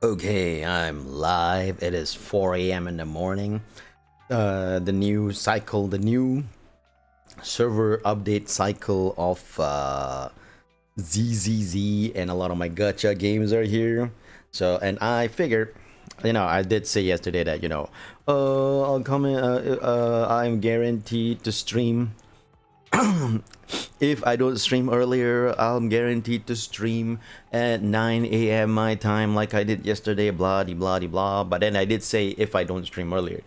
Okay, I'm live. It is 4 a.m. in the morning. The new cycle, the new server update cycle of ZZZ and a lot of my gacha games are here. So, and I figured, I did say yesterday that, I'll come in, I'm guaranteed to stream. If I don't stream earlier, I'm guaranteed to stream at 9 a.m. my time, like I did yesterday, blah de blah de blah. But then I did say if I don't stream earlier,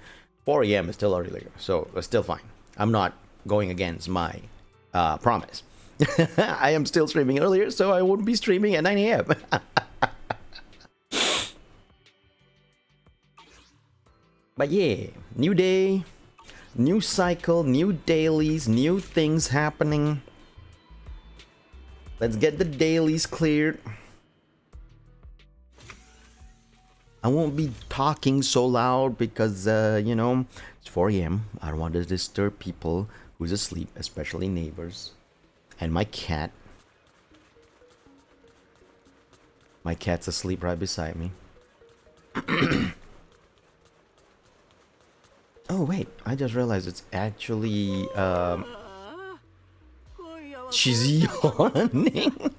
4 a.m. is still earlier, so it's still fine. I'm not going against my promise. I am still streaming earlier, so I won't be streaming at 9 a.m. But yeah, new day, new cycle, new dailies, new things happening. Let's get the dailies cleared. I won't be talking so loud because, it's 4 a.m. I don't want to disturb people who's asleep, especially neighbors. And my cat. My cat's asleep right beside me. Oh, wait. I just realized it's actually, she's yawning.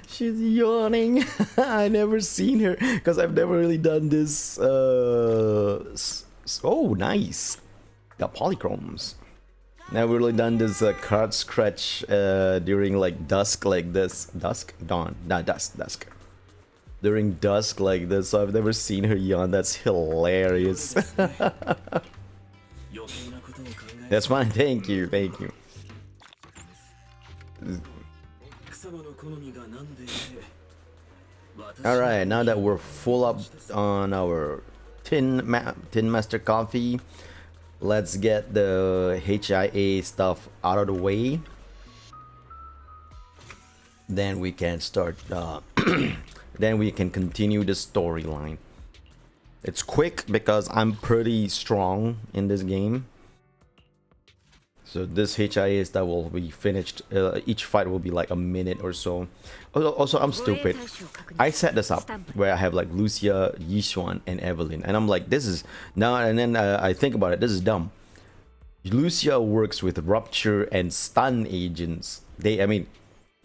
She's yawning. I never seen her because I've never really done this. Oh, nice. Got polychromes. Never really done this card scratch during like dusk like this. Dusk? Dawn. Not dusk. During dusk like this, so I've never seen her yawn. That's hilarious. That's fine. Thank you. Alright, now that we're full up on our tin master coffee, let's get the HIA stuff out of the way. Then we can start then we can continue the storyline. It's quick because I'm pretty strong in this game. So this HIA stuff will be finished. Each fight will be like a minute or so. Also, I'm stupid. I set this up where I have like Lucia, Yishuan, and Evelyn, and I'm like, this is now. And then I think about it. This is dumb. Lucia works with rupture and stun agents.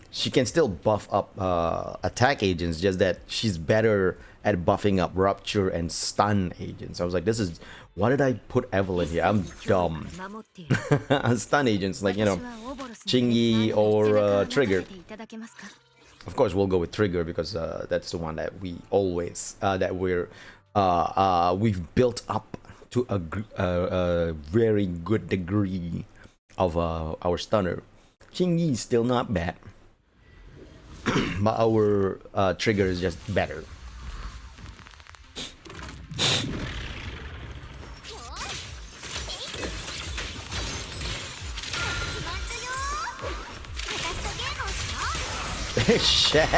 She can still buff up attack agents. Just that she's better at buffing up rupture and stun agents. I was like, this is. Why did I put Evelyn here? I'm dumb. Stun agents, like, Chingy or Trigger. Of course, we'll go with Trigger because that's the one that we always, we've built up to a very good degree of our stunner. Chingy is still not bad, but our Trigger is just better. Shit.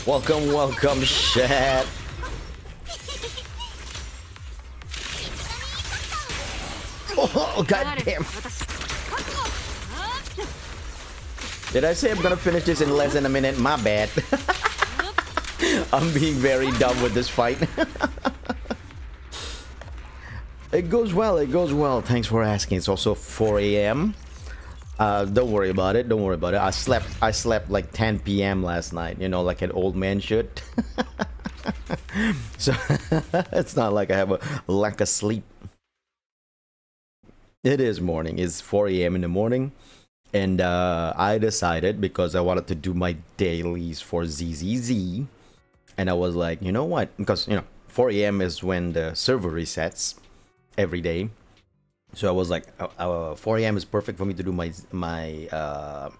Welcome, Shad. Oh, goddamn. Did I say I'm gonna finish this in less than a minute? My bad. I'm being very dumb with this fight. It goes well. Thanks for asking. It's also 4 a.m. Don't worry about it. I slept like 10 p.m. last night, like an old man should. So it's not like I have a lack of sleep. It is morning. It's 4 a.m. in the morning. And I decided, because I wanted to do my dailies for ZZZ, and I was like, you know what? Because, 4 a.m. is when the server resets every day. So I was like, 4 a.m. is perfect for me to do my oh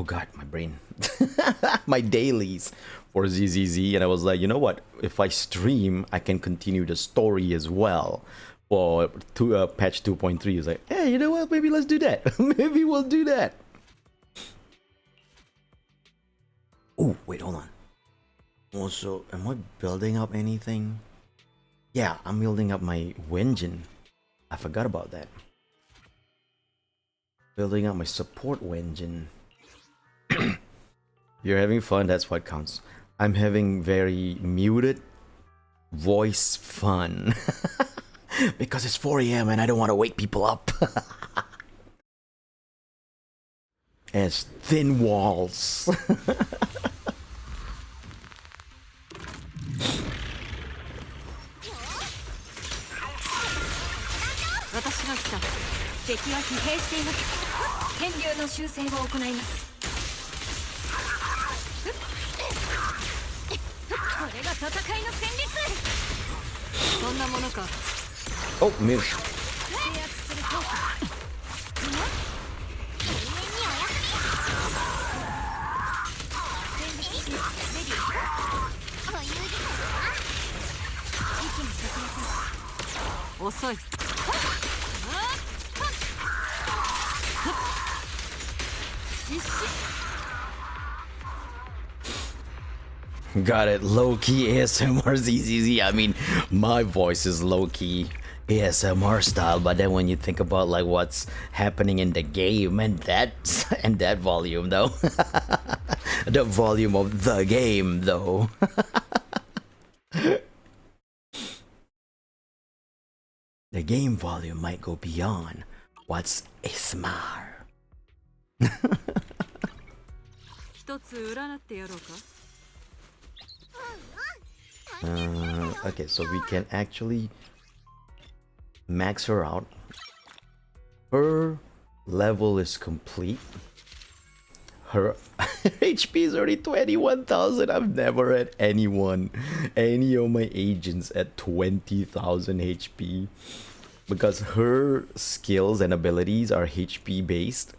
god, my brain. My dailies for ZZZ. And I was like, you know what? If I stream, I can continue the story as well. For patch 2.3 is like, hey, you know what? Maybe let's do that. Maybe we'll do that. Oh, wait, hold on. Also, am I building up anything? Yeah, I'm building up my engine. I forgot about that. Building up my support engine. You're having fun, that's what counts. I'm having very muted voice fun. Because it's 4 a.m. and I don't want to wake people up. As thin walls. 私が来た。敵は疲弊しています。天竜の修正を行います。これが戦いの戦術。そんなものか。Oh, miss. 制圧する効果。戦術しレディー。保有時間は？一気に進めて。遅い。 Got it. Low-key ASMR ZZZ. I mean, my voice is low-key ASMR style, but then when you think about like what's happening in the game and that volume though, the volume of the game though. The game volume might go beyond what's ASMR. Okay, so we can actually max her out. Her level is complete. Her HP is already 21,000. I've never had any of my agents at 20,000 HP. Because her skills and abilities are HP based.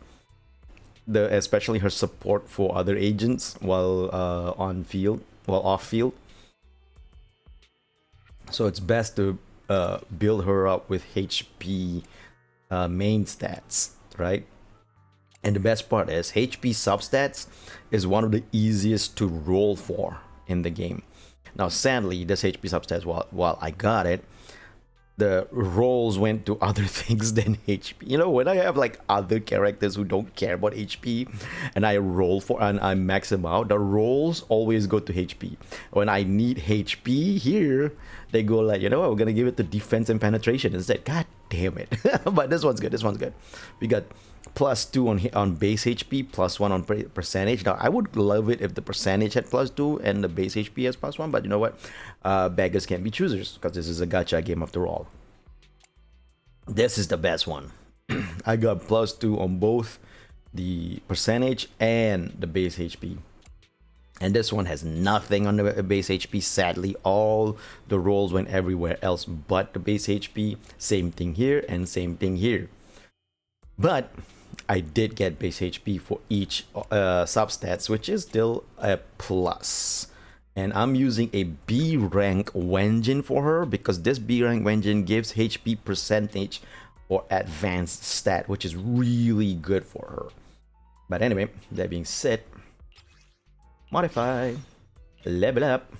Especially her support for other agents while off field. So it's best to build her up with HP main stats, right? And the best part is HP substats is one of the easiest to roll for in the game. Now, sadly, this HP substats, while I got it, the rolls went to other things than HP. You know, when I have like other characters who don't care about HP and I roll for and I max them out, the rolls always go to HP. When I need HP here, they go like, you know what, we're gonna give it to defense and penetration instead. God damn it. But this one's good. This one's good. We got +2 on base HP, +1 on percentage. Now I would love it if the percentage had +2 and the base HP has +1, but you know what, beggars can't be choosers because this is a gacha game after all. This is the best one. I got +2 on both the percentage and the base HP, and this one has nothing on the base HP. Sadly, all the rolls went everywhere else but the base HP. Same thing here and same thing here, but I did get base HP for each substats, which is still a plus. And I'm using a B rank Wenjin for her because this B rank Wenjin gives HP percentage for advanced stat, which is really good for her. But anyway, that being said, modify, level up.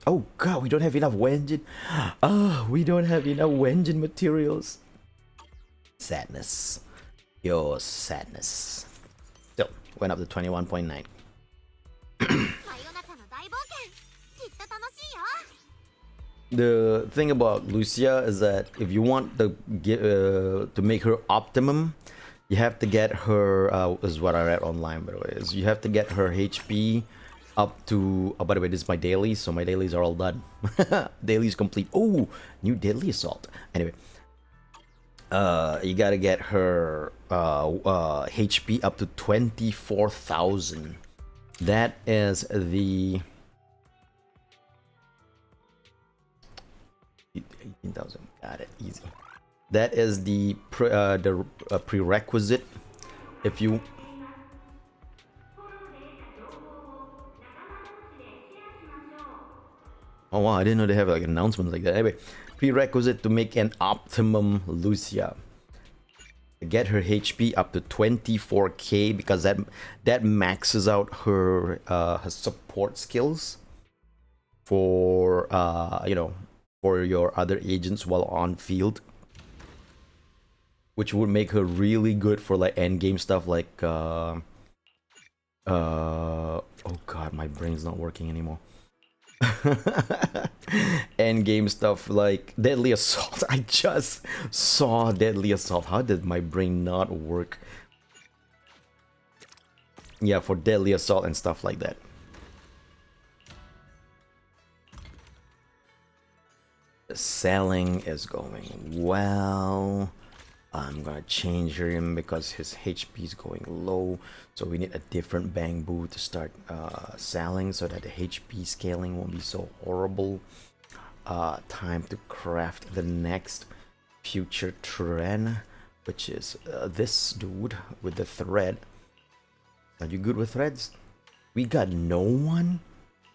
Oh god, we don't have enough Wenjin. We don't have enough Wenjin materials. Sadness. Your sadness. Still, went up to 21.9. The thing about Lucia is that if you want to make her optimum, you have to get her, this is what I read online by the way, is you have to get her HP up to, by the way, this is my dailies, so my dailies are all done. Dailies complete. Oh, new daily assault. Anyway, you gotta get her HP up to 24,000. That is the 18,000. Got it, easy. That is the prerequisite. If you oh wow, I didn't know they have like announcements like that. Anyway, prerequisite to make an optimum Lucia. Get her HP up to 24k because that maxes out her support skills for you know, for your other agents while on field. which would make her really good for like end game stuff like oh god, my brain's not working anymore. End game stuff like Deadly Assault. I just saw Deadly Assault. How did my brain not work? Yeah, for Deadly Assault and stuff like that. The selling is going well. I'm gonna change him because his HP is going low, so we need a different bamboo to start selling so that the HP scaling won't be so horrible. Time to craft the next future trend, which is this dude with the thread. Are you good with threads? We got no one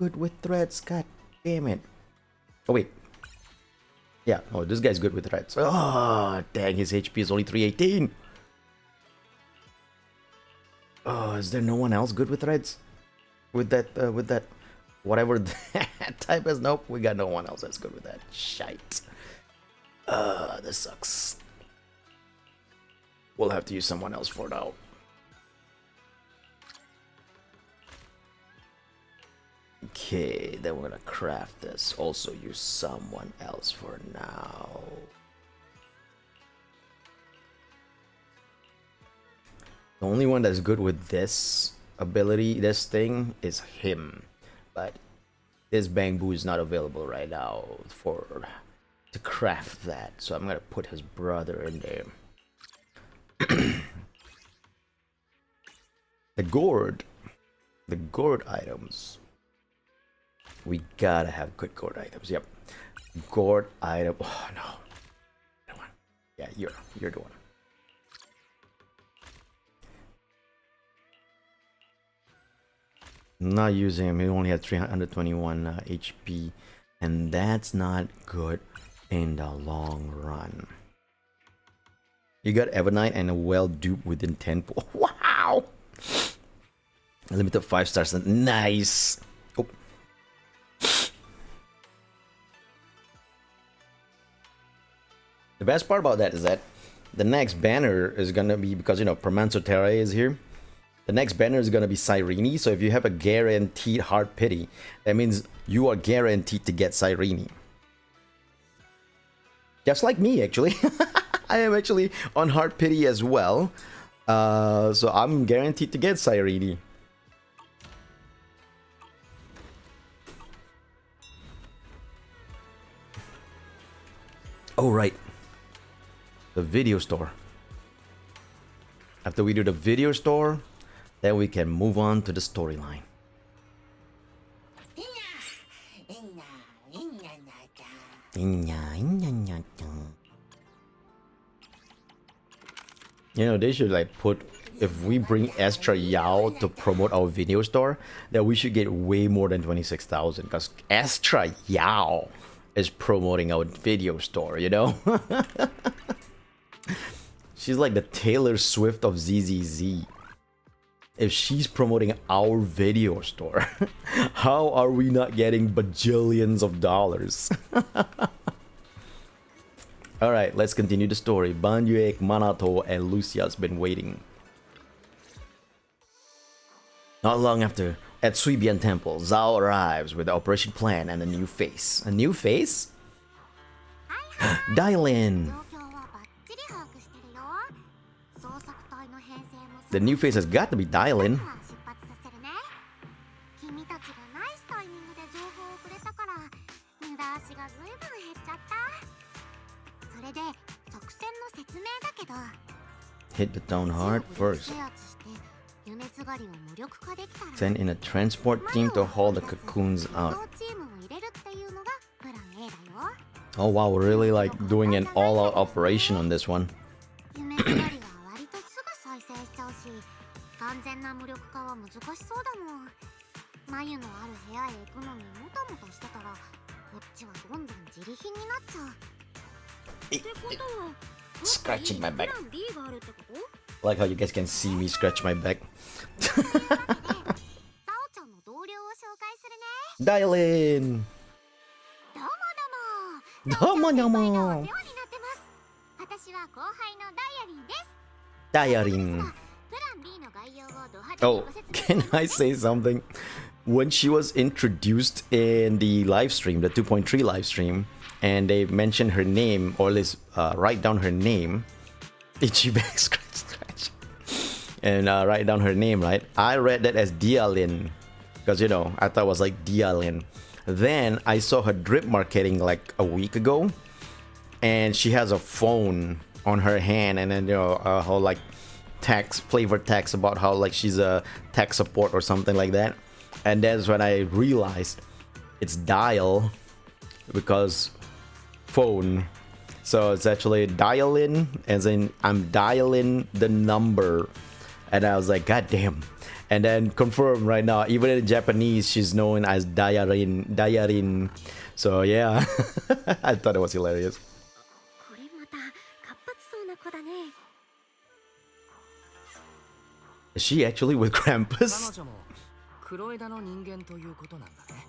good with threads. God damn it. Oh wait. Yeah, oh, this guy's good with threads. Oh, dang, his HP is only 318. Oh, is there no one else good with threads? With that, whatever that type is? Nope, we got no one else that's good with that. Shite. This sucks. We'll have to use someone else for now. Okay, then we're gonna craft this. Also use someone else for now. The only one that's good with this ability, this thing, is him. But this bamboo is not available right now to craft that. So I'm gonna put his brother in there. The gourd items. We gotta have good gourd items. Yep. Gourd item. Oh no. No one. Yeah, you're the one. I'm not using him. He only has 321 HP, and that's not good in the long run. You got Evernight and a well dupe within 10 pool. Wow! Limited 5 stars. Nice. Oh. The best part about that is that the next banner is gonna be, because you know Permanso Terra is here. The next banner is gonna be Cyrene. So if you have a guaranteed Heart Pity, that means you are guaranteed to get Cyrene. Just like me, actually. I am actually on Heart Pity as well. So I'm guaranteed to get Cyrene. Oh, right. The video store. After we do the video store, then we can move on to the storyline. You know, they should like put, if we bring Astra Yao to promote our video store, then we should get way more than 26,000, because Astra Yao is promoting our video store, you know? She's like the Taylor Swift of ZZZ. If she's promoting our video store, how are we not getting bajillions of dollars? Alright, let's continue the story. Banyuek, Manato, and Lucia's been waiting. Not long after, at Suibian Temple, Zhao arrives with the operation plan and a new face. A new face? Dylan! The new face has got to be Dylan. Hit the town hard first. Send in a transport team to haul the cocoons out. Oh wow, we're really like doing an all-out operation on this one. Scratching my back. Like how you guys can see me scratch my back. Dial in. Domo domo. 私は後輩のダイアリンです。 Diarin. プラン B の概要をド派手に Oh, ご説明 can I say something? When she was introduced in the live stream, the 2.3 live stream, and they mentioned her name, or at least write down her name, Ichiban scratch, and write down her name, right? I read that as Dialin, because you know, I thought it was like Dialin. Then I saw her drip marketing like a week ago, and she has a phone on her hand, and then you know, a whole like text, flavor text about how like she's a tech support or something like that. And that's when I realized it's dial because phone. So it's actually dial-in, as in I'm dialing the number. And I was like, God damn. And then confirm right now, even in Japanese, she's known as Dayarin. So yeah, I thought it was hilarious. これまた活発そうな子だね。 Is she actually with 彼 Krampus? 女も黒枝の人間ということなんだね。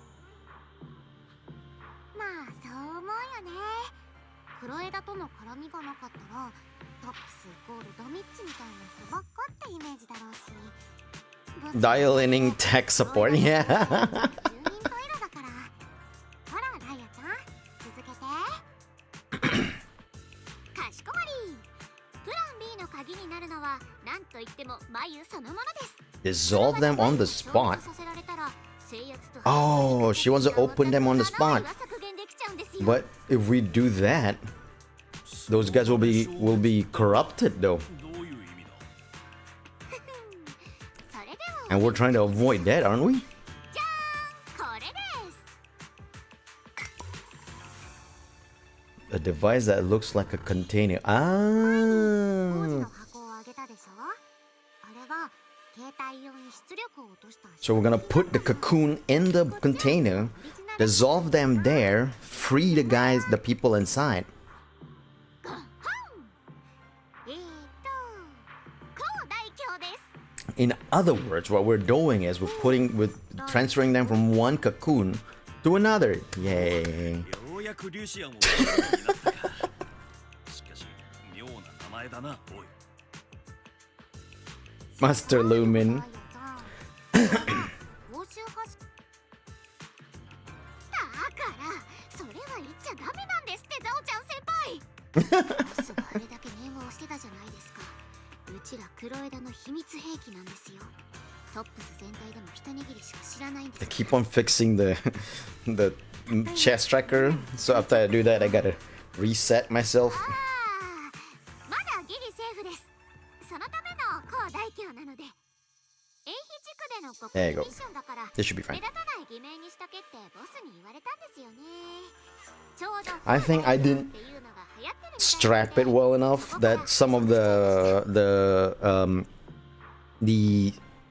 まあそう思うよね。黒枝との絡みがなかったらトップスイコールドミッチみたいな人ばっかってイメージだろうし。 Dialing tech support, yeah. 住人トイレだから。ほらダイヤちゃん、続けて。かしこまり。プラン B の鍵になるのは何と言っても眉そのものです。 Dissolve them on the spot. Oh, she wants to open them on the spot. But if we do that, those guys will be corrupted though. And we're trying to avoid that, aren't we? A device that looks like a container. Ah. So we're gonna put the cocoon in the container, dissolve them there, free the guys, the people inside. In other words, what we're doing is we're transferring them from one cocoon to another. Yay. Master Lumen. I keep on fixing the chest tracker, so after I do that I gotta reset myself. There you go. This should be fine. I think I didn't strap it well enough that some of the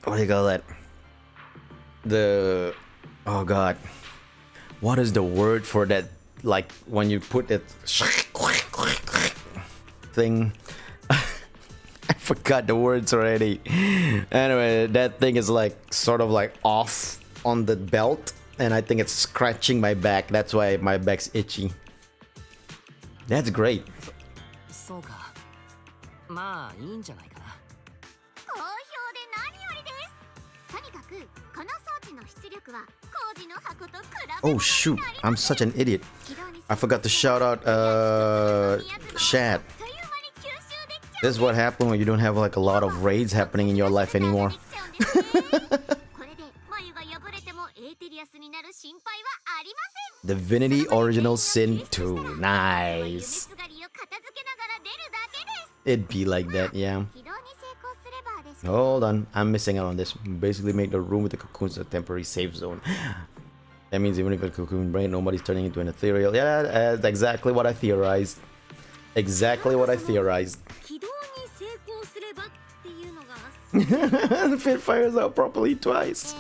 what do you call that? Oh god, what is the word for that? Like when you put it thing. I forgot the words already. Anyway, that thing is like sort of like off on the belt, and I think it's scratching my back. That's why my back's itchy. That's great. そうか。まあいいんじゃないかな。好評で何よりです。とにかくこの装置の出力は工事の箱と比べ Oh shoot, I'm such an idiot. I forgot to shout out Shad. This is what happened when you don't have like a lot of raids happening in your life anymore. Divinity Original Sin 2. Nice. It'd be like that, yeah. Hold on, I'm missing out on this. Basically make the room with the cocoons a temporary safe zone. That means even if a cocoon brain, nobody's turning into an ethereal. Yeah, that's exactly what I theorized. Exactly what I theorized. The pit fires out properly twice.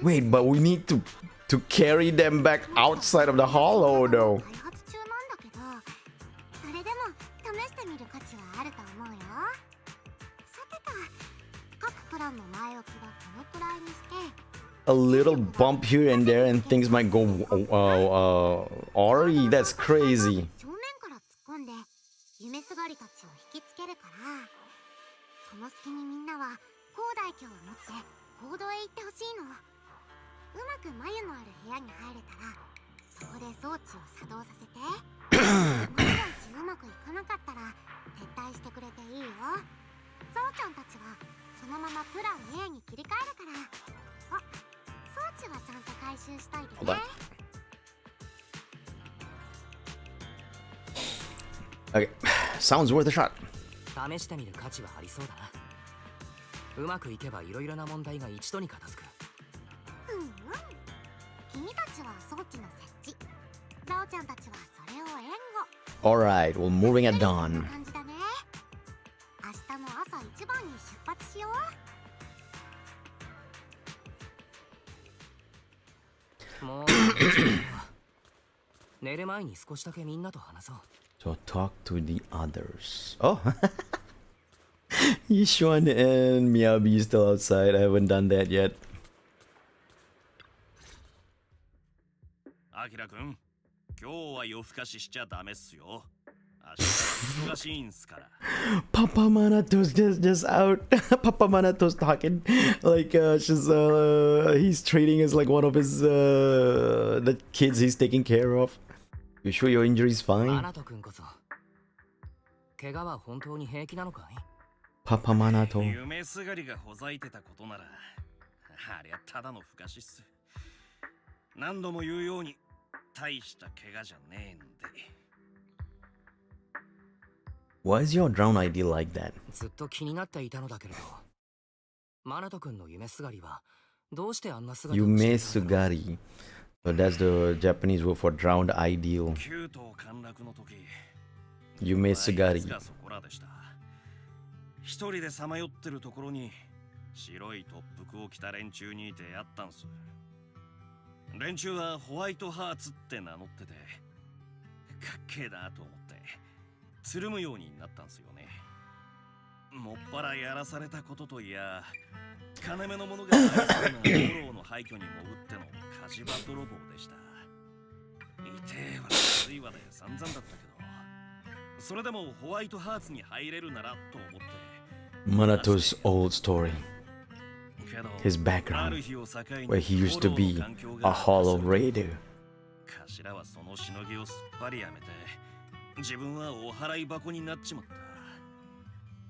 Wait, but we need to carry them back outside of the hollow though. 試してみる価値はあると思うよ。さてと、各プランの前置きはこのくらいにして、A little bump here and there and things might go Ari, that's crazy. 正面から突っ込んで夢すがりたちを引きつけるから、その隙にみんなは高台鏡を持って行動へ行ってほしいの。うまく眉のある部屋に入れたら、そこで装置を作動させて万が一うまくいかなかったら撤退してくれていいよ。ゾウちゃんたちはそのままプラン A に切り替えるから。あ、装置はちゃんと回収しといてね。Okay, sounds worth a shot. 試してみる価値はありそうだな。うまくいけばいろいろな問題が一度に片付く。君たちは装置の設置、ザオちゃんたちはそれを援護。 Alright, well, moving at dawn. 感じだね。明日の朝一番に出発しよう。もう寝る前に少しだけみんなと話そう。 So talk to the others. Oh, Yishuan and Miyabi is still outside. I haven't done that yet. アキラ君、今日は夜更かししちゃダメっすよ。明日は忙しいんすから。Papa Manato's just out. Papa Manato's talking like he's treating as like one of his the kids he's taking care of. You sure your injury's マ fine? ナト君こそ怪我は本当に平気なのかい？ Papa Manato. 夢すがりがほざいてたことなら、ありゃただの不可視っす。何度も言うように、大した怪我じゃねえんで。Why is your drown ID like that? ずっと気になっていたのだけれど、マナト君の夢すがりはどうしてあんな姿をしてい Yume たんだろう。 Sugari. So that's the Japanese word for drowned ideal. 旧島陥落の時、 Yume Sugari. がそこらでした。一人でさまよってるところに白いトップ服を着た連中に出会ったんす。連中はホワイトハーツって名乗ってて、かっけえなと思ってつるむようになったんすよね。もっぱらやらされたことといや、金目のものがありそうなフォローの廃墟に潜っての火事場泥棒でした。痛えわ悪いわで散々だったけど、それでもホワイトハーツに入れるならと思って。 Manato's old story. His background, where he used to be a hollow raider. 頭はそのしのぎをすっぱりやめて、自分はお払い箱になっちまった。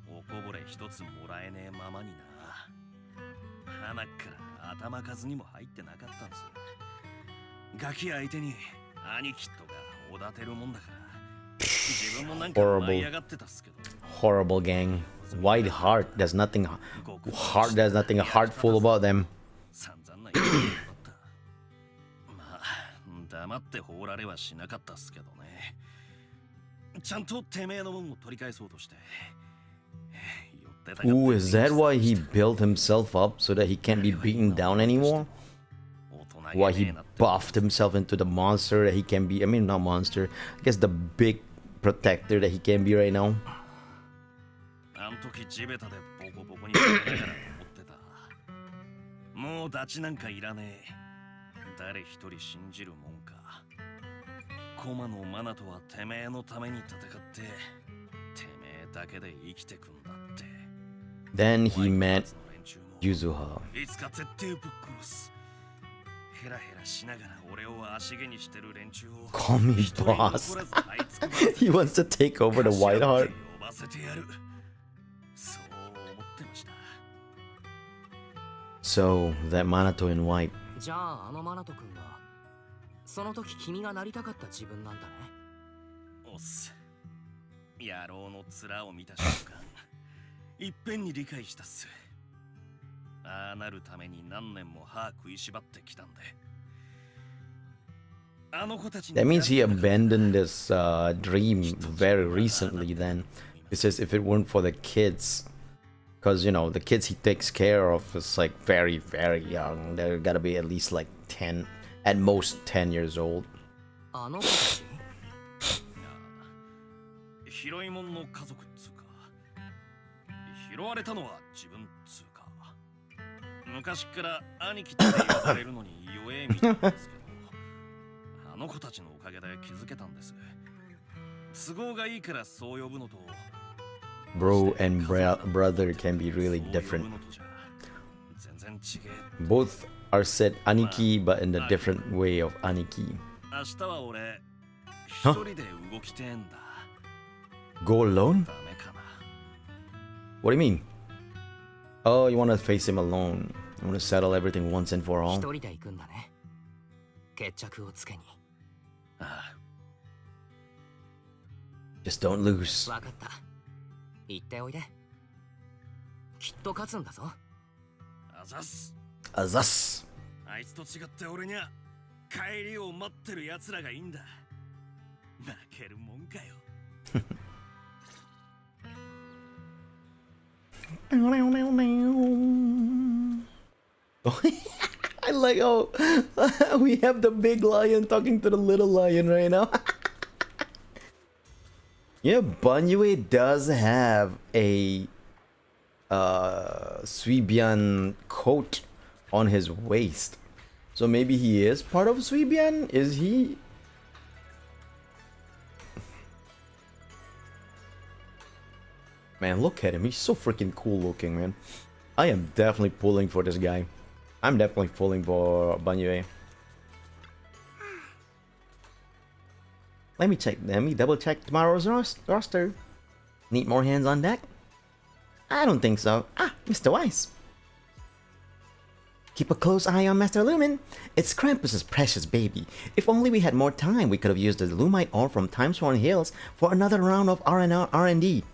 おこぼれ一つもらえねえままにな。鼻から頭数にも入ってなかったんです。ガキ相手に兄貴とかおだてるもんだから、自分もなんか舞い上がってたっすけど。 Horrible gang. White heart. There's nothing heartful about them. 散々な言い方だった。まあ、黙って放られはしなかったっすけどね。ちゃんとてめえのもんを取り返そうとして。Ooh, is that why he built himself up so that he can't be beaten down anymore? Why he buffed himself into the monster that he can be? I mean, not monster. I guess the big protector that he can be right now. あん時地べたでボコボコにされながら思ってた。もうダチなんかいらねえ。誰一人信じるもんか。コマのマナとはてめえのために戦って、てめえだけで生きてくんだって。Then he met Yuzuha. いつか絶対ぶっ殺す。ヘラヘラしながら俺を足毛にしてる連中を。 Call me boss. He wants to take over the White Heart. 呼ばせてやる。そう思ってました。 So, that Manato in white. じゃああのマナト君はその時君がなりたかった自分なんだね。おっす。野郎の面を見た瞬間、いっぺんに理解したっす。ああなるために何年も歯食いしばってきたんで。あの子たちに That means he abandoned this dream very recently then. It says if it weren't for the kids. Because, you know, the kids he takes care of is like very, very young. They're gotta be at least like 10, at most 10 years old. あの子たち？拾い物の家族っつうか、拾われたのは自分っつうか、昔から兄貴って呼ばれるのに弱えみたいなんですけど、あの子たちのおかげで気づけたんです。都合がいいからそう呼ぶのと、 Bro and brother can be really different. Both are said aniki, but in a different way of aniki. Huh? Go alone? What do you mean? Oh, you want to face him alone. You want to settle everything once and for all? Just don't lose. 言っておいで。きっと勝つんだぞ。あざっす。あざっす。あいつと違って俺には帰りを待ってる奴らがいいんだ。負けるもんかよ。I like how we have the big lion talking to the little lion right now. Yeah, Banyue does have a Suibian coat on his waist. So maybe he is part of Suibian? Is he? Man, look at him. He's so freaking cool looking, man. I am definitely pulling for this guy. I'm definitely pulling for Banyue. Let me double check tomorrow's roster. Need more hands on deck? I don't think so. Ah, Mr. Weiss. Keep a close eye on Master Lumen. It's Krampus's precious baby. If only we had more time, we could have used the Lumite ore from Timesworn Hills for another round of R&D.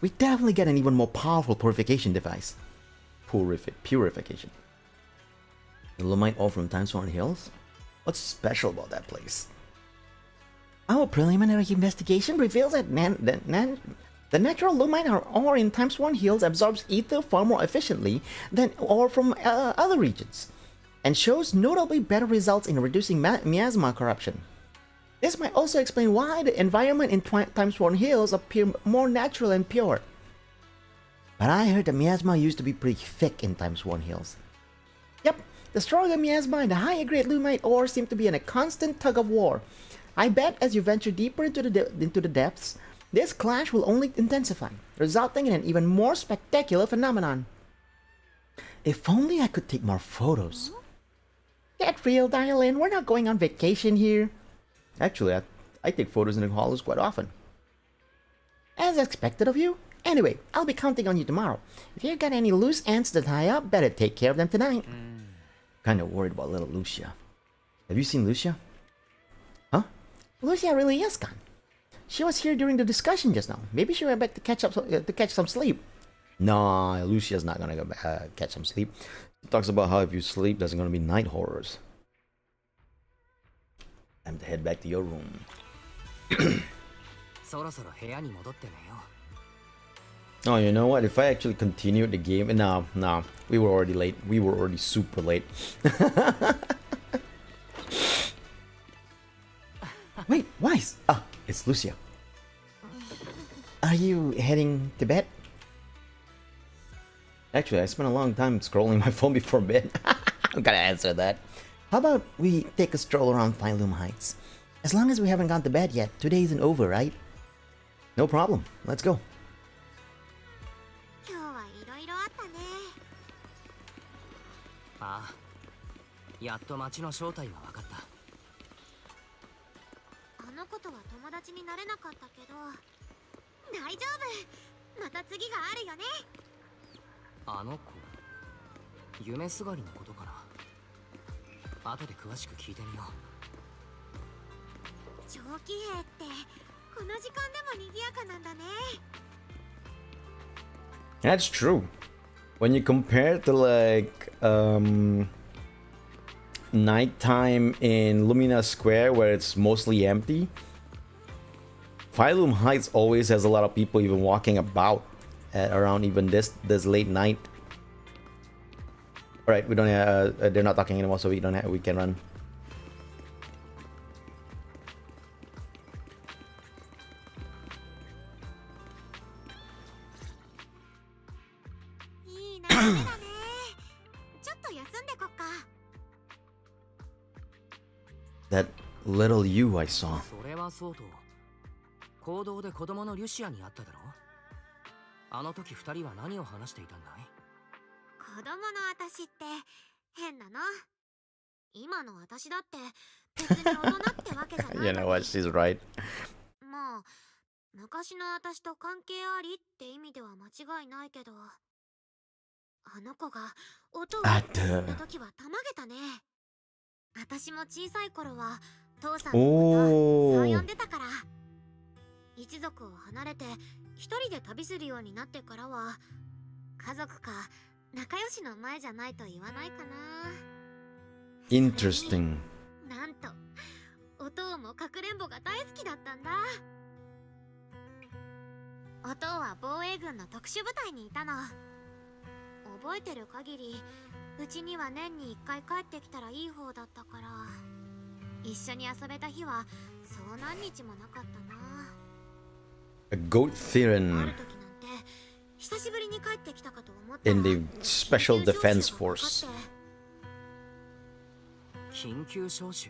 We definitely get an even more powerful purification device. Purification. The Lumite ore from Timesworn Hills? What's special about that place? Our preliminary investigation reveals that the natural lumite ore in Timesworn Hills absorbs ether far more efficiently than ore from other regions, and shows notably better results in reducing miasma corruption. This might also explain why the environment in Timesworn Hills appear more natural and pure. But I heard the miasma used to be pretty thick in Timesworn Hills. Yep. The stronger miasma and the higher grade lumite ore seem to be in a constant tug of war. I bet as you venture deeper into the depths, this clash will only intensify, resulting in an even more spectacular phenomenon. If only I could take more photos. Get real, dial-in. We're not going on vacation here. Actually, I take photos in the hollows quite often. As expected of you. Anyway, I'll be counting on you tomorrow. If you got any loose ends to tie up, better take care of them tonight. Kind of worried about little Lucia. Have you seen Lucia? Huh? Lucia really is gone. She was here during the discussion just now. Maybe she went back to catch some sleep. Nah, Lucia's not gonna go back, catch some sleep. She talks about how if you sleep, there's gonna be night horrors. Time to head back to your room. Oh, you know what? If I actually continued the game... No, we were already late. We were already super late. Wait, Weiss! Ah, it's Lucia. Are you heading to bed? Actually, I spent a long time scrolling my phone before bed. I gotta answer that. How about we take a stroll around Phylum Heights? As long as we haven't gone to bed yet, today isn't over, right? No problem. Let's go. Ah, やっと町の正体が分かった。あの子とは友達になれなかったけど、大丈夫。また次があるよね。あの子、夢すがりのことかな。後で詳しく聞いてみよう。長期兵ってこの時間でも賑やかなんだね。That's true. When you compare to like nighttime in Lumina Square where it's mostly empty, Phylum Heights always has a lot of people even walking about at around even this late night. All right, we don't have, they're not talking anymore, so we can run. ちょっと休んでこっか。 That little you I saw. それはそうと、行動で子供のリュシアに会っただろ。あの時二人は何を話していたんだい？子供の私って変なの。今の私だって別に大人ってわけじゃない。You know what? She's right. まあ昔の私と関係ありって意味では間違いないけど、あの子が音を言った時はたまげたね。私も小さい頃は父さんのことそう呼んでたから。一族を離れて一人で旅するようになってからは、家族か仲良しの前じゃないと言わないかな。 Interesting. なんとお父もかくれんぼが大好きだったんだ。お父は防衛軍の特殊部隊にいたの。覚えてる限りうちには年に1回帰ってきたらいい方だったから、一緒に遊べた日はそう何日もなかったな。 A goat あ Theron る時なんて久しぶりに帰ってきたかと思ったら in the Special Defense Force. 緊急招集？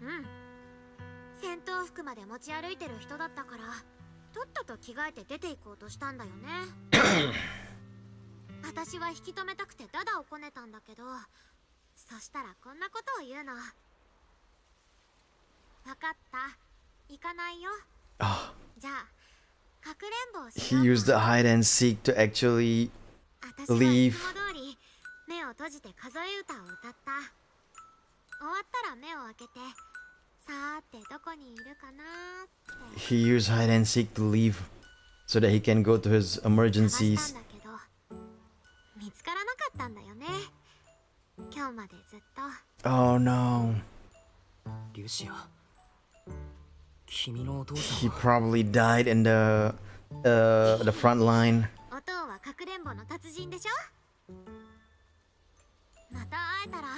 うん、戦闘服まで持ち歩いてる人だったから、とっとと着替えて出て行こうとしたんだよね。私は引き止めたくてダダをこねたんだけど、そしたらこんなことを言うの。分かった、行かないよ。じゃあかくれんぼをし He よう used the hide and seek to actually 私はい leave. つも通り目を閉じて数え歌を歌った。終わったら目を開けて、さーてどこにいるかなーって He used hide and seek to leave so that he can go to his 探した emergencies. んだけど見つからなかったんだよね、今日までずっと。 Oh no. リュシア、君のお父さ He んは probably died in the front line. お父はかくれんぼの達人でしょ。また会えたら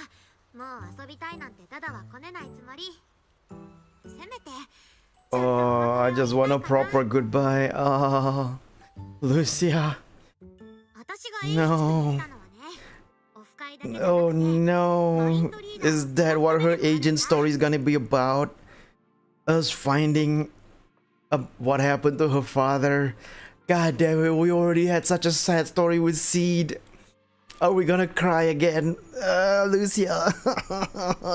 もう遊びたいなんてダダはこねないつもり。せめて Oh, I just want a proper goodbye. Oh, Lucia. 私が演出に行ったのはね、オフ会だけじゃなくて Oh no. Is that what her agent story is gonna be about? Us finding what happened to her father? God damn it, we already had such a sad story with Seed. Are we gonna cry again? Lucia.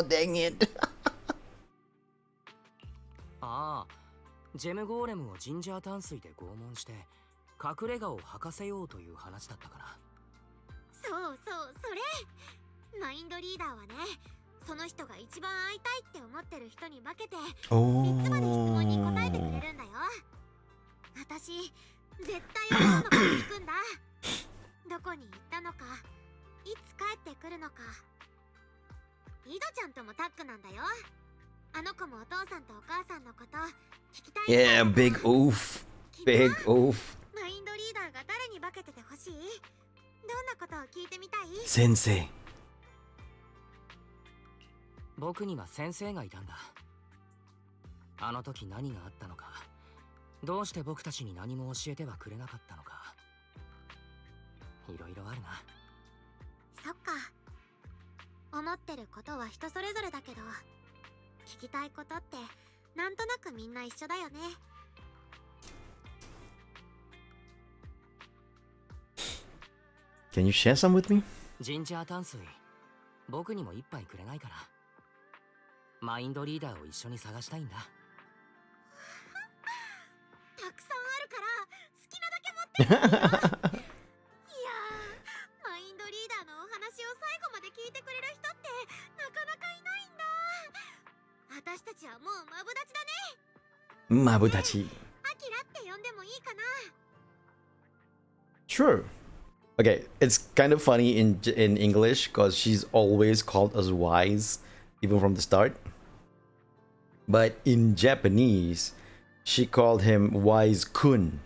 Dang it. ああ、ジェムゴーレムをジンジャー淡水で拷問して隠れ家を吐かせようという話だったから。そうそう、それマインドリーダーはね、その人が一番会いたいって思ってる人に化けて3つまで質問に答えてくれるんだよ。私絶対思うのから聞くんだ。どこに行ったのか、いつ帰ってくるのか。イドちゃんともタッグなんだよ。あの子もお父さんとお母さんのこと聞きたい。 Yeah, big oof. Big oof. マインドリーダーが誰に化けててほしい？どんなことを聞いてみたい？ Sensei. 僕には先生がいたんだ。あの時何があったのか、どうして僕たちに何も教えてはくれなかったのか、いろいろあるな。そっか。思ってることは人それぞれだけど、聞きたいことってなんとなくみんな一緒だよね。Can you share some with me? ジンジャー淡水、僕にも一杯くれないかな。マインドリーダーを一緒に探したいんだ。たくさんあるから好きなだけ持ってってよ。いやー、マインドリーダーのお話を最後まで聞いてくれる人ってなかなかいないんだ。私たちはもうマブダチだね。 Mabutachi. アキラって呼んでもいいかな？ Sure. Okay, it's kind of funny in English because she's always called us wise, even from the start. But in Japanese, she called him Wise Kun.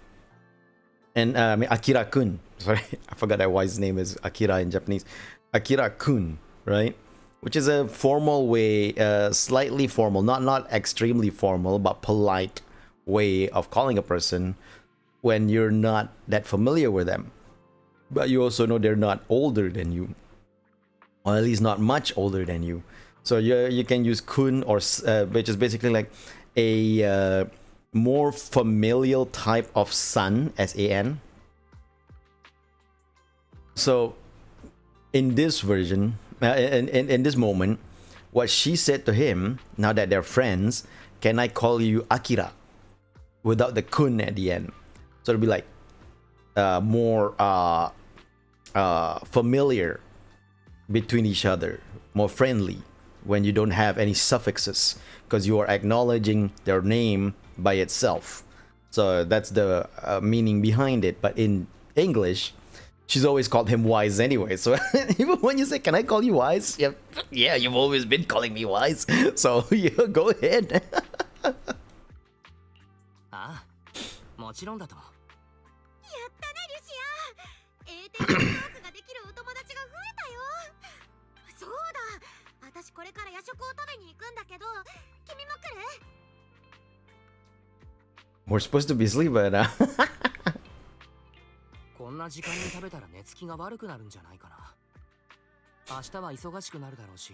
And I mean Akira Kun. Sorry, I forgot that wise name is Akira in Japanese. Akira Kun, right? Which is a formal way, slightly formal, not extremely formal, but polite way of calling a person when you're not that familiar with them. but you also know they're not older than you, or at least not much older than you. So you can use kun, or which is basically like a more familial type of san, san. So in this version, in this moment, what she said to him, now that they're friends, can I call you Akira without the kun at the end? So it'll be like more familiar between each other, more friendly when you don't have any suffixes, because you are acknowledging their name by itself. So that's the meaning behind it. But in English, she's always called him Wise anyway. So even when you say, can I call you Wise? Yeah, you've always been calling me Wise. So yeah, go ahead. ああ、もちろんだと。やったねリシア。英典のトークができるお友達が増えたよ。そうだ、私これから夜食を食べに行くんだけど、君も来る？ We're supposed to be asleep, but こんな時間に食べたら寝つきが悪くなるんじゃないかな。明日は忙しくなるだろうし、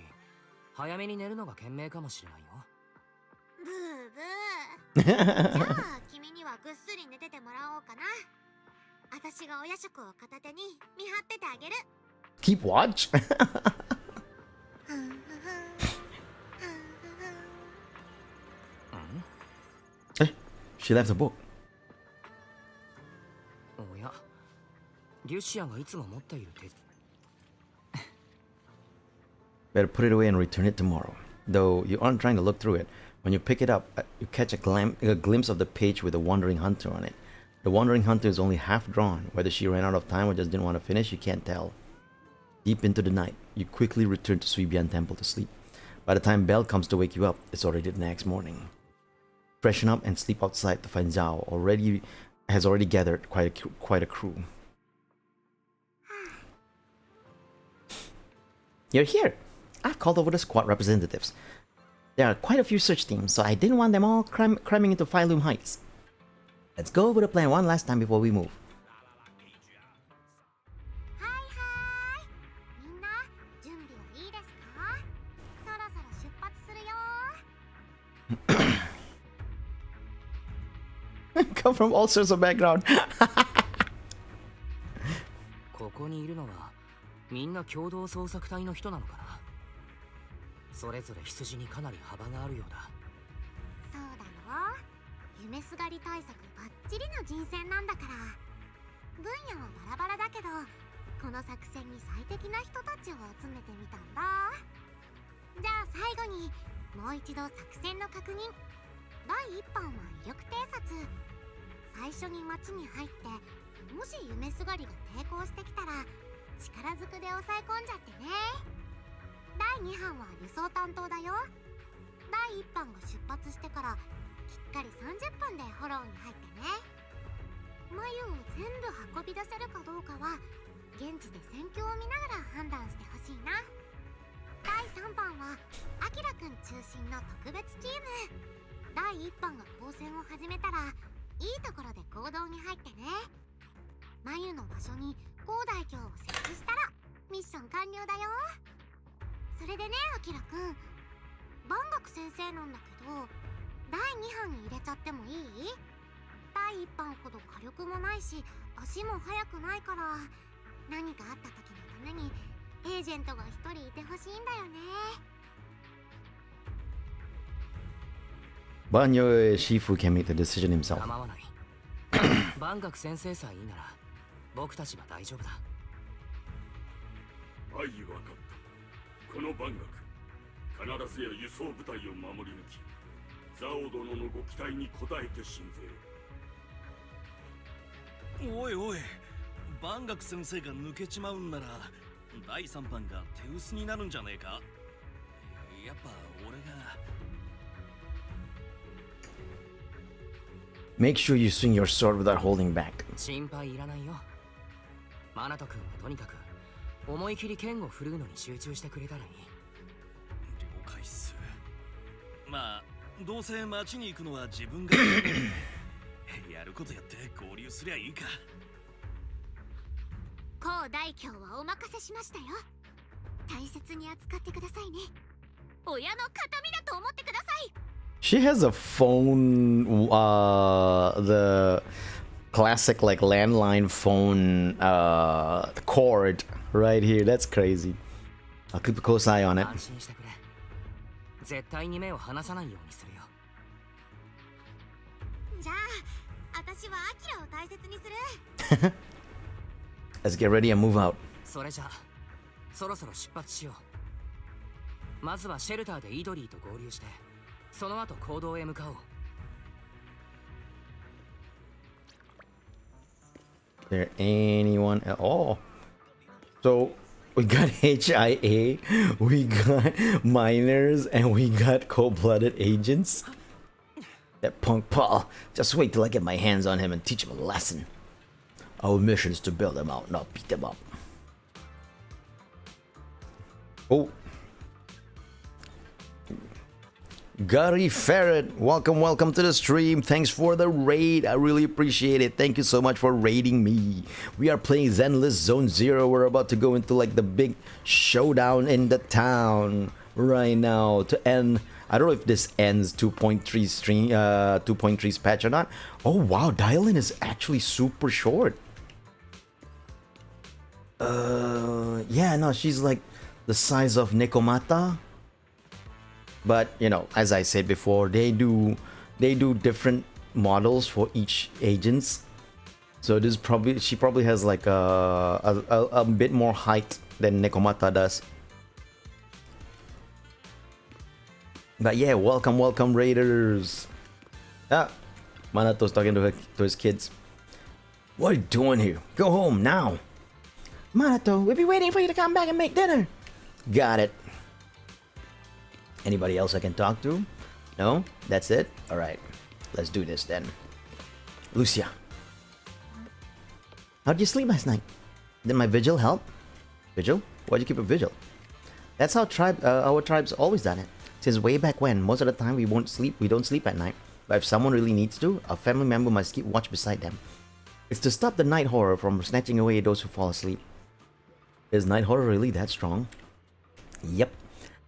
早めに寝るのが賢明かもしれないよ。ブーブー。じゃあ君にはぐっすり寝ててもらおうかな。私がお夜食を片手に見張っててあげる。keep watch. She left the book. おや、リュシアがいつも持っている手。Better put it away and return it tomorrow. Though you aren't trying to look through it, when you pick it up, you catch a glimpse of the page with the Wandering Hunter on it. The Wandering Hunter is only half drawn. Whether she ran out of time or just didn't want to finish, you can't tell. Deep into the night, you quickly return to Suibian Temple to sleep. By the time Bell comes to wake you up, it's already the next morning. Freshen up and sleep outside to find Zhao has already gathered quite a crew. You're here! I've called over the squad representatives. There are quite a few search teams, so I didn't want them all cramming into Phylum Heights. Let's go over the plan one last time before we move. はいはい。みんな準備はいいですか？そろそろ出発するよ。 Come from all sorts of background. ここにいるのはみんな共同捜索隊の人なのかな。それぞれ羊にかなり幅があるようだ。そうだろ。夢すがり対策バッチリの人選なんだから。分野はバラバラだけど、この作戦に最適な人たちを集めてみたんだ。じゃあ最後にもう一度作戦の確認。第1版は威力偵察。最初に町に入って、もし夢すがりが抵抗してきたら力ずくで抑え込んじゃってね。第2版は輸送担当だよ。第1版が出発してからきっかり30分でフォローに入ってね。眉を全部運び出せるかどうかは現地で戦況を見ながら判断してほしいな。第3版はアキラくん中心の特別チーム。第1版が交戦を始めたらいいところで行動に入ってね。眉の場所に高台橋を設置したらミッション完了だよ。それでね、アキラくん、万学先生なんだけど、第2版に入れちゃってもいい？第1版ほど火力もないし足も速くないから、何かあった時のためにエージェントが1人いてほしいんだよね。 Banyo Shifu can make the decision himself. 構わない。万学先生さえいいなら僕たちは大丈夫だ。はい、分かった。この万学、必ずや輸送部隊を守り抜き、ザオ殿のご期待に応えて進ぜ。おいおい、万学先生が抜けちまうんなら第3版が手薄になるんじゃねえか。やっぱ俺が。 Make sure you swing your sword without holding back. 心配いらないよ。マナト君はとにかく思い切り剣を振るうのに集中してくれたらいい。了解っす。まあどうせ町に行くのは自分がやることやって合流すりゃいいか。高大卿はお任せしましたよ。大切に扱ってくださいね。親の形見だと思ってください。 She has a phone, the classic like landline phone cord right here. That's crazy. I'll keep a close eye on it. 安心してくれ。絶対に目を離さないようにするよ。じゃあ私はアキラを大切にする。 Let's get ready and move out. それじゃあそろそろ出発しよう。まずはシェルターでイドリーと合流して、その後行動へ向かおう。There anyone at all? So we got HIA, we got miners, and we got cold-blooded agents. That punk Paul. Just wait till I get my hands on him and teach him a lesson. Our mission is to build them out, not beat them up. Oh. Gary Ferret, welcome to the stream. Thanks for the raid. I really appreciate it. Thank you so much for raiding me. We are playing Zenless Zone 0. We're about to go into like the big showdown in the town right now to end. I don't know if this ends 2.3 stream 2.3's patch or not. Oh wow, dial-in is actually super short. Yeah, no, she's like the size of Nekomata. But you know, as I said before, they do different models for each agents. So this she probably has like a bit more height than Nekomata does. But yeah, welcome raiders. Ah, Manato's talking to his kids. What are you doing here? Go home now. Manato, we'll be waiting for you to come back and make dinner. Got it. Anybody else I can talk to? No? That's it? Alright. Let's do this then. Lucia. How'd you sleep last night? Did my vigil help? Vigil? Why'd you keep a vigil? That's how our tribe's always done it. Since way back when, most of the time we don't sleep at night. But if someone really needs to, a family member must keep watch beside them. It's to stop the night horror from snatching away those who fall asleep. Is night horror really that strong? Yep.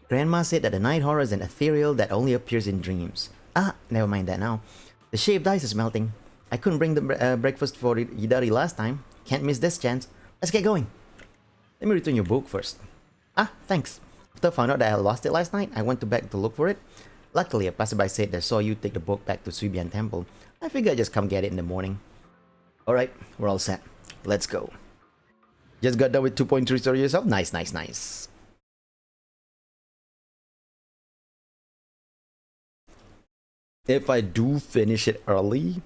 Grandma said that the night horror is an ethereal that only appears in dreams. Ah, never mind that now. The shaved ice is melting. I couldn't bring the breakfast for Hidari last time. Can't miss this chance. Let's get going. Let me return your book first. Ah, thanks. After I found out that I lost it last night, I went back to look for it. Luckily, a passerby said that I saw you take the book back to Suibian Temple. I figured I'd just come get it in the morning. Alright, we're all set. Let's go. Just got done with 2.3 story yourself? Nice, nice, nice. If I do finish it early,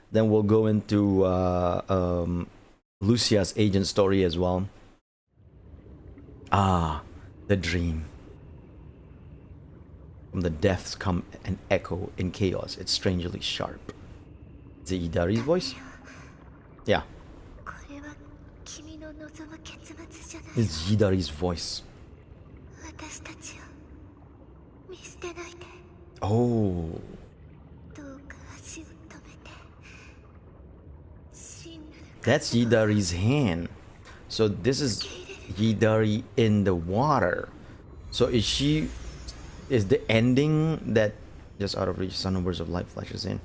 then we'll go into Lucia's agent story as well. Ah, the dream. From the depths come an echo in chaos. It's strangely sharp. Is it Idari's voice? Yeah. It's Hidari's voice. Oh. That's Hidari's hand. So this is Hidari in the water. So is the ending that just out of reach, sun bursts of light flashes in,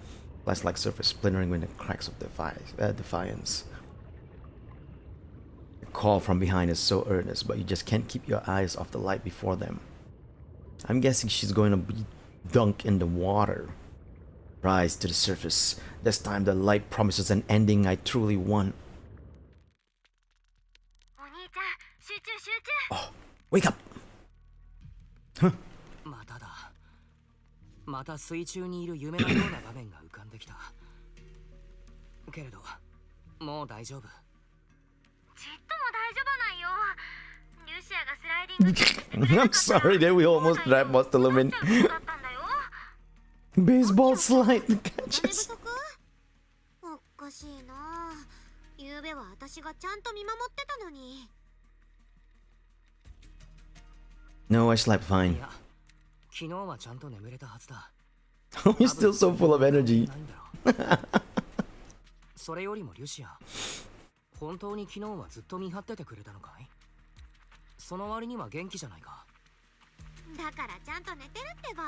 glass like surface splintering with the cracks of defiance. The call from behind is so earnest, but you just can't keep your eyes off the light before them. I'm guessing she's going to be dunked in the water. Rise to the surface. This time the light promises an ending I truly want. Oh, wake up! Huh. また水中にいる夢のような場面が浮かんできた。けれど、もう大丈夫。ちっとも大丈夫ないよ。ルシアがスライディング。I'm sorry that we almost trapped Monster Lumen. Baseball slide catches. おかしいな。昨べは私がちゃんと見守ってたのに。No, I slept fine. 昨日はちゃんと眠れたはずだ。He's still so full of energy. それよりもルシア、本当に昨日はずっと見張っててくれたのかい？その割には元気じゃないか。だからちゃんと寝てるってば。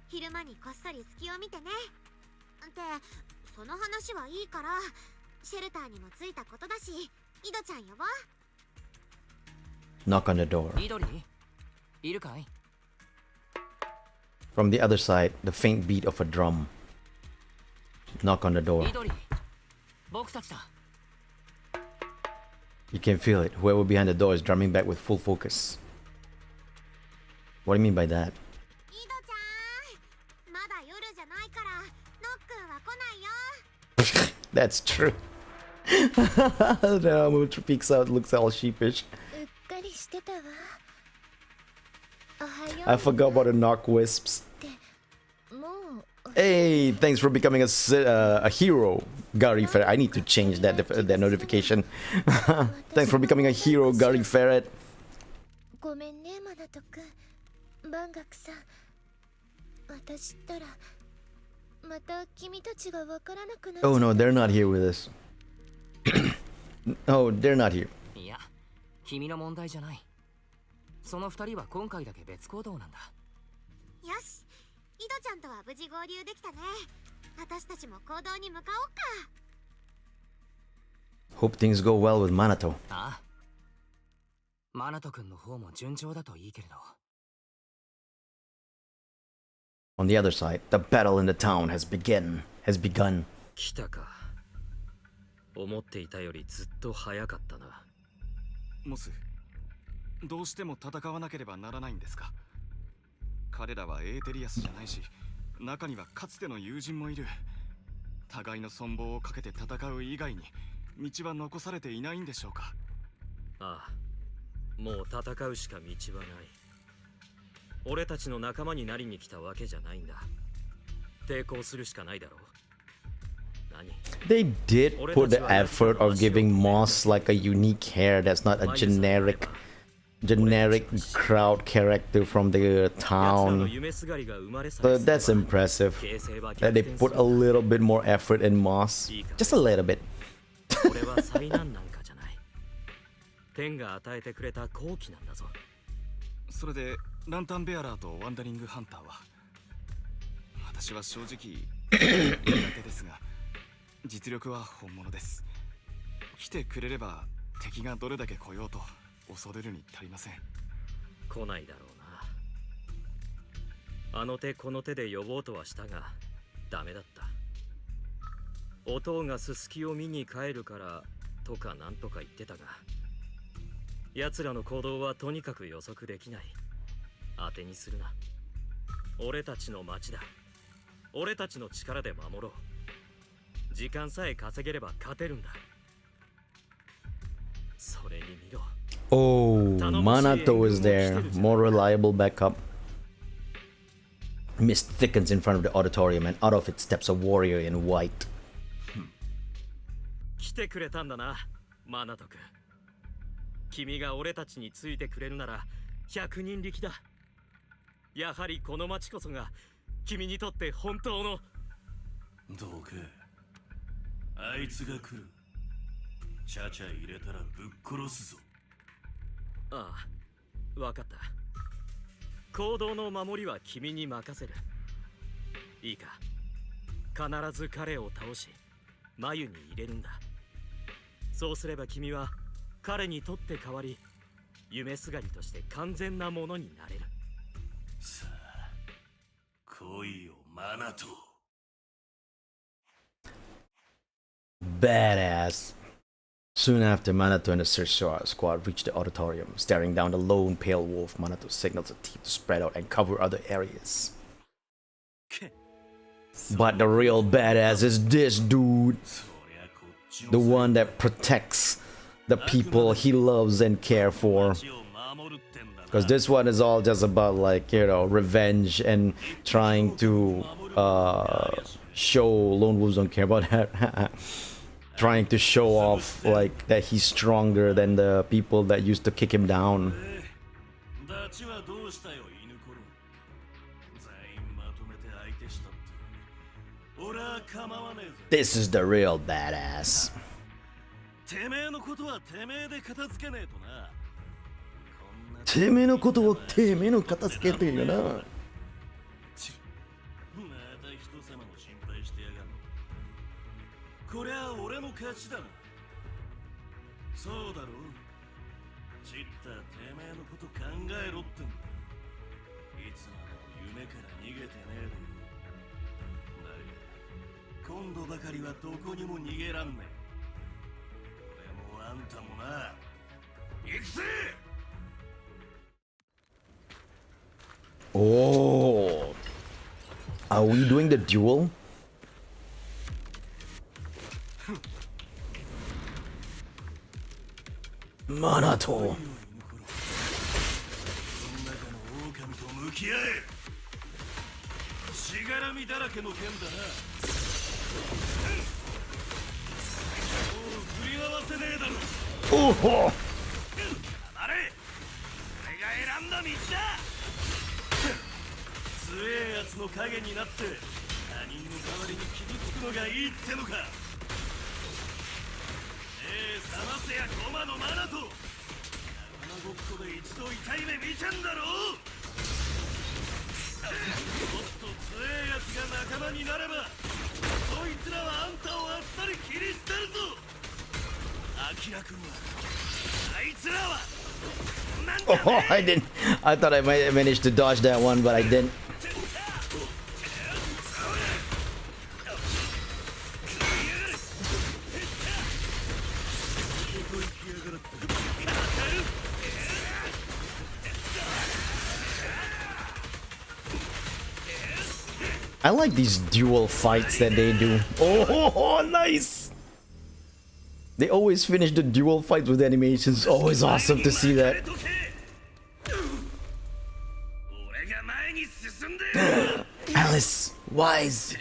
昼間にこっそり隙を見てね。ってその話はいいから、シェルターにも着いたことだし、井戸ちゃん呼ぼう。 Knock on the door. イドリーいるかい？ From the other side, the faint beat of a drum. Knock on the door. イドリー僕たちだ。 You can feel it. Whoever behind the door is drumming back with full focus. What do you mean by that? 井戸ちゃん、まだ夜じゃないからノックンは来ないよ。 That's true. The Mooch peeks out, looks all sheepish. うっかりしてたわ。おはよ I forgot about the knock wisps. う。もう Hey, thanks for becoming a hero, Gary Ferret. I need to change that notification. Thanks for becoming a hero, Gary Ferret. ごめんね、マナト君。万学さん、私ったらまた君たちがわからなくなっちゃった。 Oh no, they're not here with us. Oh, they're not here. いや、君の問題じゃない。その二人は今回だけ別行動なんだ。よし、井戸ちゃんとは無事合流できたね。私たちも行動に向かおうか。 Hope things go well with Manato. ああ、マナト君の方も順調だといいけれど。 On the other side, the battle in the town has begun. 来たか。思っていたよりずっと早かったな。モス、どうしても戦わなければならないんですか？彼らはエーテリアスじゃないし、中にはかつての友人もいる。互いの存亡をかけて戦う以外に道は残されていないんでしょうか？ああ、もう戦うしか道はない。俺たちの仲間になりに来たわけじゃないんだ。抵抗するしかないだろう。何？ They did put the effort of giving Moss like a unique hair that's not a generic crowd character from the town. So that's impressive. That they put a little bit more effort in Moss. Just a little bit. 俺は災難なんかじゃない。天が与えてくれた好機なんだぞ。それでランタンベアラーとワンダリングハンターは、私は正直苦手ですが、実力は本物です。来てくれれば敵がどれだけ来ようと恐れるに足りません。来ないだろうな。あの手この手で呼ぼうとはしたがダメだった。音がすすきを見に帰るからとかなんとか言ってたが、奴らの行動はとにかく予測できない。当てにするな。俺たちの町だ。俺たちの力で守ろう。時間さえ稼げれば勝てるんだ。それに見ろ。Oh, Manato is there. More reliable backup. Mist thickens in front of the auditorium, and out of it steps a warrior in white. 来てくれたんだな、マナト君。君が俺たちについてくれるなら100人力だ。やはりこの町こそが君にとって本当の。どうかあいつが来る。ちゃちゃ入れたらぶっ殺すぞ。ああ、わかった。行動の守りは君に任せる。いいか、必ず彼を倒し眉に入れるんだ。そうすれば君は彼にとって代わり夢すがりとして完全なものになれる。さあ来いよマナト。 Badass. Soon after, Manato and the search squad reach the auditorium. Staring down the lone pale wolf, Manato signals the team to spread out and cover other areas. But the real badass is this dude. The one that protects the people he loves and care for. Because this one is all just about, like, you know, revenge and trying to show lone wolves don't care about that. Trying to show off, like, that he's stronger than the people that used to kick him down. This is the real badass. てめえのことはてめえで片付けねえとな。てめえのことをてめえの片付けてるよな。また人様の心配してやがんの。こりゃ俺の勝ちだな。そうだろう。ちったらてめえのこと考えろってんだ。いつまでも夢から逃げてねえで。だが今度ばかりはどこにも逃げらんねえ。俺もあんたもな。行くぜ。Oh, are we doing the duel? Manato. 向き合え。しがらみだらけの剣だな。もう振り合わせねえだろ。Oh, 黙れ。俺が選んだ道だ。強えやつの影になって他人の代わりに傷つくのがいいってのか。覚ませや駒のマナと。仲間ごっこで一度痛い目見ちゃんだろ。もっと強えやつが仲間になればそいつらはあんたをあっさり切り捨てるぞ。アキラ君はあいつらはそんなんじゃねえ。 oh, I didn't. I thought I might manage to dodge that one, but I didn't. I like these dual fights that they do. Oh, nice! They always finish the dual fights with animations. Always awesome to see that. Alice, wise.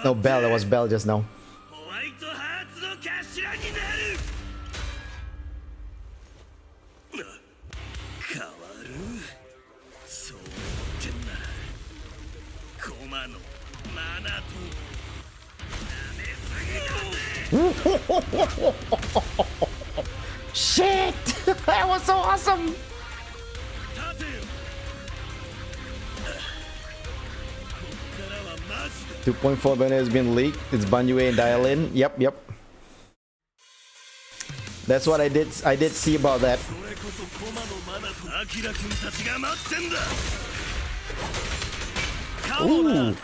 No, Belle. That was Belle just now. ホワイトハーツの頭になる。変わる。そう思ってんならコマのマナと舐めすぎだぜ。 Shit! That was so awesome! 立てよ。こっからはマジで。 2.4 banner has been leaked. It's Banyue and Dial-In. Yep. That's what I did see about that. それこそコマのマナとアキラ君たちが待ってんだ。 Ooh,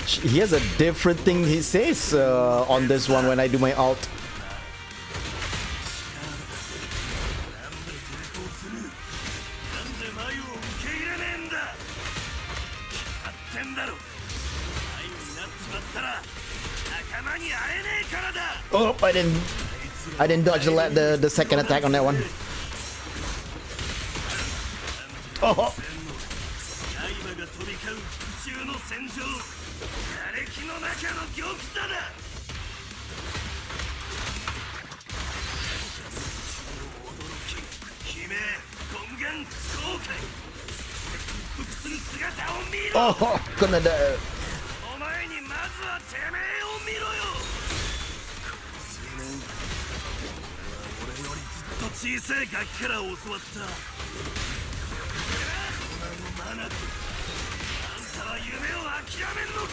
he has a different thing he says on this one when I do my alt. なんで眉を受け入れねえんだ。決まってんだろ。眉になっちまったら仲間に会えねえからだ。 Oh, I didn't dodge the second attack on that one. Oh, 刃が飛び交う復讐の戦場。瓦礫の中の玉座だ。驚き、悲鳴、懇願、後悔。復する姿を見ろ。 oh, gonna die. お前にまずはてめえを見ろよ。この数年俺よりずっと小さいガキから教わったマナと。あんたは夢を諦めんのか。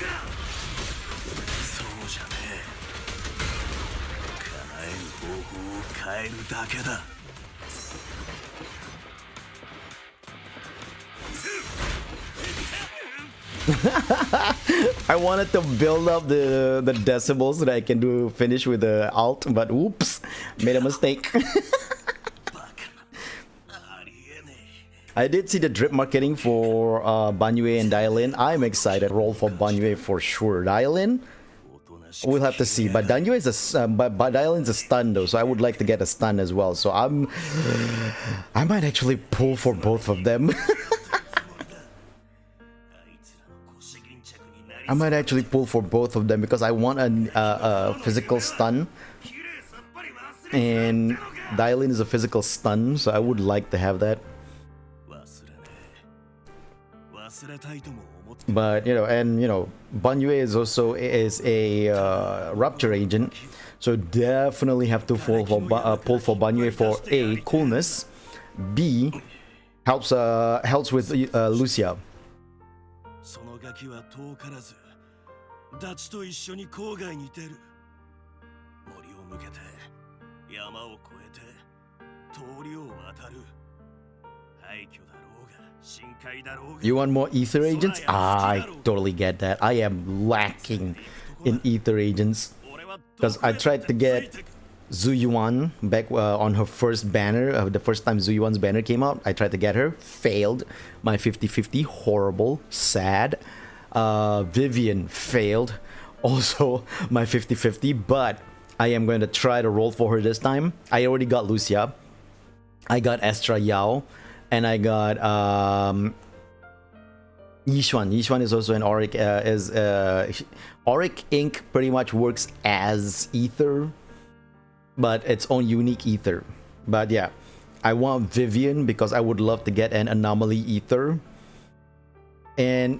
そうじゃねえ。叶える方法を変えるだけだ。 I wanted to build up the decibels so that I can do finish with the alt, but oops, made a mistake. I did see the drip marketing for Banyue and Dial-In. I'm excited. Roll for Banyue for sure. Dial-In, we'll have to see. But Banyue is but Dial-In's a stun though, so I would like to get a stun as well. So I might actually pull for both of them. I might actually pull for both of them because I want a physical stun, and Dial-In is a physical stun, so I would like to have that. But you know, Banyue is also a rupture agent, So definitely have to pull for Banyue for A, coolness, B, helps with Lucia. そのガキは遠からずダチと一緒に郊外に出る森を抜けて山を越えて通りを渡る廃墟だろうが深海だろうが You want more ether agents? I totally get that. I am lacking in ether agents because I tried to get Zuyuan back on her first banner. The first time Zuyuan's banner came out, I tried to get her, failed. My 50-50, horrible, sad. Vivian failed, also my 50-50, but I am going to try to roll for her this time. I already got Lucia, I got Astra Yao, and I got Yishuan. Yishuan is also an Auric. Auric Ink pretty much works as Ether, but its own unique Ether. But yeah, I want Vivian because I would love to get an Anomaly Ether. And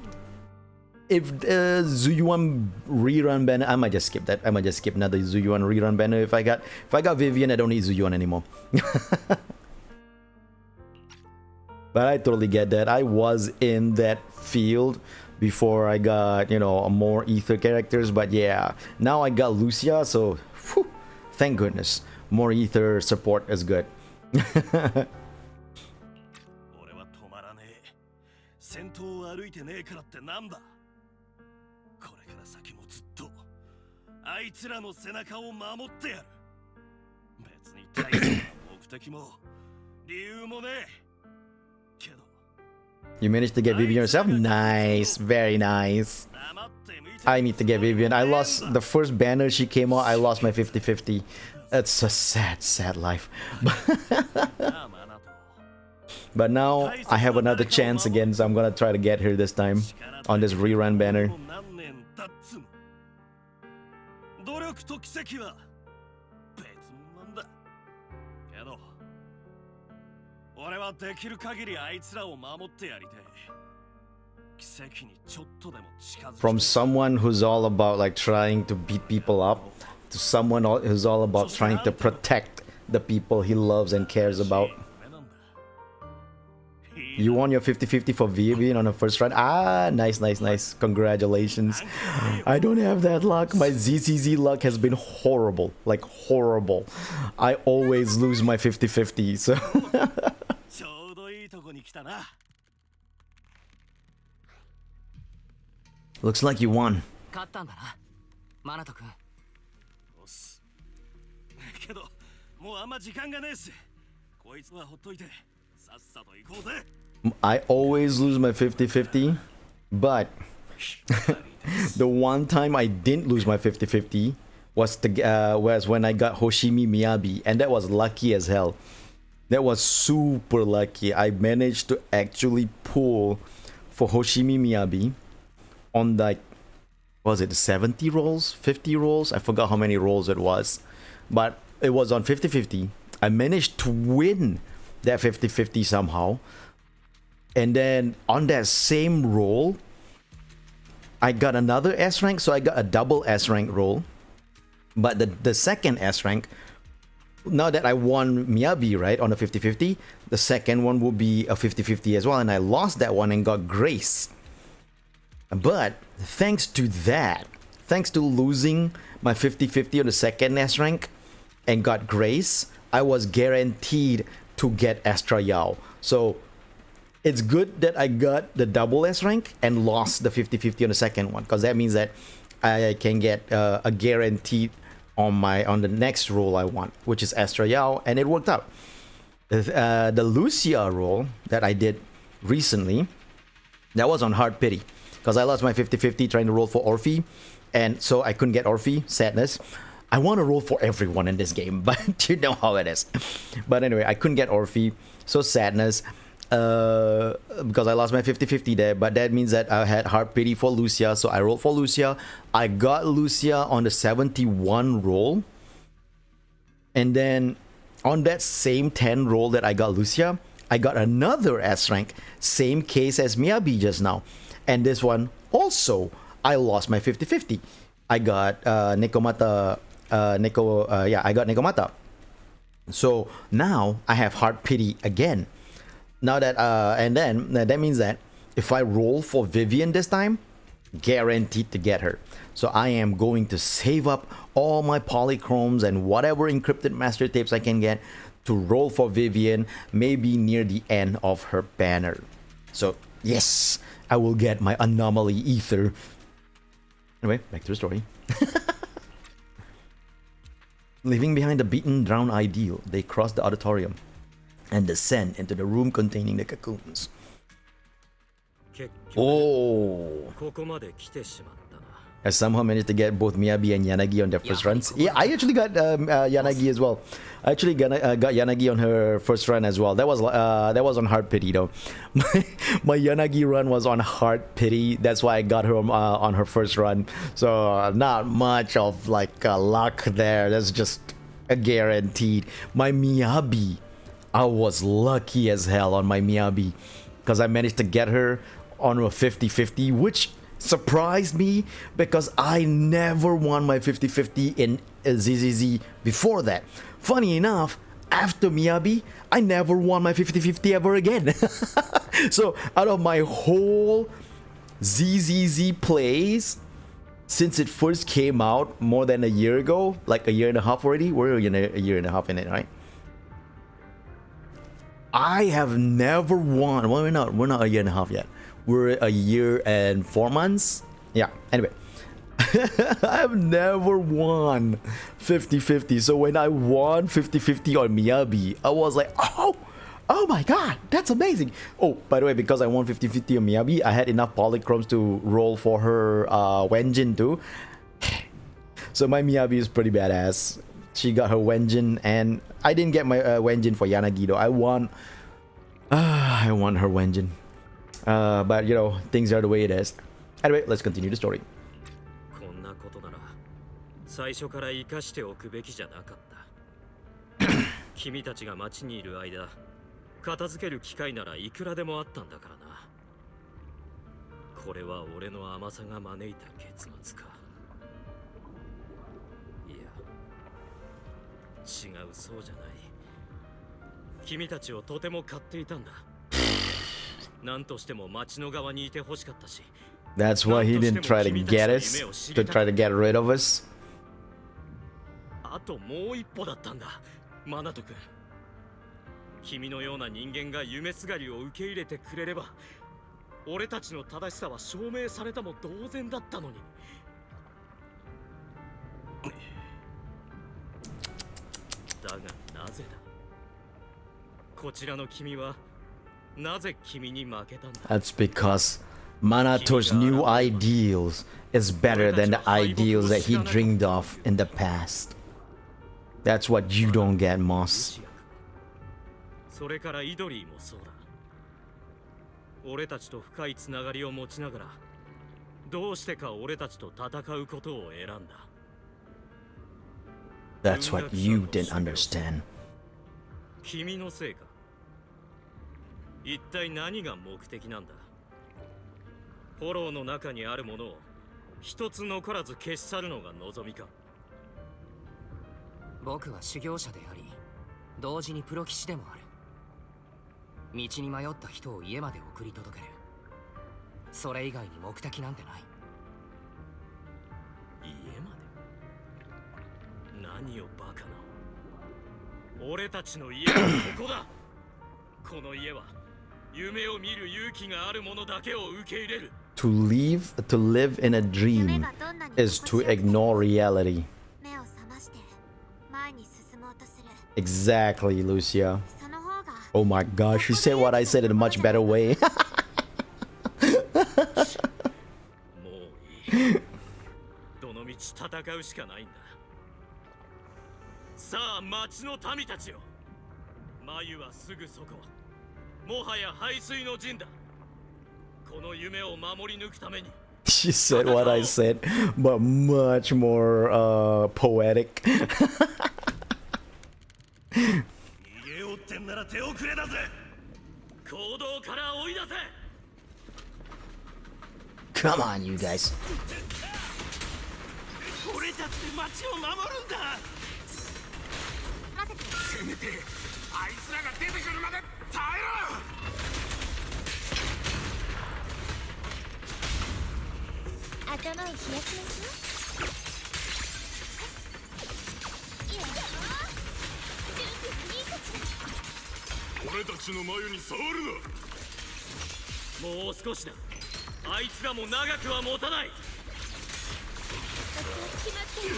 if Zuyuan rerun banner, I might just skip that. I might just skip another Zuyuan rerun banner. If I got Vivian, I don't need Zuyuan anymore. But I totally get that. I was in that field before I got, you know, more Ether characters. But yeah, now I got Lucia, so whew, thank goodness. More Ether support is good. 俺は止まらねえ先頭を歩いてねえからってなんだこれから先もずっとあいつらの背中を守ってやる別に大した目的も理由もねえけど You managed to get Vivian yourself? Nice, very nice. I need to get Vivian. I lost the first banner she came out. I lost my 50-50. That's a sad, sad life. But now I have another chance again, so I'm gonna try to get her this time on this rerun banner. 努力と奇跡は別物なんだけど俺はできる限りあいつらを守ってやりたい奇跡にちょっとでも近づく From someone who's all about like trying to beat people up to someone who's all about trying to protect the people he loves and cares about. You won your 50-50 for Vivian on the first run. Ah, nice, nice, nice. Congratulations. I don't have that luck. My ZZZ luck has been horrible. Like, horrible. I always lose my 50-50, so... Looks like you won. 勝ったんだなマナト君 けどもうあんま時間がねえしこいつはほっといてさっさと行こうぜ I always lose my 50-50, but the one time I didn't lose my 50-50 was when I got Hoshimi Miyabi, and that was lucky as hell. That was super lucky. I managed to actually pull for Hoshimi Miyabi on like, was it 70 rolls, 50 rolls? I forgot how many rolls it was, but it was on 50-50. I managed to win that 50-50 somehow. And then on that same roll, I got another S rank, so I got a double S rank roll. But the second S rank, now that I won Miyabi, right, on a 50-50, the second one will be a 50-50 as well. And I lost that one and got Grace. But thanks to that, thanks to losing my 50-50 on the second S rank and got Grace, I was guaranteed to get Astra Yao. So it's good that I got the double S rank and lost the 50-50 on the second one, because that means that I can get a guaranteed on the next roll I want, which is Astra Yao, and it worked out. The Lucia roll that I did recently, that was on Hard Pity, because I lost my 50-50 trying to roll for Orphe, and so I couldn't get Orphe. Sadness. I want to roll for everyone in this game, but you know how it is. But anyway, I couldn't get Orphe, so sadness. Because I lost my 50-50 there, but that means that I had Hard Pity for Lucia, so I rolled for Lucia. I got Lucia on the 71 roll, and then on that same 10 roll that I got Lucia, I got another S rank, same case as Miyabi just now, and this one also I lost my 50-50. I got Nekomata I got Nekomata. So now I have Heart Pity again. Now that and then that means that if I roll for Vivian this time, guaranteed to get her. So I am going to save up all my polychromes and whatever encrypted master tapes I can get to roll for Vivian, maybe near the end of her banner. So yes, I will get my anomaly ether. Anyway, back to the story. Leaving behind the beaten, drowned ideal, they cross the auditorium and descend into the room containing the cocoons. 結局 Oh, ここまで来てしまったな。 I somehow managed to get both Miyabi and Yanagi on their first runs. Yeah, I actually got Yanagi as well. I actually got Yanagi on her first run as well. That was on Heart Pity though. My Yanagi run was on Heart Pity. That's why I got her on her first run. So not much of like luck there. That's just a guaranteed. My Miyabi, I was lucky as hell on my Miyabi because I managed to get her on a 50-50, which surprised me because I never won my 50-50 in ZZZ before that. Funny enough, after Miyabi, I never won my 50-50 ever again. So out of my whole ZZZ plays since it first came out more than a year ago, like a year and a half already, we're a year and a half in it, right? I have never won. Well, we're not a year and a half yet. We're a year and 4 months. Yeah, anyway. I've never won 50-50. So when I won 50-50 on Miyabi, I was like, oh my god, that's amazing. Oh, by the way, because I won 50-50 on Miyabi, I had enough polychromes to roll for her Wenjin too. So my Miyabi is pretty badass. She got her Wenjin, and I didn't get my Wenjin for Yanagi though. I won her Wenjin. But you know, things are the way it is. Anyway, let's continue the story. こんなことなら最初から生かしておくべきじゃなかった。君たちが町にいる間、片付ける機会ならいくらでもあったんだからな。これは俺の甘さが招いた結末か。いや、違う、そうじゃない。君たちをとても買っていたんだ。何としても町の側にいてほしかったし。That's why he didn't try to get us, to try to get rid of us. あともう一歩だったんだ、マナト君。君のような人間が夢すがりを受け入れてくれれば、俺たちの正しさは証明されたも同然だったのに。だがなぜだ。こちらの君はなぜ君に負けたんだ。 That's because Manato's new ideals is better than the ideals that he dreamed of in the past. That's what you don't get, Moss. それからイドリーもそうだ。俺たちと深いつながりを持ちながら、どうしてか俺たちと戦うことを選んだ。That's what you didn't understand. 君のせいか。一体何が目的なんだ。フォローの中にあるものを一つ残らず消し去るのが望みか。僕は修行者であり、同時にプロ騎士でもある。道に迷った人を家まで送り届ける。それ以外に目的なんてない。家まで。何をバカな。俺たちの家はここだ。この家は夢を見る勇気がある者だけを受け入れる。To live in a dream is to ignore reality. Exactly, Lucia. Oh my gosh, she said what I said in a much better way. もういい。どの道戦うしかないんだ。さあ、町の民たちよ。眉はすぐそこ。もはや排水の陣だ。この夢を守り抜くために。She said what I said, but much more poetic. 逃げようってんなら手遅れだぜ。行動から追い出せ。 Come on, you guys. 俺たちで町を守るんだ。待てて。せめてあいつらが出てくるまで耐えろ。頭を冷やしましょう。いや準備いいかしら。俺たちの眉に触るな。もう少しだ。あいつらも長くは持たない。決まってる。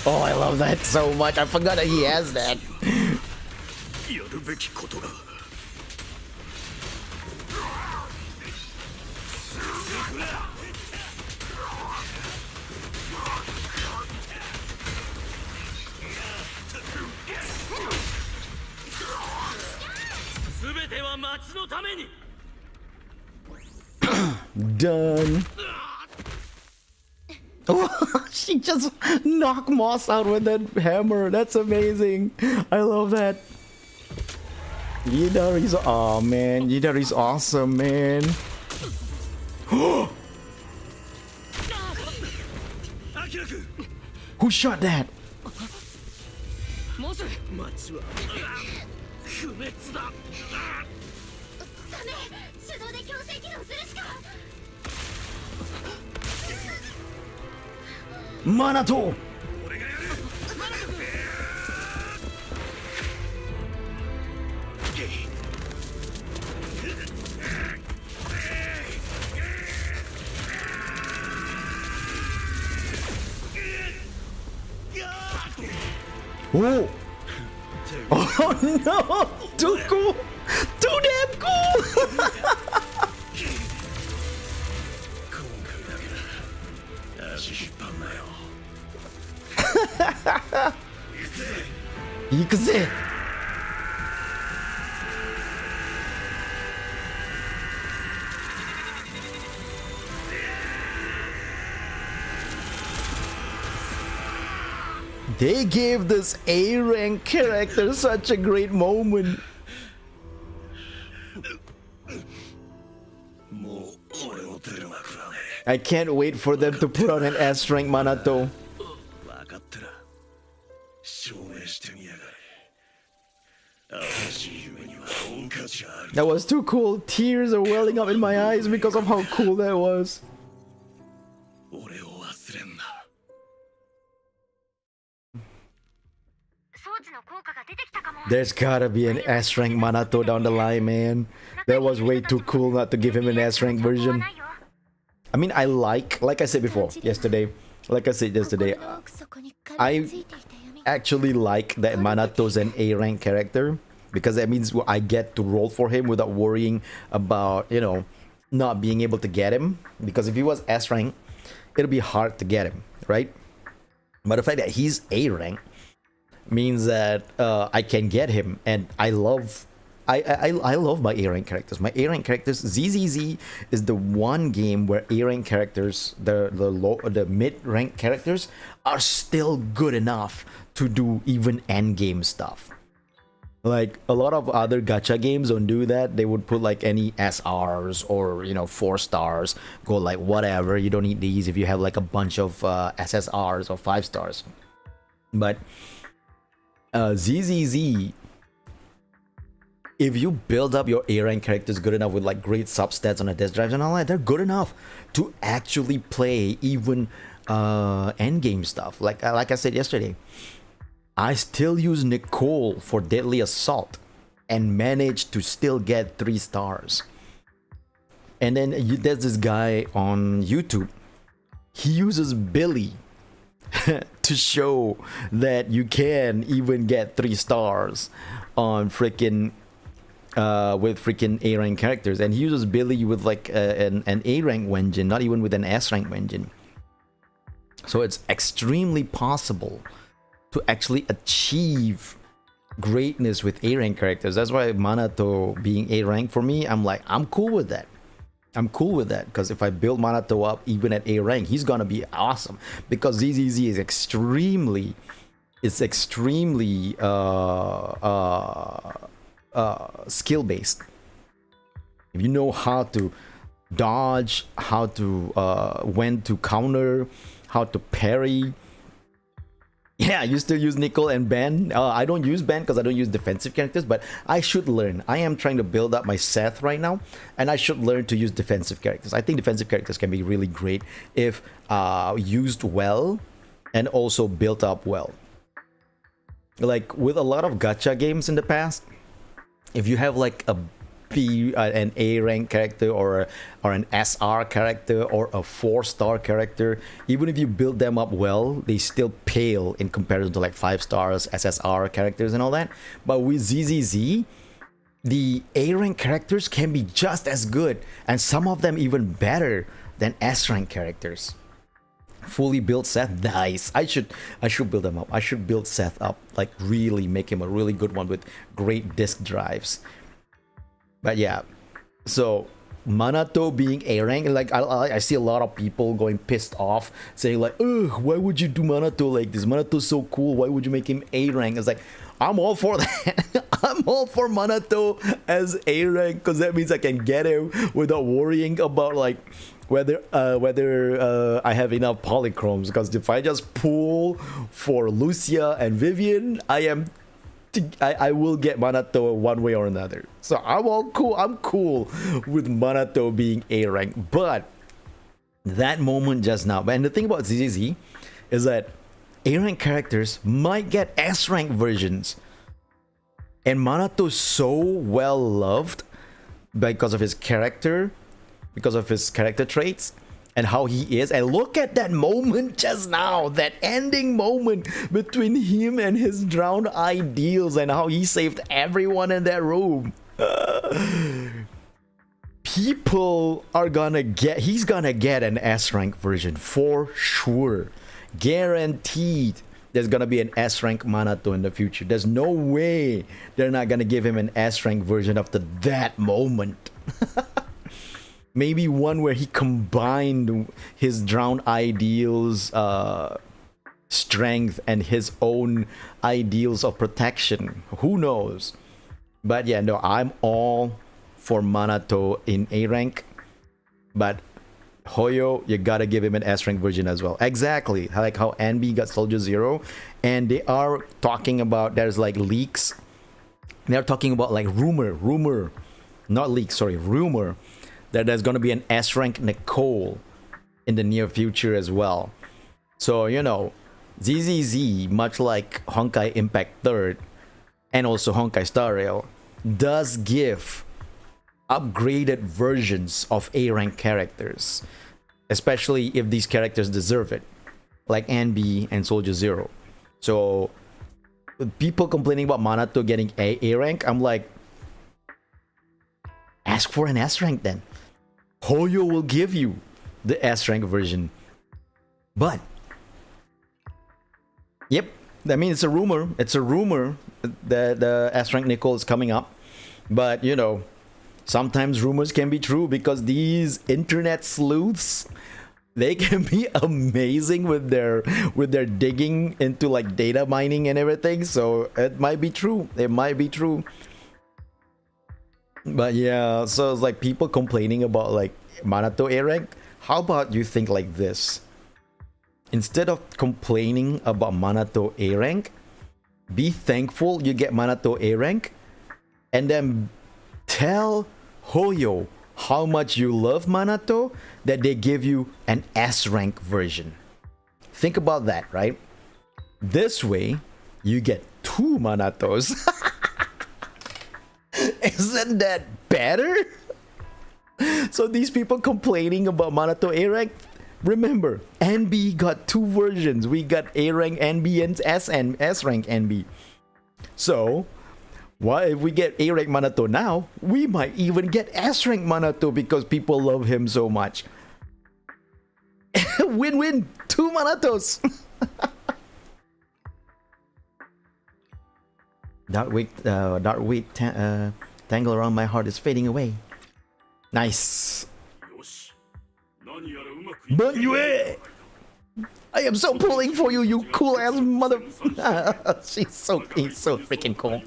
Oh, I love that so much. I forgot that he has that. やるべきことが。全ては町のために。Done. Oh, she just knocked Moss out with that hammer. That's amazing. I love that. Yidari's, oh man, Yidari's awesome, man. Who shot that? モス。町は不滅だ。ダメ。手動で強制起動するしか。Manato! 俺がやる。Whoa! Oh no! Too cool! Too damn cool! 今回だけだ。足引っ張んなよ。行くぜ! They gave this A rank character such a great moment. もう俺を出る幕はね。 I can't wait for them to put on an S rank Manato. 分かったら証明してみやがれ。新しい夢には恩価値がある。 That was too cool. Tears are welling up in my eyes because of how cool that was. 俺を忘れんな。装置の効果が出てきたかも。 There's gotta be an S rank Manato down the line, man. That was way too cool not to give him an S rank version. I mean, I like I said before, yesterday, I actually like that Manato's an A rank character because that means I get to roll for him without worrying about, you know, not being able to get him. Because if he was S rank, it'll be hard to get him, right? But the fact that he's A rank means that I can get him, and I love my A rank characters. My A rank characters, ZZZ is the one game where A rank characters, the mid rank characters, are still good enough to do even end game stuff. Like a lot of other gacha games don't do that. They would put like any SRs or 4 stars, go like whatever. You don't need these if you have like a bunch of SSRs or 5 stars. But ZZZ, if you build up your A rank characters good enough with like great substats on the death drives and all that, they're good enough to actually play even end game stuff. Like I said yesterday, I still use Nicole for Deadly Assault and managed to still get 3 stars. And then there's this guy on YouTube. He uses Billy to show that you can even get 3 stars on freaking with freaking A rank characters, and he uses Billy with like an A rank Wenjin, not even with an S rank Wenjin. So it's extremely possible to actually achieve greatness with A rank characters. That's why Manato being A rank for me, I'm cool with that. I'm cool with that because if I build Manato up even at A rank, he's gonna be awesome because ZZZ is extremely skill based. if you know how to dodge, how to when to counter, how to parry. Yeah, you still use Nickel and Ben. I don't use Ben because I don't use defensive characters, but I should learn. I am trying to build up my Seth right now, and I should learn to use defensive characters. I think defensive characters can be really great if used well and also built up well. Like with a lot of gacha games in the past, if you have like an A rank character or an SR character or a 4-star character, even if you build them up well, they still pale in comparison to like 5 stars SSR characters and all that. But with ZZZ, the A rank characters can be just as good, and some of them even better than S rank characters. Fully built Seth, nice. I should build them up. I should build Seth up, like really make him a really good one with great disk drives. But yeah, so Manato being A rank, like I see a lot of people going pissed off, saying like, ugh, why would you do Manato like this? Manato's so cool, why would you make him A rank? It's like, I'm all for that. I'm all for Manato as A rank, because that means I can get him without worrying about like whether I have enough polychromes. Because if I just pull for Lucia and Vivian, I will get Manato one way or another. So I'm all cool. I'm cool with Manato being A rank. But that moment just now, and the thing about ZZZ is that A rank characters might get S rank versions. And Manato's so well loved because of his character, because of his character traits, and how he is. And look at that moment just now, that ending moment between him and his drowned ideals, and how he saved everyone in that room. People are gonna get, he's gonna get an S rank version for sure. Guaranteed there's gonna be an S rank Manato in the future. There's no way they're not gonna give him an S rank version after that moment. Maybe one where he combined his drowned ideals strength and his own ideals of protection. Who knows? But yeah, no, I'm all for Manato in A rank. But Hoyo, you gotta give him an S rank version as well. Exactly, like how Anby got Soldier Zero. And they are talking about, there's like leaks. They're talking about like rumor, not leaks, sorry, rumor, that there's gonna be an S rank Nicole in the near future as well. So, you know, ZZZ, much like Honkai Impact 3rd and also Honkai Star Rail, does give upgraded versions of A rank characters, especially if these characters deserve it, like Anby and Soldier Zero. So people complaining about Manato getting A rank, I'm like, ask for an S rank then. Hoyo will give you the S rank version. But yep, I mean, it's a rumor. It's a rumor that the S rank Nicole is coming up. But you know, sometimes rumors can be true, because these internet sleuths, they can be amazing with their digging into like data mining and everything. So it might be true. It might be true. But yeah, so it's like people complaining about like Manato A rank. How about you think like this? Instead of complaining about Manato A rank, be thankful you get Manato A rank, and then tell Hoyo how much you love Manato, that they give you an S rank version. Think about that, right? This way, you get 2 Manatos. Isn't that better? So these people complaining about Manato A rank, remember, NB got 2 versions. We got A rank NB and S rank NB. So why, if we get A rank Manato now, we might even get S rank Manato because people love him so much. Win-win, 2 Manatos. Dark weight tangle around my heart is fading away. Nice. Manuel! I am so pulling for you, you cool ass mother. He's so freaking cool.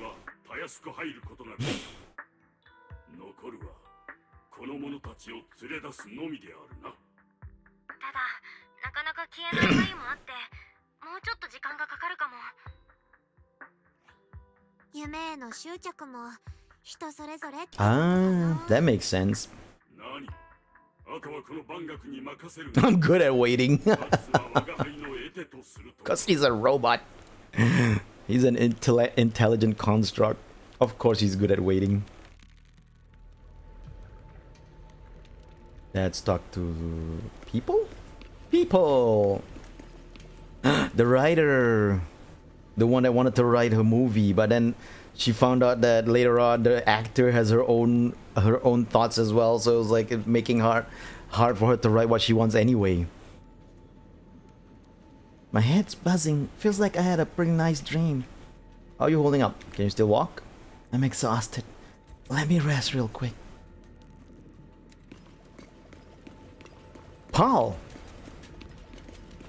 者たちを連れ出すのみであるな。ただなかなか消えない回もあってもうちょっと時間がかかるかも。夢への執着も人それぞれってことかな。 that makes sense. 何？あとはこの番楽に任せる。I'm good at waiting. 奴は我が輩の得手とすると。 Because he's a robot. He's an intelligent construct. Of course he's good at waiting. Let's talk to people? People! The writer! The one that wanted to write her movie, but then she found out that later on the actor has her own thoughts as well, so it was like making hard for her to write what she wants anyway. My head's buzzing. Feels like I had a pretty nice dream. How are you holding up? Can you still walk? I'm exhausted. Let me rest real quick. Paul!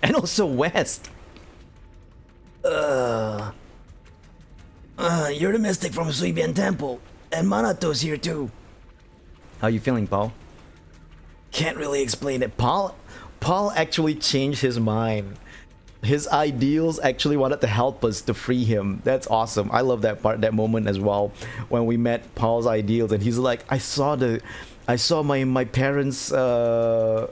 And also West! You're the mystic from Suibian Temple. And Manato's here too. How you feeling, Paul? Can't really explain it. Paul actually changed his mind. His ideals actually wanted to help us to free him. That's awesome. I love that part, that moment as well, when we met Paul's ideals and he's like, I saw my parents the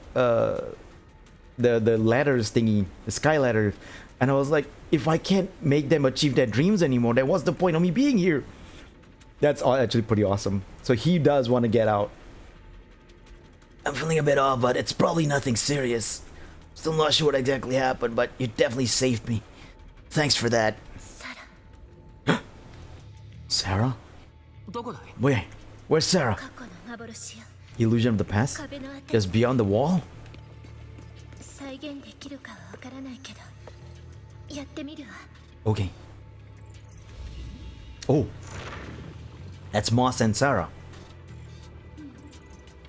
ladders thingy, the sky ladder, and I was like, if I can't make them achieve their dreams anymore, then what's the point of me being here? That's actually pretty awesome. So he does want to get out. I'm feeling a bit off, but it's probably nothing serious. Still not sure what exactly happened, but you definitely saved me. Thanks for that. Sarah? Wait, where's Sarah? Illusion of the past? Just beyond the wall? Okay. Oh. That's Moss and Sarah.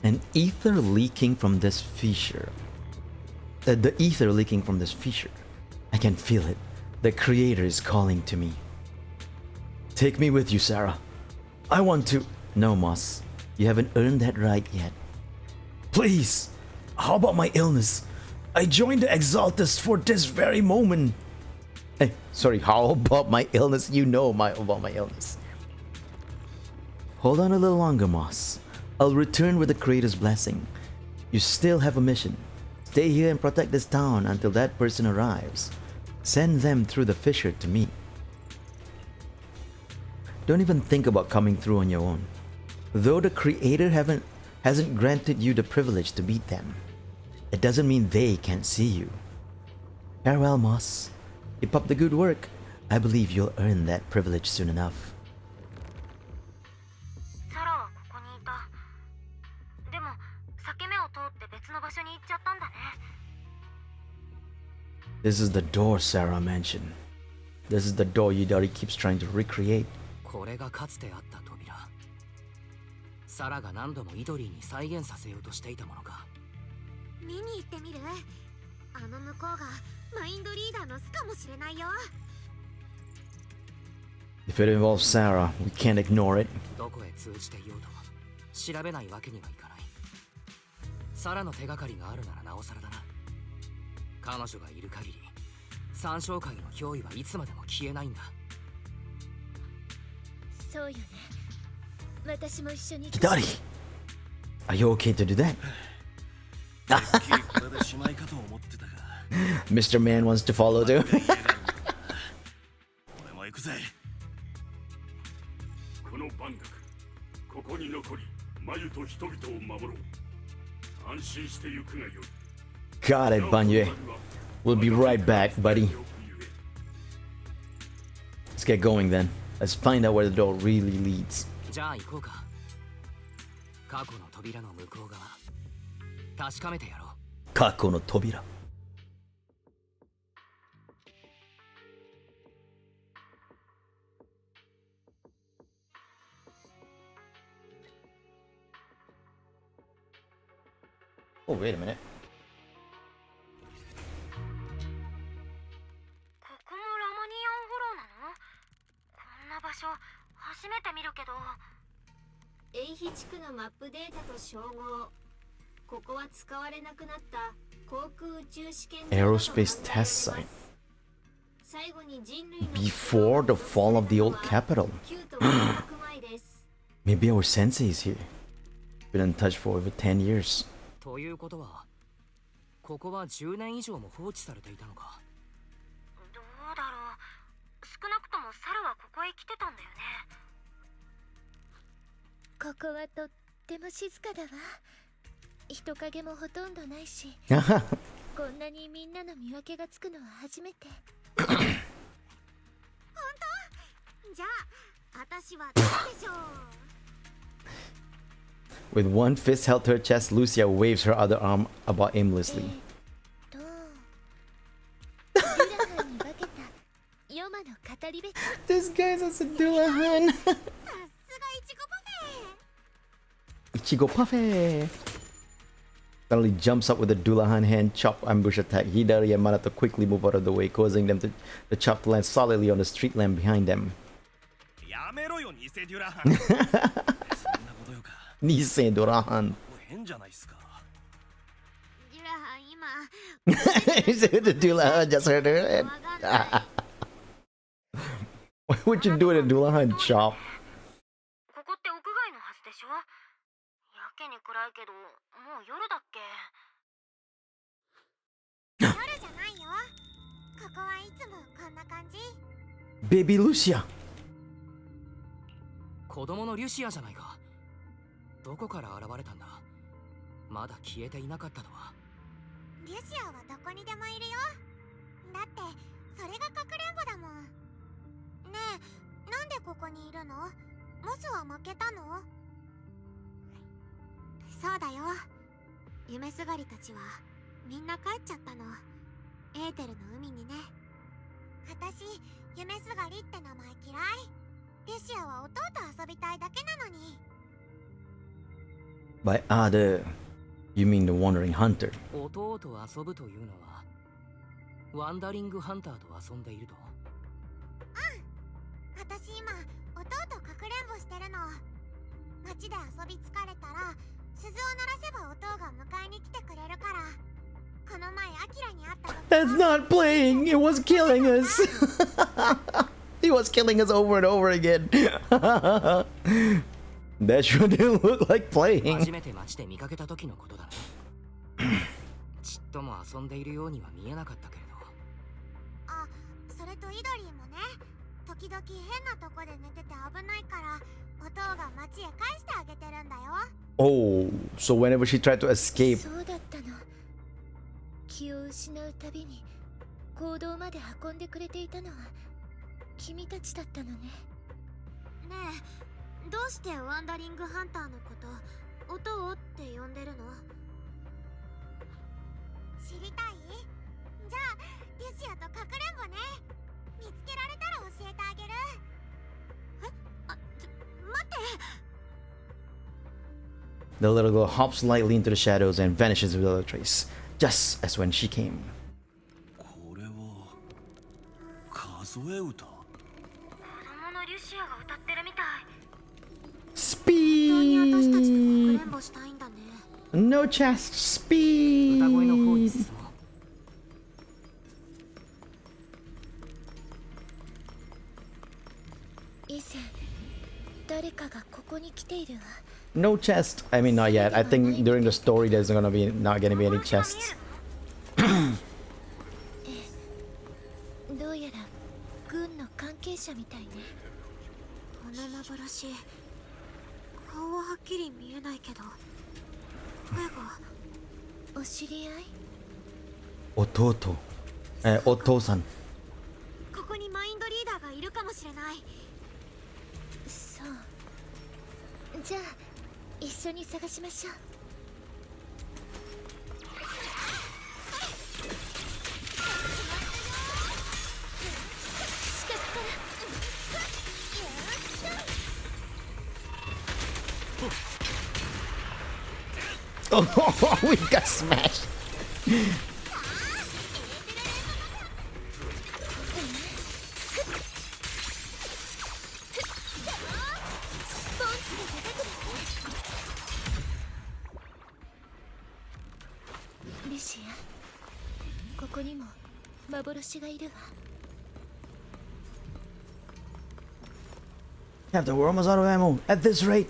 An ether leaking from this fissure. The ether leaking from this fissure. I can feel it. The creator is calling to me. Take me with you, Sarah. I want to... No, Moss. You haven't earned that right yet. Please! How about my illness? I joined the Exaltus for this very moment. Hey, sorry, how about my illness? You know about my illness. Hold on a little longer, Moss. I'll return with the Creator's blessing. You still have a mission. Stay here and protect this town until that person arrives. Send them through the fissure to me. Don't even think about coming through on your own. Though the Creator hasn't granted you the privilege to beat them, it doesn't mean they can't see you. Farewell, Moss. Keep up the good work. I believe you'll earn that privilege soon enough. This is the door Sarah mentioned. This is the door Yidari keeps trying to recreate. これがかつてあった扉。サラが何度もイドリーに再現させようとしていたものか。見に行ってみる？あの向こうがマインドリーダーの巣かもしれないよ。If it involves Sarah, we can't ignore it. どこへ通じていようと調べないわけにはいかない。サラの手がかりがあるならなおさらだな。彼女がいる限り、三将会の脅威はいつまでも消えないんだ。そうよね。私も一緒に。Hidari, are you okay to do that? Mr. Man wants to follow too. 俺も行くぜ。この番楽、ここに残り、眉と人々を守ろう。安心して行くがよい。Got it, Banye. We'll be right back, buddy. Let's get going then. Let's find out where the door really leads. じゃあ行こうか。過去の扉の向こう側、確かめてやろう。過去の扉。Oh, wait a minute. ここもラマニアンフォローなの？こんな場所初めて見るけど。エイヒ地区のマップデータと照合。ここは使われなくなった航空宇宙試験場だと考えられます。 Aerospace test site 最後に人類の before the fall of the old capital. 旧と万博前です。 Maybe our sensei is here. Been in touch for over 10 years. ということはここは10年以上も放置されていたのか。どうだろう。少なくともサルはここへ来てたんだよね。ここはとっても静かだわ。人影もほとんどないし、こんなにみんなの見分けがつくのは初めて。本当？じゃあ私はどうでしょう。 With one fist held to her chest, Lucia waves her other arm about aimlessly. デュラハンに化けたヨマの語り部。 This guy's a Dulahan. さすがイチゴパフェ。 Ichigo Puffy. Suddenly jumps up with a Dulahan hand chop ambush attack. Hidari and Minato quickly move out of the way, causing them to the chop to land solidly on the street lamp behind them. やめろよ偽デュラハン。そんなことよか。 Nisei Durahan. 変じゃないっすか。デュラハン今 The Dulahan just heard her head. Why would you do it a Dulahan chop? ここって屋外のはずでしょ。やけに暗いけどもう夜だっけ。夜じゃないよ。ここはいつもこんな感じ。 Baby Lucia. 子供のリュシアじゃないか。どこから現れたんだ。まだ消えていなかったとは。リュシアはどこにでもいるよ。だってそれがかくれんぼだもん。ねえ、なんでここにいるの？モスは負けたの？そうだよ。夢すがりたちはみんな帰っちゃったの。エーテルの海にね。私、夢すがりって名前嫌い。リュシアは弟と遊びたいだけなのに。 By other, you mean the wandering hunter? 弟と遊ぶというのはワンダリングハンターと遊んでいると。私今弟かくれんぼしてるの。街で遊び疲れたら鈴を鳴らせば弟が迎えに来てくれるから。この前アキラに会った時。 That's not playing. It was killing us. He was killing us over and over again. That sure didn't look like playing. 初めて街で見かけた時のことだね。ちっとも遊んでいるようには見えなかったけれど。あ、それとイドリーもね、時々変なとこで寝てて危ないから弟が街へ返してあげてるんだよ。 Oh, so whenever she tried to escape. そうだったの。気を失うたびに行動まで運んでくれていたのは君たちだったのね。ねえ、どうしてワンダリングハンターのこと音をって呼んでるの？知りたい？じゃあリュシアとかくれんぼね。見つけられたら教えてあげる。え？あ、待って。 The little girl hops lightly into the shadows and vanishes without a trace, just as when she came. これは数え歌。子供のリュシアが歌ってるみたい。 Speed. 本当に私たちとかくれんぼしたいんだね。 No chest. Speed. 歌声の方に進もう。以前誰かがここに来ているわ。 No chest. I mean, not yet. I think during the story, there's gonna be not gonna be any chests. どうやら軍の関係者みたいね。この幻、顔ははっきり見えないけど、声が。お知り合い？弟。お父さん。ここにマインドリーダーがいるかもしれない。そう。じゃあ一緒に探しましょう。 Oh, we got smashed. リシア、ここにも幻がいるわ。 Captain, we're almost out of ammo. At this rate,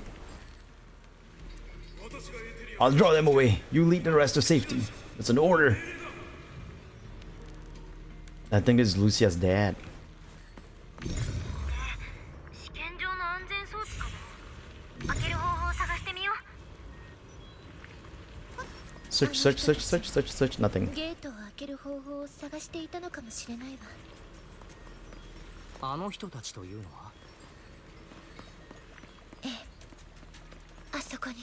I'll draw them away. You lead the rest to safety. It's an order. I think it's Lucia's dad. Search, nothing. ゲートを開ける方法を探していたのかもしれないわ。あの人たちというのは？ええ、あそこに。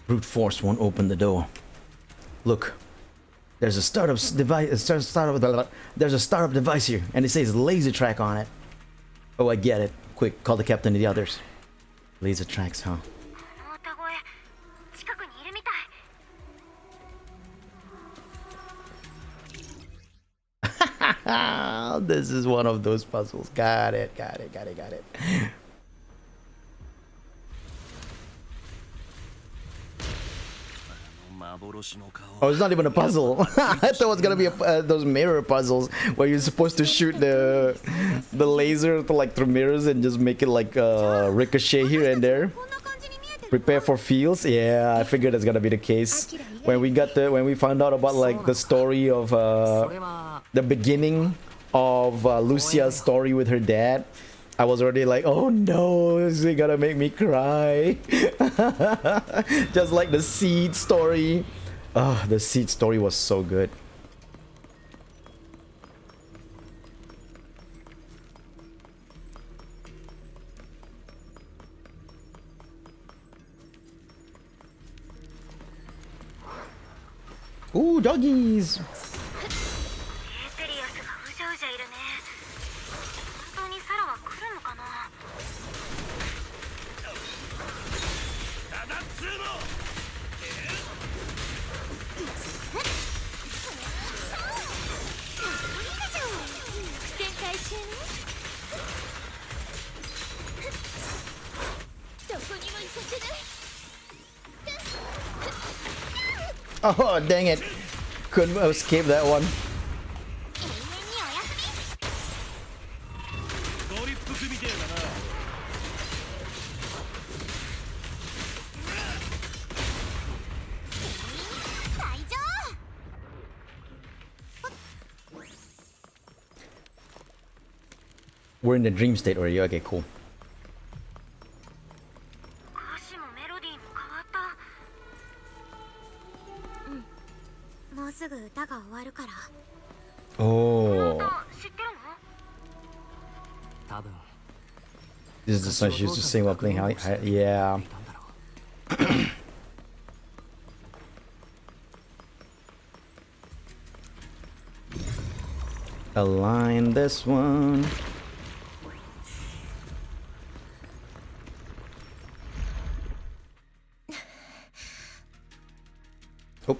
Brute force won't open the door. Look, there's a startup device. There's a startup device here, and it says laser track on it. Oh, I get it. Quick, call the captain and the others. Laser tracks, huh? This is one of those puzzles. Got it. Oh, it's not even a puzzle. I thought it was gonna be those mirror puzzles where you're supposed to shoot the laser to, like, through mirrors and just make it like ricochet here and there. Prepare for fields. Yeah, I figured that's gonna be the case. When we found out about, like, the story of the beginning of Lucia's story with her dad, I was already like, oh no, is it gonna make me cry? Just like the seed story. Oh, the seed story was so good. Ooh, doggies! Oh, dang it. Couldn't escape that one. We're in the dream state already. Okay, cool. Oh. This is the song she used to sing while playing yeah. Align this one. Oh,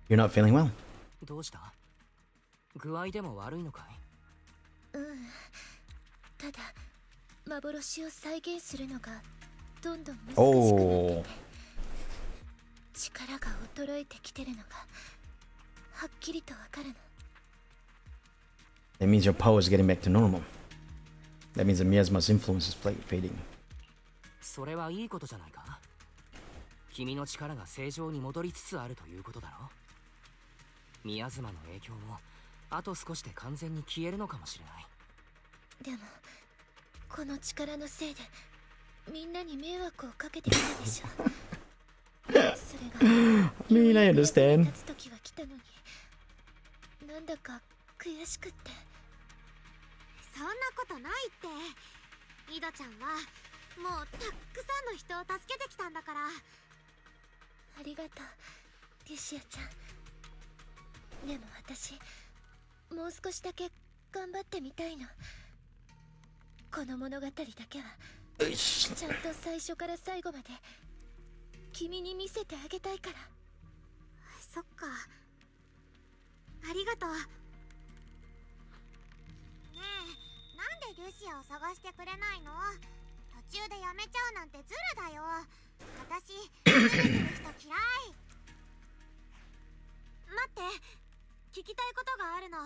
you're not feeling well. どうした？具合でも悪いのかい？ただ幻を再現するのがどんどん難しくなっていて、力が衰えてきてるのがはっきりとわかるの。 That means your power is getting back to normal. That means the miasma's influence is fading. それはいいことじゃないか。君の力が正常に戻りつつあるということだろ。ミヤズマの影響もあと少しで完全に消えるのかもしれない。でもこの力のせいでみんなに迷惑をかけてきたでしょ。それが I mean, I understand. 立つ時は来たのになんだか悔しくって。そんなことないって。イドちゃんはもうたくさんの人を助けてきたんだから。ありがとう、リシアちゃん。でも私もう少しだけ頑張ってみたいの。この物語だけはちゃんと最初から最後まで君に見せてあげたいから。そっか、ありがとう。ねえ、なんでルシアを探してくれないの？途中でやめちゃうなんてズルだよ。私、ズルする人嫌い。いことがあるの。あ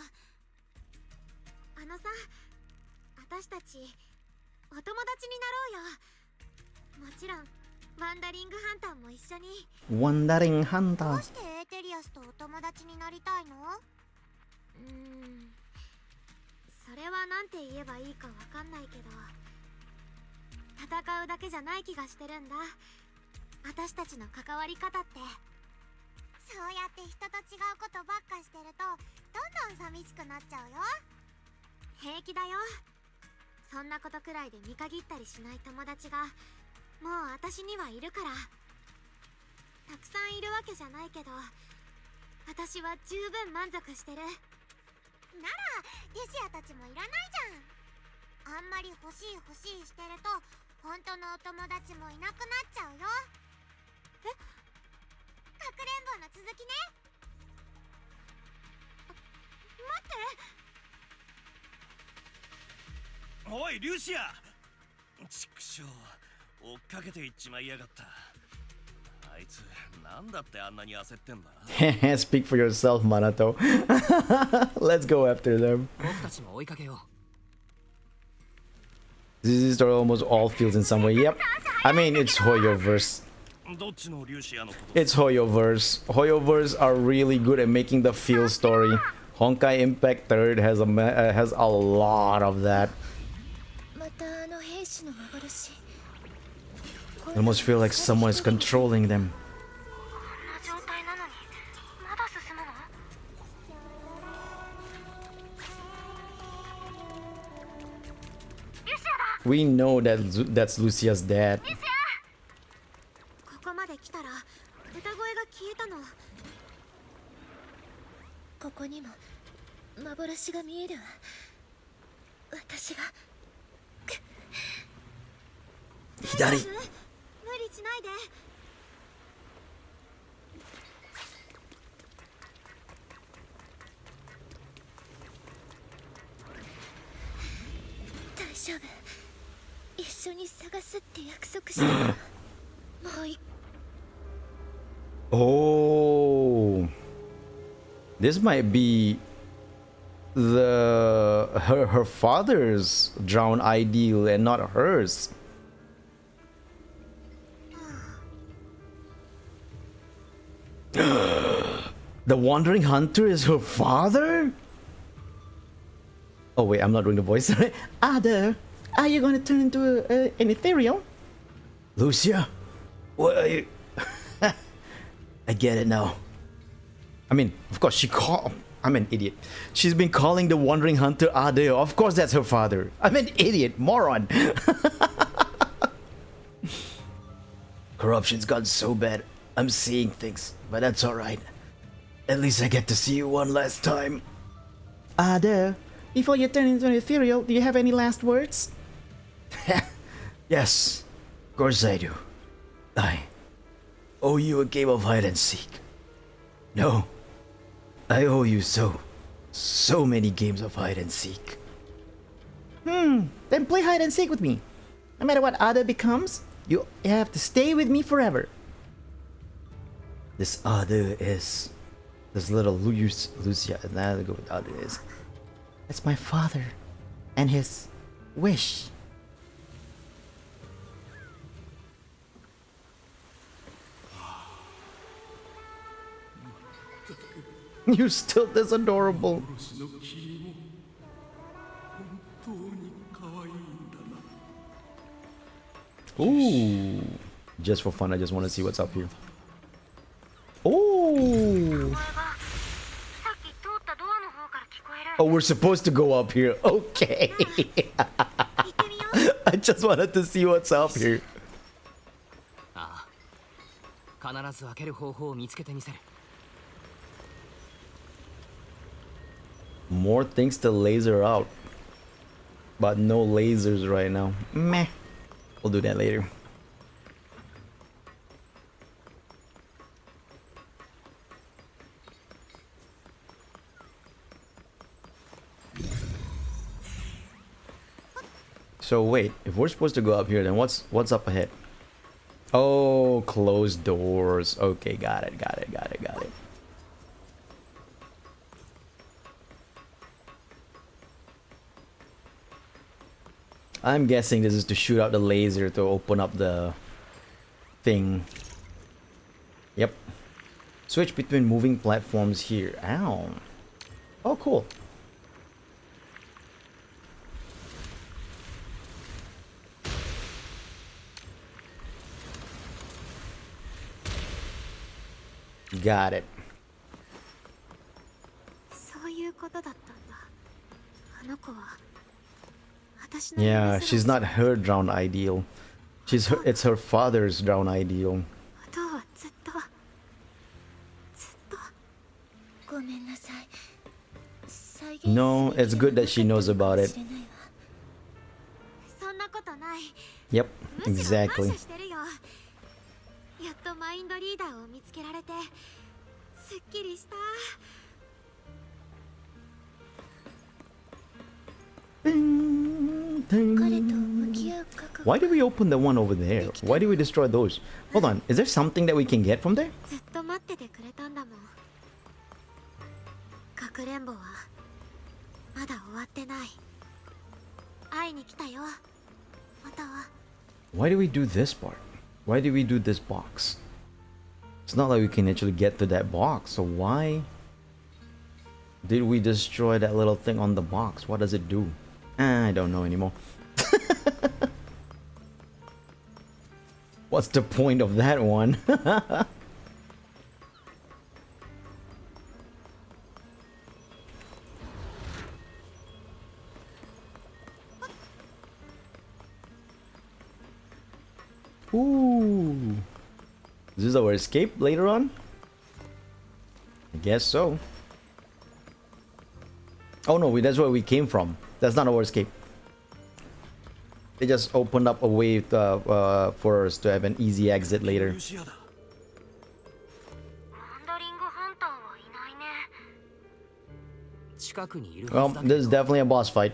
のさ、私たちお友達になろうよ。もちろんワンダリングハンターも一緒に。Wandering ど Hunter. うしてエーテリアスとお友達になりたいの？それはなんて言えばいいかわかんないけど、戦うだけじゃない気がしてるんだ、私たちの関わり方って。そうやって人と違うことばっかしてるとどんどん寂しくなっちゃうよ。平気だよ。そんなことくらいで見限ったりしない友達がもう私にはいるから。たくさんいるわけじゃないけど、私は十分満足してる。ならリシアたちもいらないじゃん。あんまり欲しいしてると本当のお友達もいなくなっちゃうよ。え？かくれんぼの続きね。待って。おいリュシア、ちくしょう、追っかけていっちまいやがった。あいつなんだってあんなに焦ってんだ。Speak for yourself, Manato. Let's go after them. 僕たちも追いかけよう。 This story almost all feels in some way. Yep. I mean, it's Hoyoverse. どっちのリュシアのこと？ It's Hoyoverse. Hoyoverse are really good at making the feel story. Honkai Impact 3rd has a lot of that. またあの兵士の幻。 I almost feel like someone is controlling them. こんな状態なのにまだ進むの？ We know that that's Lucia's dad. ここまで来たら歌声が消えたの。ここにも幻が見えるわ。私が左。無理しないで。大丈夫。一緒に探すって約束したから。もう一 Oh, this might be her father's drowned ideal and not hers. The Wandering Hunter is her father? Oh wait, I'm not doing the voice. Ada, are you gonna turn into an ethereal? Lucia, what are you? I get it now. I mean, of course she called. I'm an idiot. She's been calling the Wandering Hunter Ada. Of course that's her father. I'm an idiot, moron. Corruption's gotten so bad. I'm seeing things, but that's alright. At least I get to see you one last time. Ada, before you turn into an ethereal, do you have any last words? Yes, of course I do. I owe you a game of hide and seek. No, I owe you so many games of hide and seek. Then play hide and seek with me. No matter what Ada becomes, you have to stay with me forever. This Ada is this little Lucia, and now go with Ada is. It's my father and his wish. You're still this adorable. Ooh. Just for fun, I just want to see what's up here. Oh. Oh, we're supposed to go up here. Okay. I just wanted to see what's up here. ああ、必ず開ける方法を見つけてみせる。 More things to laser out, but no lasers right now. Meh. We'll do that later. So wait, if we're supposed to go up here, then what's up ahead? Oh, closed doors. Okay, got it. I'm guessing this is to shoot out the laser to open up the thing. Yep. Switch between moving platforms here. Ow. Oh, cool. Got it. Yeah, she's not her drown ideal. It's her father's drown ideal. No, it's good that she knows about it. Yep, exactly. Why do we open the one over there? Why do we destroy those? Hold on, is there something that we can get from there? Why do we do this part? Why do we do this box? It's not like we can actually get to that box, so why did we destroy that little thing on the box? What does it do? I don't know anymore. What's the point of that one? Ooh. Is this our escape later on? I guess so. Oh no, that's where we came from. That's not our escape. They just opened up a way for us to have an easy exit later. Well, this is definitely a boss fight.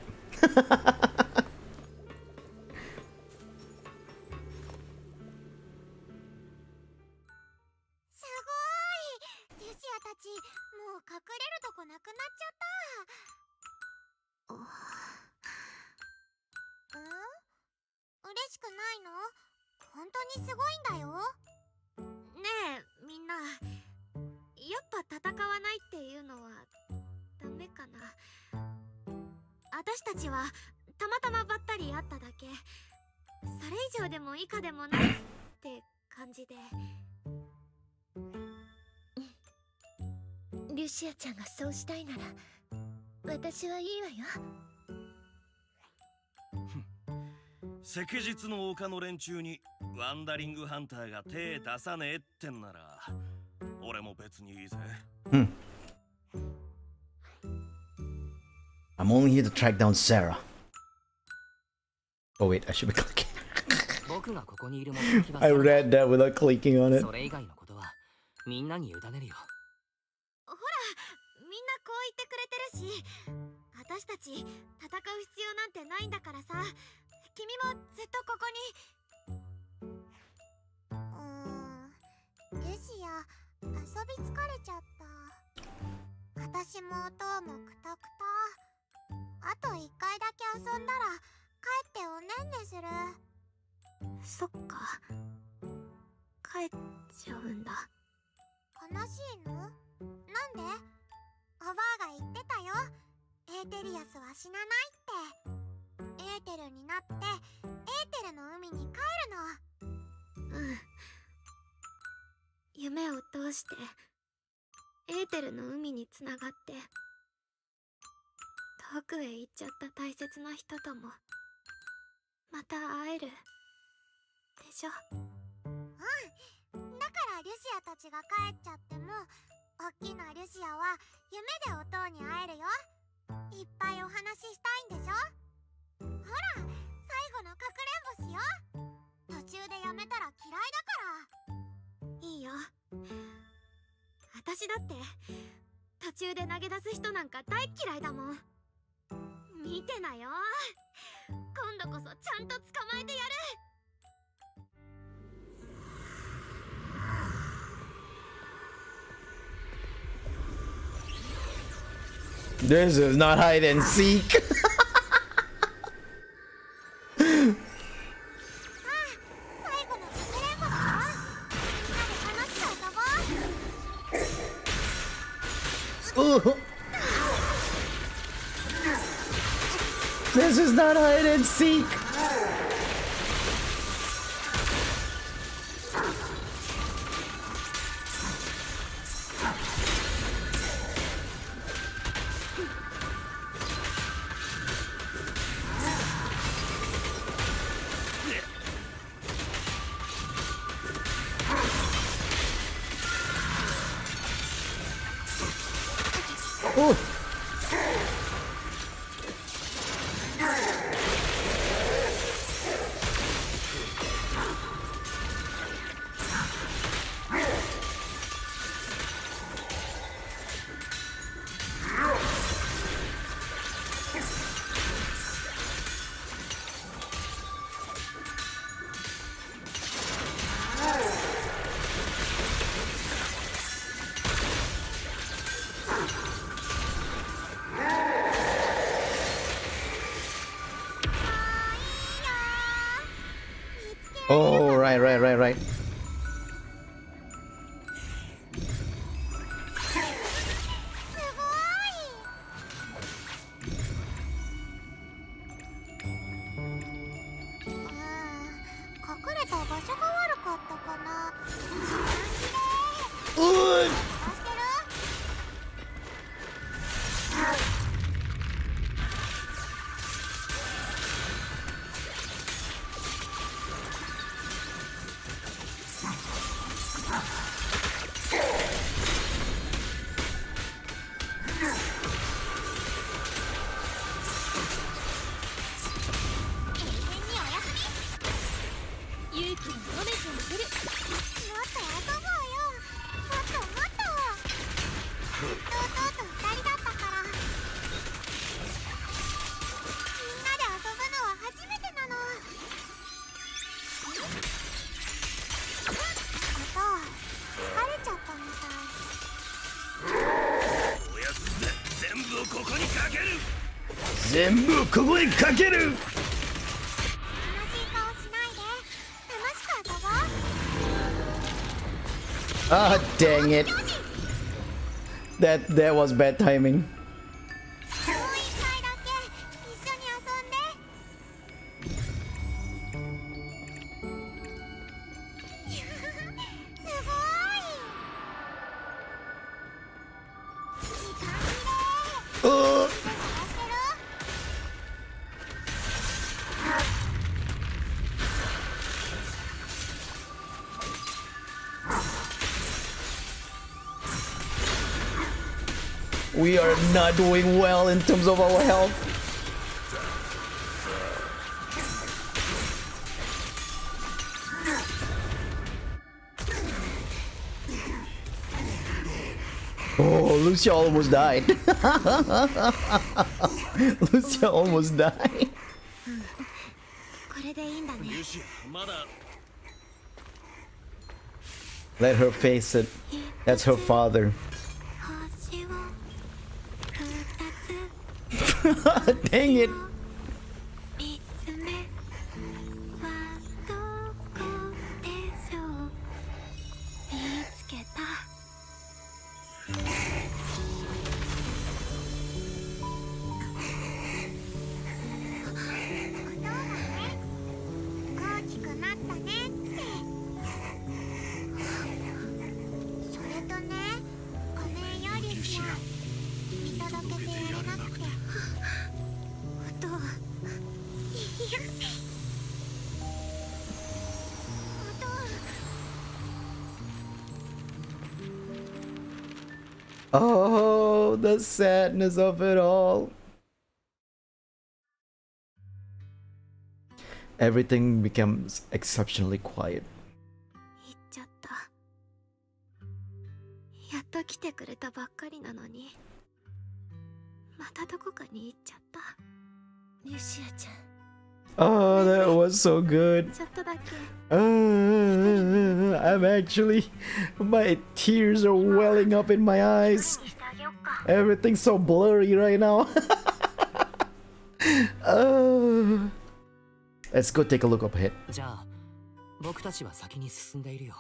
昔日の丘の連中にワンダリングハンターが手出さねえってんなら俺も別にいいぜ。I'm only here to track down Sarah. Oh wait, I should be clicking. I read that without clicking on it. みんなに委ねるよ。ほら、みんなこう言ってくれてるし、私たち戦う必要なんてないんだからさ。君もずっとここに。ルシア、遊び疲れちゃった。私もどうもクタクタ。あと1回だけ遊んだら帰っておねんねする。そっか。帰っちゃうんだ。悲しいの？なんで？おばあが言ってたよ。エーテリアスは死なないって。エーテルになってエーテルの海に帰るの。うん。夢を通してエーテルの海につながって遠くへ行っちゃった大切な人ともまた会えるでしょ。うん。だからルシアたちが帰っちゃってもおっきなルシアは夢でお父に会えるよ。いっぱいお話ししたいんでしょ。ほら、最後のかくれんぼしよ。途中でやめたら嫌いだから。いいよ。私だって途中で投げ出す人なんか大嫌いだもん。見てなよ。今度こそちゃんと捕まえてやる。This is not hide and seek. Ugh. This is not hide and seek. Oh. Oh, right. 隠れた場所が悪かったかな。Ugh. してる？ 勇気を込めてあげる。もっと遊ぼうよ。もっともっと。弟と二人だったから。みんなで遊ぶのは初めてなの。弟、疲れちゃったみたい。おやつで全部をここにかける。全部ここにかける。Ah, dang it. That was bad timing. We are not doing well in terms of our health. Oh, Lucia almost died. Lucia almost died. Let her face it. That's her father. Dang it. Oh, the sadness of it all. Everything becomes exceptionally quiet. 行っちゃった。やっと来てくれたばっかりなのに、またどこかに行っちゃった。リュシアちゃん。Oh, that was so good. I'm actually, my tears are welling up in my eyes. Everything's so blurry right now. Let's go take a look up ahead. じゃあ僕たちは先に進んでいるよ。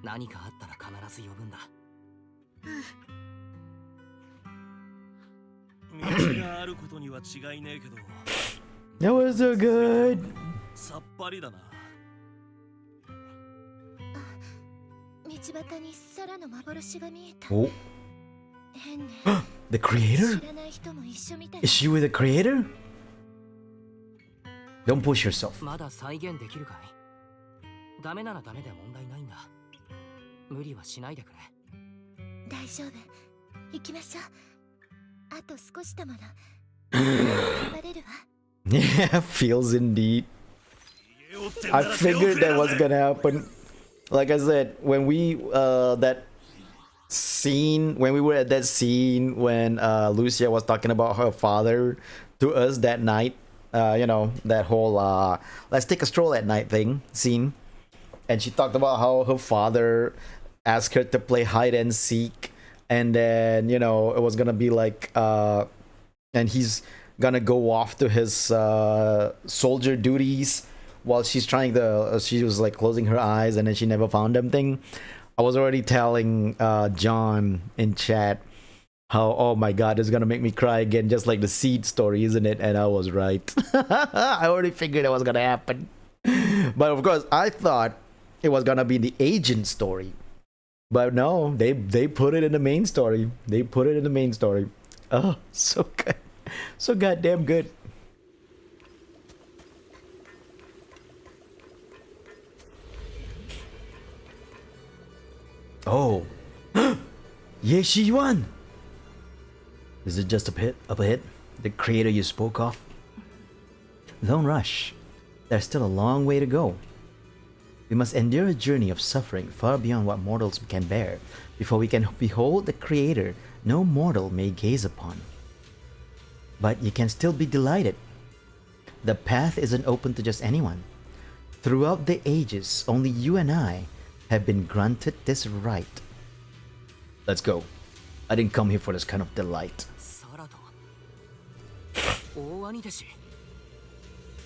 何かあったら必ず呼ぶんだ。うん。道があることには違いねえけど That was so good. さっぱりだな。道端にサラの幻が見えた。 Oh, 変ね。 the creator? 知らない人も一緒みたい。 Is she with the creator? Don't push yourself. まだ再現できるかい？ダメならダメで問題ないんだ。無理はしないでくれ。大丈夫。行きましょう。あと少しだもの。頑張れるわ。 Yeah, feels indeed. I figured that was gonna happen. Like I said, when we that scene, when we were at that scene when Lucia was talking about her father to us that night, you know, that whole let's take a stroll at night thing scene, and she talked about how her father asked her to play hide and seek, and then, you know, it was gonna be like and he's gonna go off to his soldier duties while she's trying to she was like closing her eyes and then she never found them thing. I was already telling John in chat how, oh my god, it's gonna make me cry again, just like the seed story, isn't it? And I was right. I already figured it was gonna happen. But of course I thought it was gonna be the agent story, but no, they put it in the main story. They put it in the main story. Oh, so good. So goddamn good. Oh. Yes, she won. Is it just up ahead? The creator you spoke of? Don't rush. There's still a long way to go. We must endure a journey of suffering far beyond what mortals can bear before we can behold the creator no mortal may gaze upon. But you can still be delighted. The path isn't open to just anyone. Throughout the ages, only you and I have been granted this right. Let's go. I didn't come here for this kind of delight. サラと大兄弟子。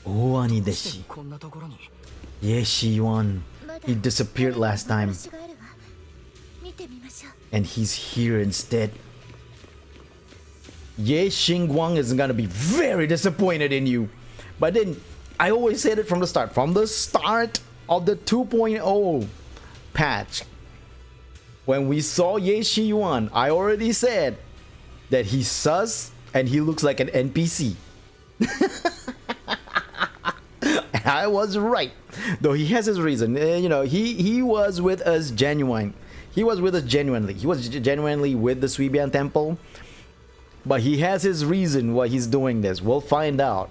大兄弟子。こんなところに。Yes, she won. He disappeared last time. 見てみましょう。 And he's here instead. Ye Xingguang is gonna be very disappointed in you. But then, I always said it from the start. From the start of the 2.0 patch, when we saw Ye Xiyuan, I already said that he's sus and he looks like an NPC. I was right. Though he has his reason. You know, he was with us genuine. He was with us genuinely. He was genuinely with the Suibian Temple. But he has his reason why he's doing this. We'll find out.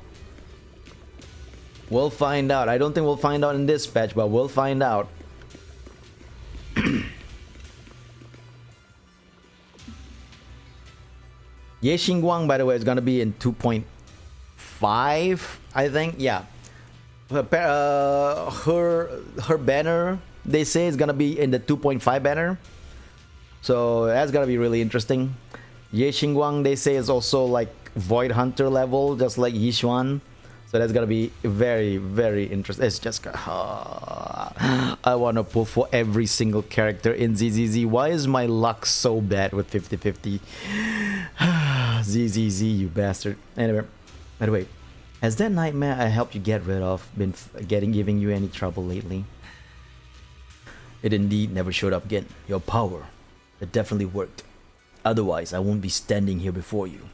We'll find out. I don't think we'll find out in this patch, but we'll find out. Ye Xingguang, by the way, is gonna be in 2.5, I think. Yeah. Her banner, they say, is gonna be in the 2.5 banner. So that's gonna be really interesting. Ye Xingguang, they say, is also like Void Hunter level, just like Yixuan. So that's gonna be very, very interesting. It's just I wanna pull for every single character in ZZZ. Why is my luck so bad with 50-50? ZZZ, you bastard. Anyway, by the way, has that nightmare I helped you get rid of been giving you any trouble lately? It indeed never showed up again. Your power, it definitely worked. Otherwise, I won't be standing here before you.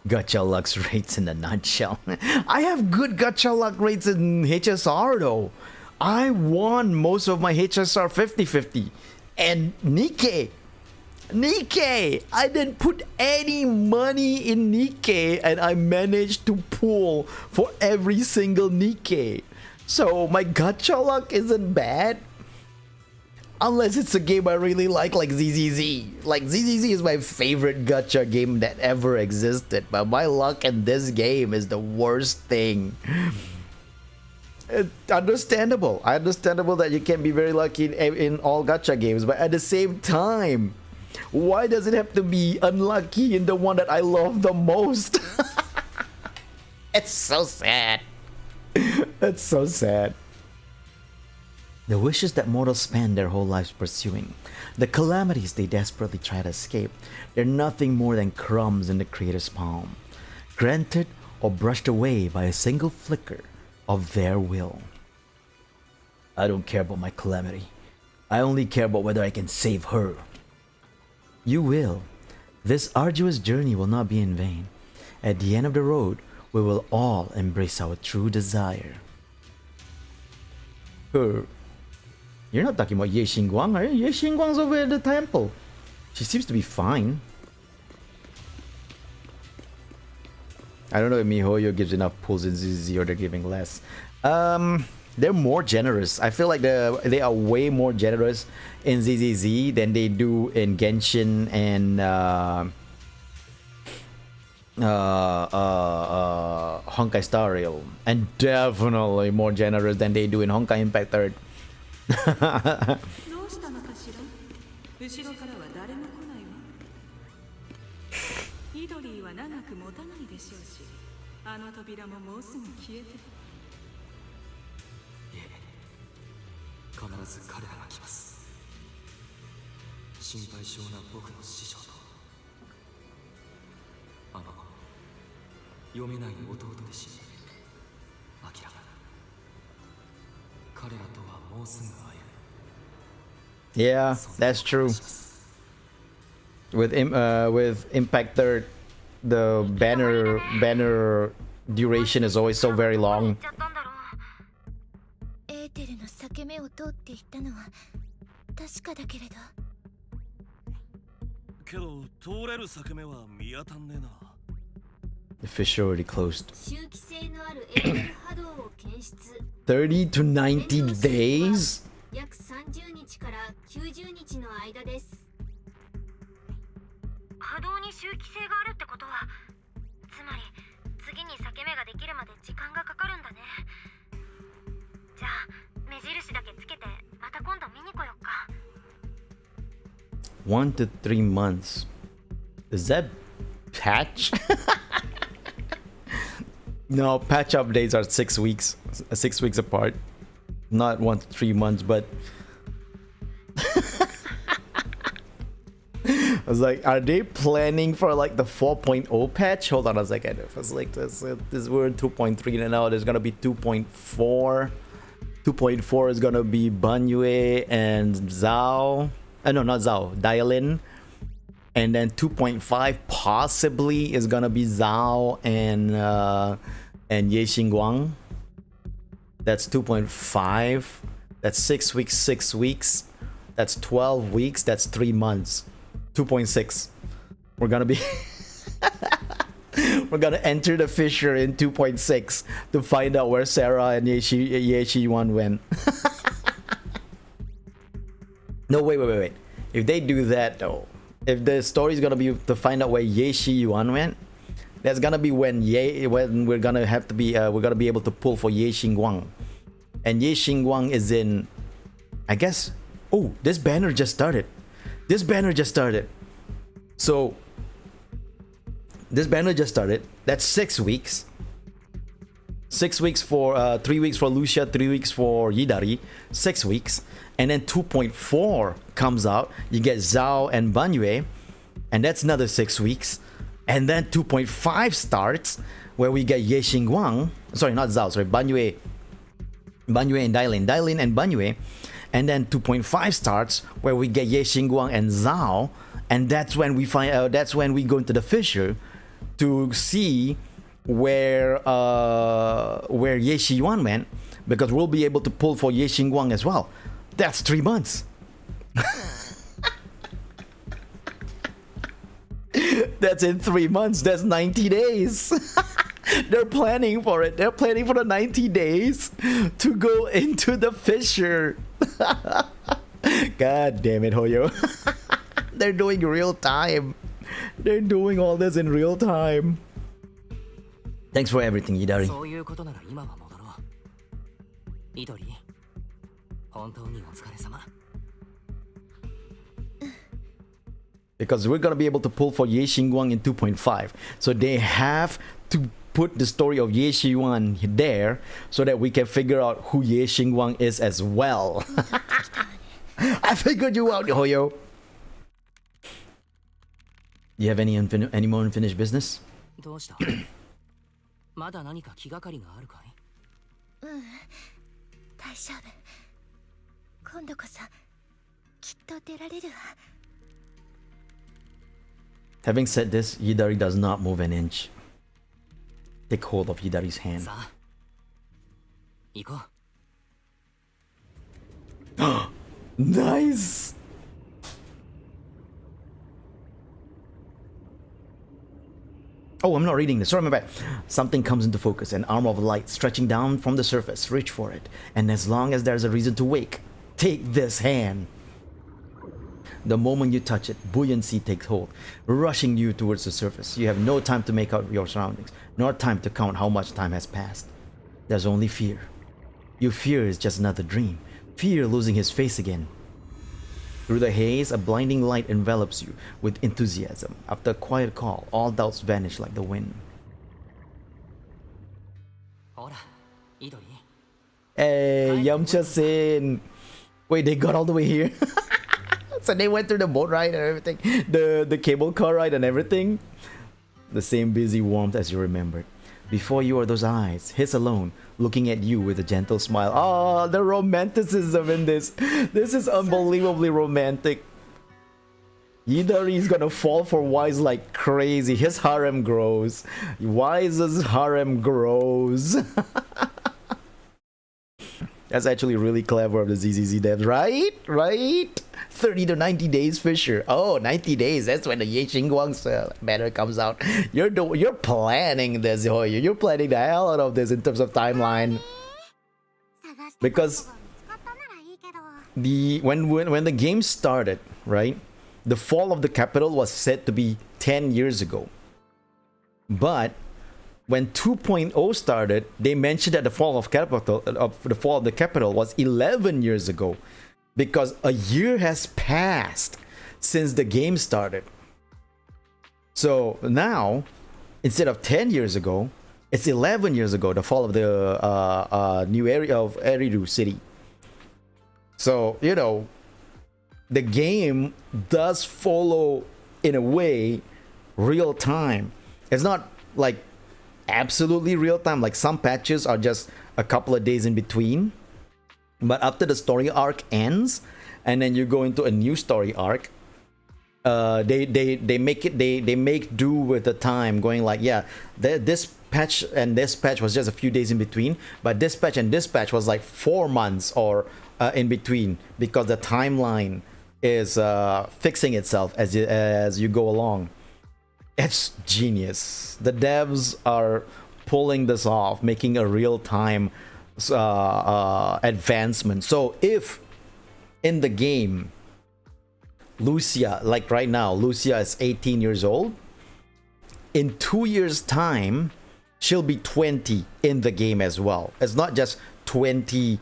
Gacha luck rates in a nutshell. I have good gacha luck rates in HSR though. I won most of my HSR 50-50. And Nikkei, I didn't put any money in Nikkei and I managed to pull for every single Nikkei. So my gacha luck isn't bad. Unless it's a game I really like ZZZ. Like, ZZZ is my favorite gacha game that ever existed. But my luck in this game is the worst thing. It's understandable. Understandable that you can be very lucky in all gacha games. But at the same time, why does it have to be unlucky in the one that I love the most? It's so sad. It's so sad. The wishes that mortals spend their whole lives pursuing, the calamities they desperately try to escape, they're nothing more than crumbs in the Creator's palm, granted or brushed away by a single flicker of their will. I don't care about my calamity. I only care about whether I can save her. You will. This arduous journey will not be in vain. At the end of the road, we will all embrace our true desire. Her. You're not talking about Ye Xingguang, are you? Ye Xingguang's over at the temple. She seems to be fine. I don't know if MiHoYo gives enough pulls in ZZ or they're giving less. They're more generous. I feel like they are way more generous in ZZZ than they do in Genshin and Honkai Star Rail, and definitely more generous than they do in Honkai Impact 3rd. どうしたのかしら。後ろからは誰も来ないわ。イドリーは長く持たないでしょうし、あの扉ももうすぐ消えて。いえ、必ず彼らが来ます。心配性な僕の師匠と、読めない弟弟子、アキラが彼らとはもうすぐ会える。Yeah, that's true. With Impact 3rd, the banner duration is always so very long. エーテルの裂け目を通っていったのは確かだけれど。けど通れる裂け目は見当たんねえな。The fissure already closed. 周期性のあるエーテル波動を検出。30 to 90 days? 約30日から90日の間です。波動に周期性があるってことは、つまり次に裂け目ができるまで時間がかかるんだね。じゃあ目印だけつけてまた今度見に来よっか。1 to 3 months. Is that patch? No, patch updates are 6 weeks. 6 weeks apart. Not 1 to 3 months, but I was like, are they planning for like the 4.0 patch? Hold on a second. If it's like this we're in 2.3 and now there's gonna be 2.4. 2.4 is gonna be Banyue and Zhao. No, not Zhao. Dialin. And then 2.5 possibly is gonna be Zhao and Ye Xingguang. That's 2.5. That's 6 weeks, 6 weeks. That's 12 weeks. That's 3 months. 2.6. We're gonna be we're gonna enter the fissure in 2.6 to find out where Sarah and Ye Xingguang went. No, wait. If they do that though, if the story is gonna be to find out where Ye Xingguang went, that's gonna be when we're gonna have to be we're gonna be able to pull for Ye Xingguang, and Ye Xingguang is in, I guess. Oh, this banner just started. So this banner just started. That's 6 weeks. 6 weeks for 3 weeks for Lucia, 3 weeks for Yidari, 6 weeks, and then 2.4 comes out. You get Zhao and Banyue, and that's another 6 weeks. And then 2.5 starts, where we get Ye Xingguang. Sorry, not Zhao. Sorry, Banyue and Dailin and Banyue. And then 2.5 starts, where we get Ye Xingguang and Zhao. And that's when we find out. That's when we go into the fissure to see where Ye Xingguang went, because we'll be able to pull for Ye Xingguang as well. That's 3 months. That's in 3 months. That's 90 days. They're planning for it. They're planning for the 90 days to go into the fissure. God damn it, Hoyo. They're doing real time. They're doing all this in real time. Thanks for everything, Idari. そういうことなら今は戻ろう。イドリー、本当にお疲れ様。Because we're gonna be able to pull for Ye Xingguang in 2.5. So they have to put the story of Ye Xinguang there so that we can figure out who Ye Xinguang is as well. I figured you out, Hoyo. You have any more unfinished business? どうしたまだ何か気がかりがあるかい大丈夫今度こそきっと出られるわ Having said this, Hidari does not move an inch. Take hold of Hidari's hand. さあ行こう Nice! Oh, I'm not reading this. Sorry, my bad. Something comes into focus, an arm of light stretching down from the surface. Reach for it. And as long as there's a reason to wake, take this hand. The moment you touch it, buoyancy takes hold, rushing you towards the surface. You have no time to make out your surroundings, nor time to count how much time has passed. There's only fear. Your fear is just another dream. Fear losing his face again. Through the haze, a blinding light envelops you with enthusiasm. After a quiet call, all doubts vanish like the wind. ほらイドリ Hey, Yamcha-sen! Wait, they got all the way here? So they went through the boat ride and everything? The cable car ride and everything? The same busy warmth as you remembered. Before you are those eyes, his alone, looking at you with a gentle smile. Oh, the romanticism in this. This is unbelievably romantic. Hidari is gonna fall for Wise like crazy. His harem grows. Wise's harem grows. That's actually really clever of the ZZZ devs, right? Right? 30 to 90 days Fisher. Oh, 90 days. That's when the Ye Xinguang's banner comes out. You're planning this, Hoyo. You're planning the hell out of this in terms of timeline. Because when the game started, right? The fall of the capital was said to be 10 years ago. But when 2.0 started, they mentioned that the fall of the capital was 11 years ago, because a year has passed since the game started. So now, instead of 10 years ago, it's 11 years ago, the fall of the new area of Eridu City. So, you know, the game does follow, in a way, real time. It's not like absolutely real time, like some patches are just a couple of days in between. But after the story arc ends, and then you go into a new story arc, they make do with the time, going like, yeah, this patch and this patch was just a few days in between, but this patch and this patch was like 4 months or in between, because the timeline is fixing itself as you go along. It's genius. The devs are pulling this off, making a real-time advancement. So if in the game Lucia, like right now, Lucia is 18 years old, in 2 years time she'll be 20 in the game as well. It's not just 20,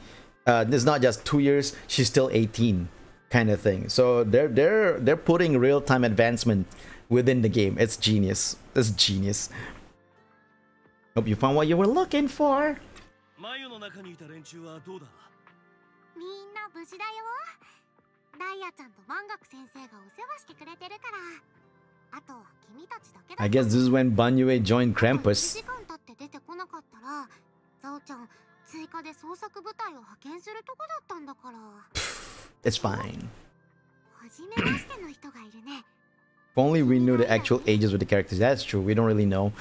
it's not just 2 years, she's still 18 kind of thing. So they're putting real-time advancement within the game. It's genius. It's genius. Hope you found what you were looking for. マユの中にいた連中はどうだみんな無事だよ。ダイヤちゃんと万学先生がお世話してくれてるから。あとは君たちだけだ。 I guess this is when Banyue joined Krampus. 時間経って出てこなかったら、ザオちゃん追加で捜索部隊を派遣するとこだったんだから。It's fine. 初めましての人がいるね。 If only we knew the actual ages of the characters. That's true. We don't really know.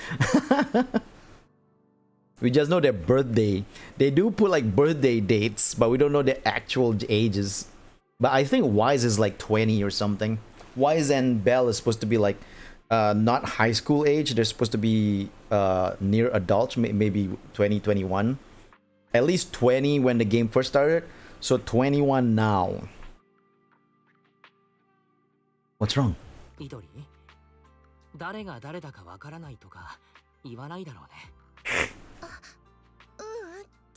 We just know their birthday. They do put like birthday dates, but we don't know their actual ages. But I think Wise is like 20 or something. Wise and Belle is supposed to be like not high school age. They're supposed to be near adults, maybe 20, 21. At least 20 when the game first started. So 21 now. What's wrong? イドリ誰が誰だかわからないとか言わないだろうね。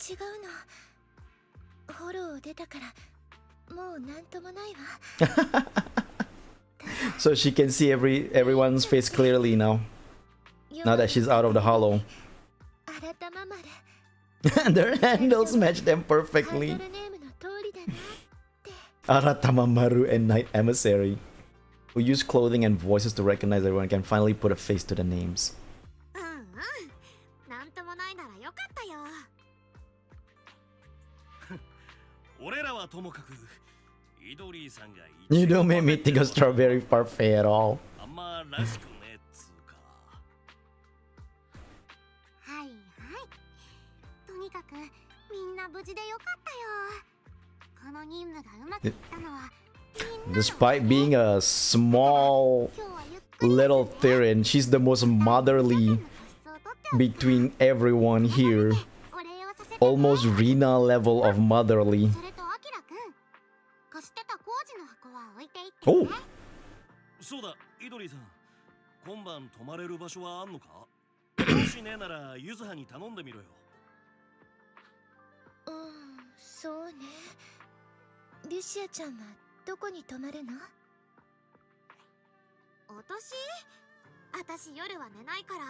違うの。フォローを出たからもうなんともないわ。So she can see everyone's face clearly now. Now that she's out of the hollow. Their handles match them perfectly. タイトルネームの通りだなって。 Aratamamaru and Night Emissary, who use clothing and voices to recognize everyone, can finally put a face to the names. うんうん、なんともないならよかったよ。俺らはともかくイドリーさんが You don't make me think of strawberry parfait at all. あんまらしくねえっつうか。はいはい。とにかくみんな無事でよかったよ。この任務がうまくいったのは。Despite being a small little Theron, she's the most motherly between everyone here. Almost Rina level of motherly. それとアキラくん、貸してた工事の箱は置いていってね。そうだ、イドリーさん。今晩泊まれる場所はあんのか？もしねえならユズハに頼んでみろよ。そうね。リシアちゃんはどこに泊まるの？私夜は寝ないから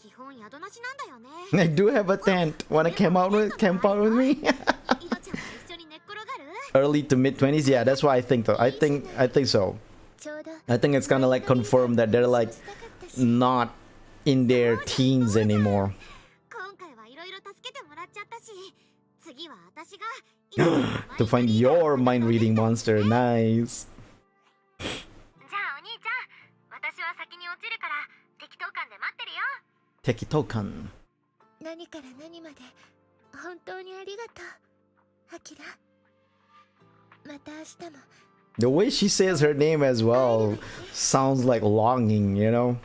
基本宿なしなんだよね。 I do have a tent. Wanna camp out with me? イドちゃんも一緒に寝っ転がる？ Early to mid 20s, yeah, that's what I think though. I think so. I think it's kind of like confirmed that they're like not in their teens anymore. 今回はいろいろ助けてもらっちゃったし、次は私がイドちゃんの To find your mind reading monster. Nice. じゃあお兄ちゃん、私は先に落ちるから適当感で待ってるよ。 Tekitokan. 何から何まで本当にありがとう、アキラ。また明日も。 The way she says her name as well sounds like longing, you know?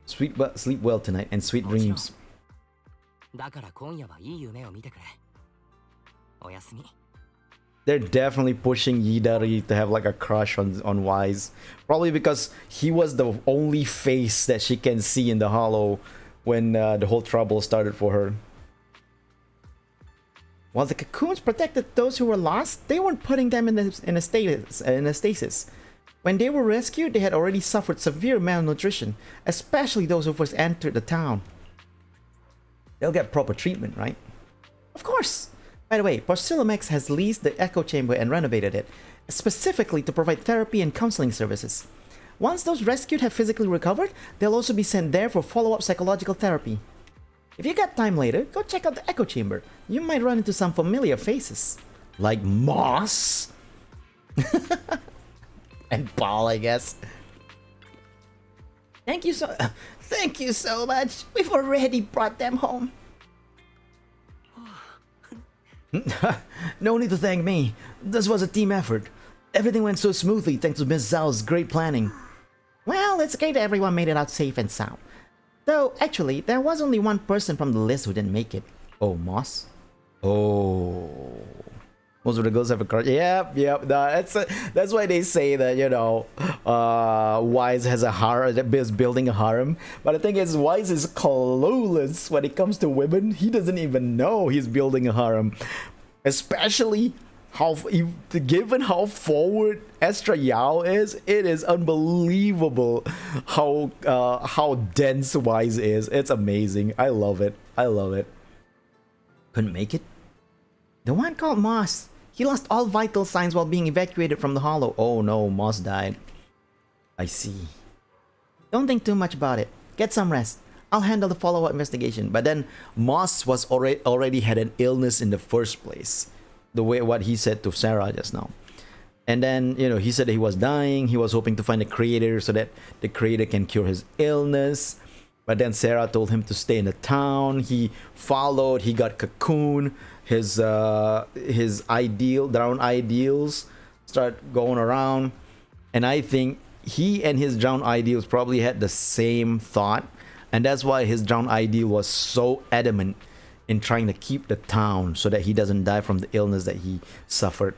Sleep well tonight and sweet dreams. だから今夜はいい夢を見てくれ。おやすみ。 They're definitely pushing Yidari to have like a crush on Wise. Probably because he was the only face that she can see in the hollow when the whole trouble started for her. While the cocoons protected those who were lost, they weren't putting them in a stasis. When they were rescued, they had already suffered severe malnutrition, especially those who first entered the town. They'll get proper treatment, right? Of course! By the way, Porcilomex has leased the echo chamber and renovated it, specifically to provide therapy and counseling services. Once those rescued have physically recovered, they'll also be sent there for follow-up psychological therapy. If you got time later, go check out the echo chamber. You might run into some familiar faces. Like Moss? And Paul, I guess. Thank you so much. We've already brought them home. No need to thank me. This was a team effort. Everything went so smoothly thanks to Miss Zhao's great planning. Well, it's great that everyone made it out safe and sound. Though, actually, there was only one person from the list who didn't make it. Oh, Moss? Oh. Most of the girls have a crush. Yep. No, that's why they say that, you know, Wise has a harem, is building a harem. But the thing is, Wise is clueless when it comes to women. He doesn't even know he's building a harem. Especially given how forward Estra Yao is, it is unbelievable how dense Wise is. It's amazing. I love it. Couldn't make it? The one called Moss. He lost all vital signs while being evacuated from the hollow. Oh no, Moss died. I see. Don't think too much about it. Get some rest. I'll handle the follow-up investigation. But then Moss was already had an illness in the first place. The way what he said to Sarah just now. And then, you know, he said he was dying. He was hoping to find a creator so that the creator can cure his illness. But then Sarah told him to stay in the town. He followed. He got cocoon. His drowned ideals start going around. And I think he and his drowned ideals probably had the same thought. And that's why his drowned ideal was so adamant in trying to keep the town so that he doesn't die from the illness that he suffered.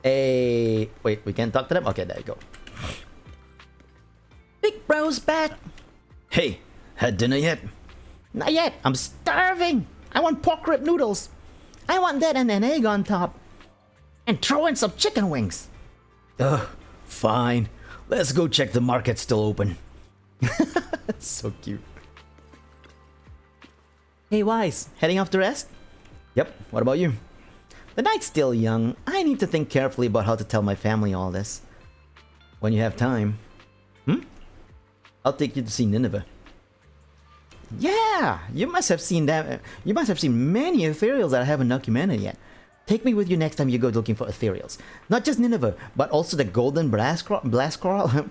Hey, wait, we can't talk to them? Okay, there you go. Big bro's back. Hey, had dinner yet? Not yet. I'm starving. I want pork rib noodles. I want that and an egg on top. And throw in some chicken wings. Ugh, fine. Let's go check the market's still open. That's so cute. Hey Wise, heading off to rest? Yep, what about you? The night's still young. I need to think carefully about how to tell my family all this. When you have time. I'll take you to see Nineveh. Yeah, you must have seen that. You must have seen many ethereals that I haven't documented yet. Take me with you next time you go looking for ethereals. Not just Nineveh, but also the golden blast crawler,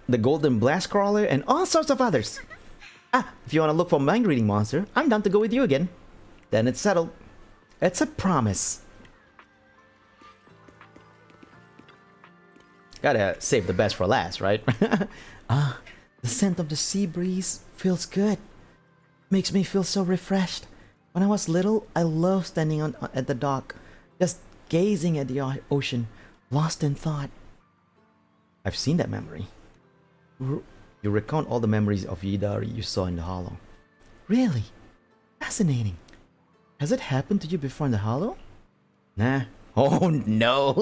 the golden blast crawler, and all sorts of others. If you want to look for mind reading monster, I'm down to go with you again. Then it's settled. It's a promise. Gotta save the best for last, right? The scent of the sea breeze feels good. Makes me feel so refreshed. When I was little, I loved standing at the dock, just gazing at the ocean, lost in thought. I've seen that memory. You recount all the memories of Yidari you saw in the Hollow. Really? Fascinating. Has it happened to you before in the Hollow? Nah. Oh no!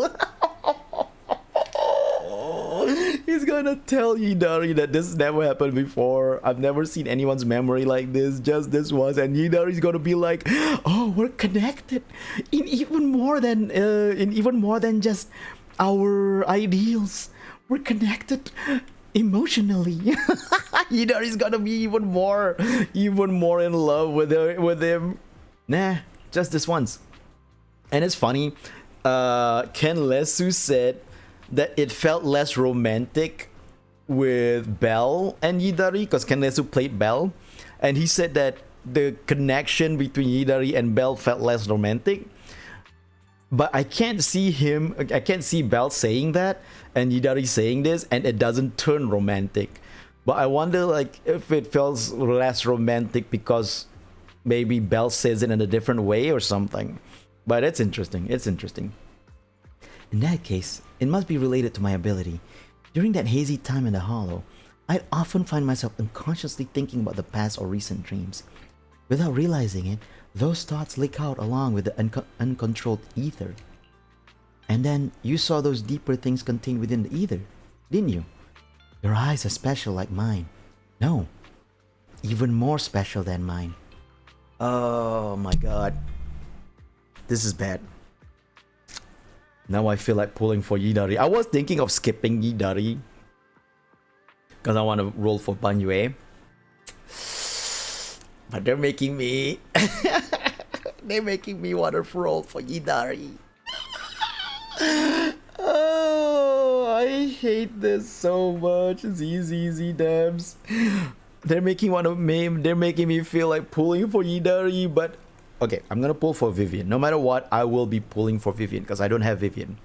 He's gonna tell Yidari that this never happened before. I've never seen anyone's memory like this, just this once. And Yidari's gonna be like, "Oh, we're connected in even more than just our ideals. We're connected emotionally." Yidari's gonna be even more in love with him. Nah, just this once. And it's funny. Ken Lesu said that it felt less romantic with Belle and Yidari because Ken Lesu played Belle, and he said that the connection between Yidari and Belle felt less romantic. But I can't see Belle saying that and Yidari saying this, and it doesn't turn romantic. But I wonder, like, if it feels less romantic because maybe Belle says it in a different way or something. But it's interesting. It's interesting. In that case, it must be related to my ability. During that hazy time in the Hollow, I'd often find myself unconsciously thinking about the past or recent dreams. Without realizing it, those thoughts leak out along with the uncontrolled ether. And then you saw those deeper things contained within the ether, didn't you? Your eyes are special like mine. No, even more special than mine. Oh my god. This is bad. Now I feel like pulling for Yidari. I was thinking of skipping Yidari because I want to roll for Banyue. But they're making me want to roll for Yidari. Oh, I hate this so much. It's easy dabs. They're making me feel like pulling for Yidari, but okay, I'm gonna pull for Vivian. No matter what, I will be pulling for Vivian because I don't have Vivian.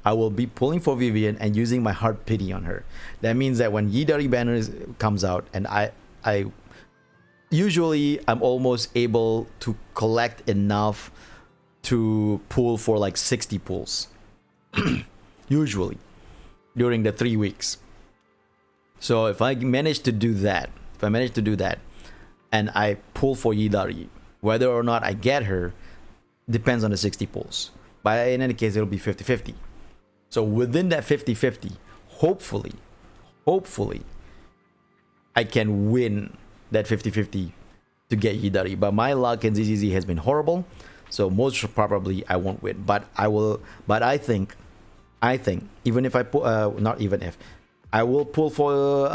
I will be pulling for Vivian and using my heart pity on her. That means that when Yidari banner comes out, and I usually I'm almost able to collect enough to pull for like 60 pulls. Usually during the 3 weeks. So if I manage to do that, and I pull for Yidari, whether or not I get her depends on the 60 pulls. But in any case, it'll be 50-50. So within that 50-50, hopefully, I can win that 50-50 to get Yidari. But my luck in ZZZ has been horrible, so most probably I won't win. But I will. But I think, even if I pull, not even if, I will pull for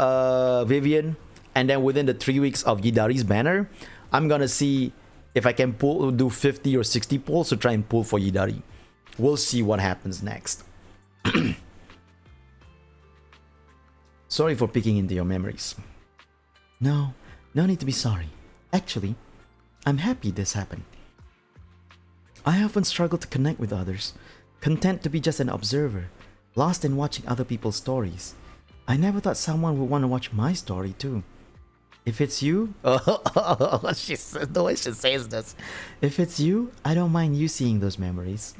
Vivian, and then within the 3 weeks of Yidari's banner, I'm gonna see if I can do 50 or 60 pulls to try and pull for Yidari. We'll see what happens next. Sorry for peeking into your memories. No need to be sorry. Actually, I'm happy this happened. I often struggle to connect with others, content to be just an observer, lost in watching other people's stories. I never thought someone would want to watch my story too. If it's you, the way she says this. If it's you, I don't mind you seeing those memories.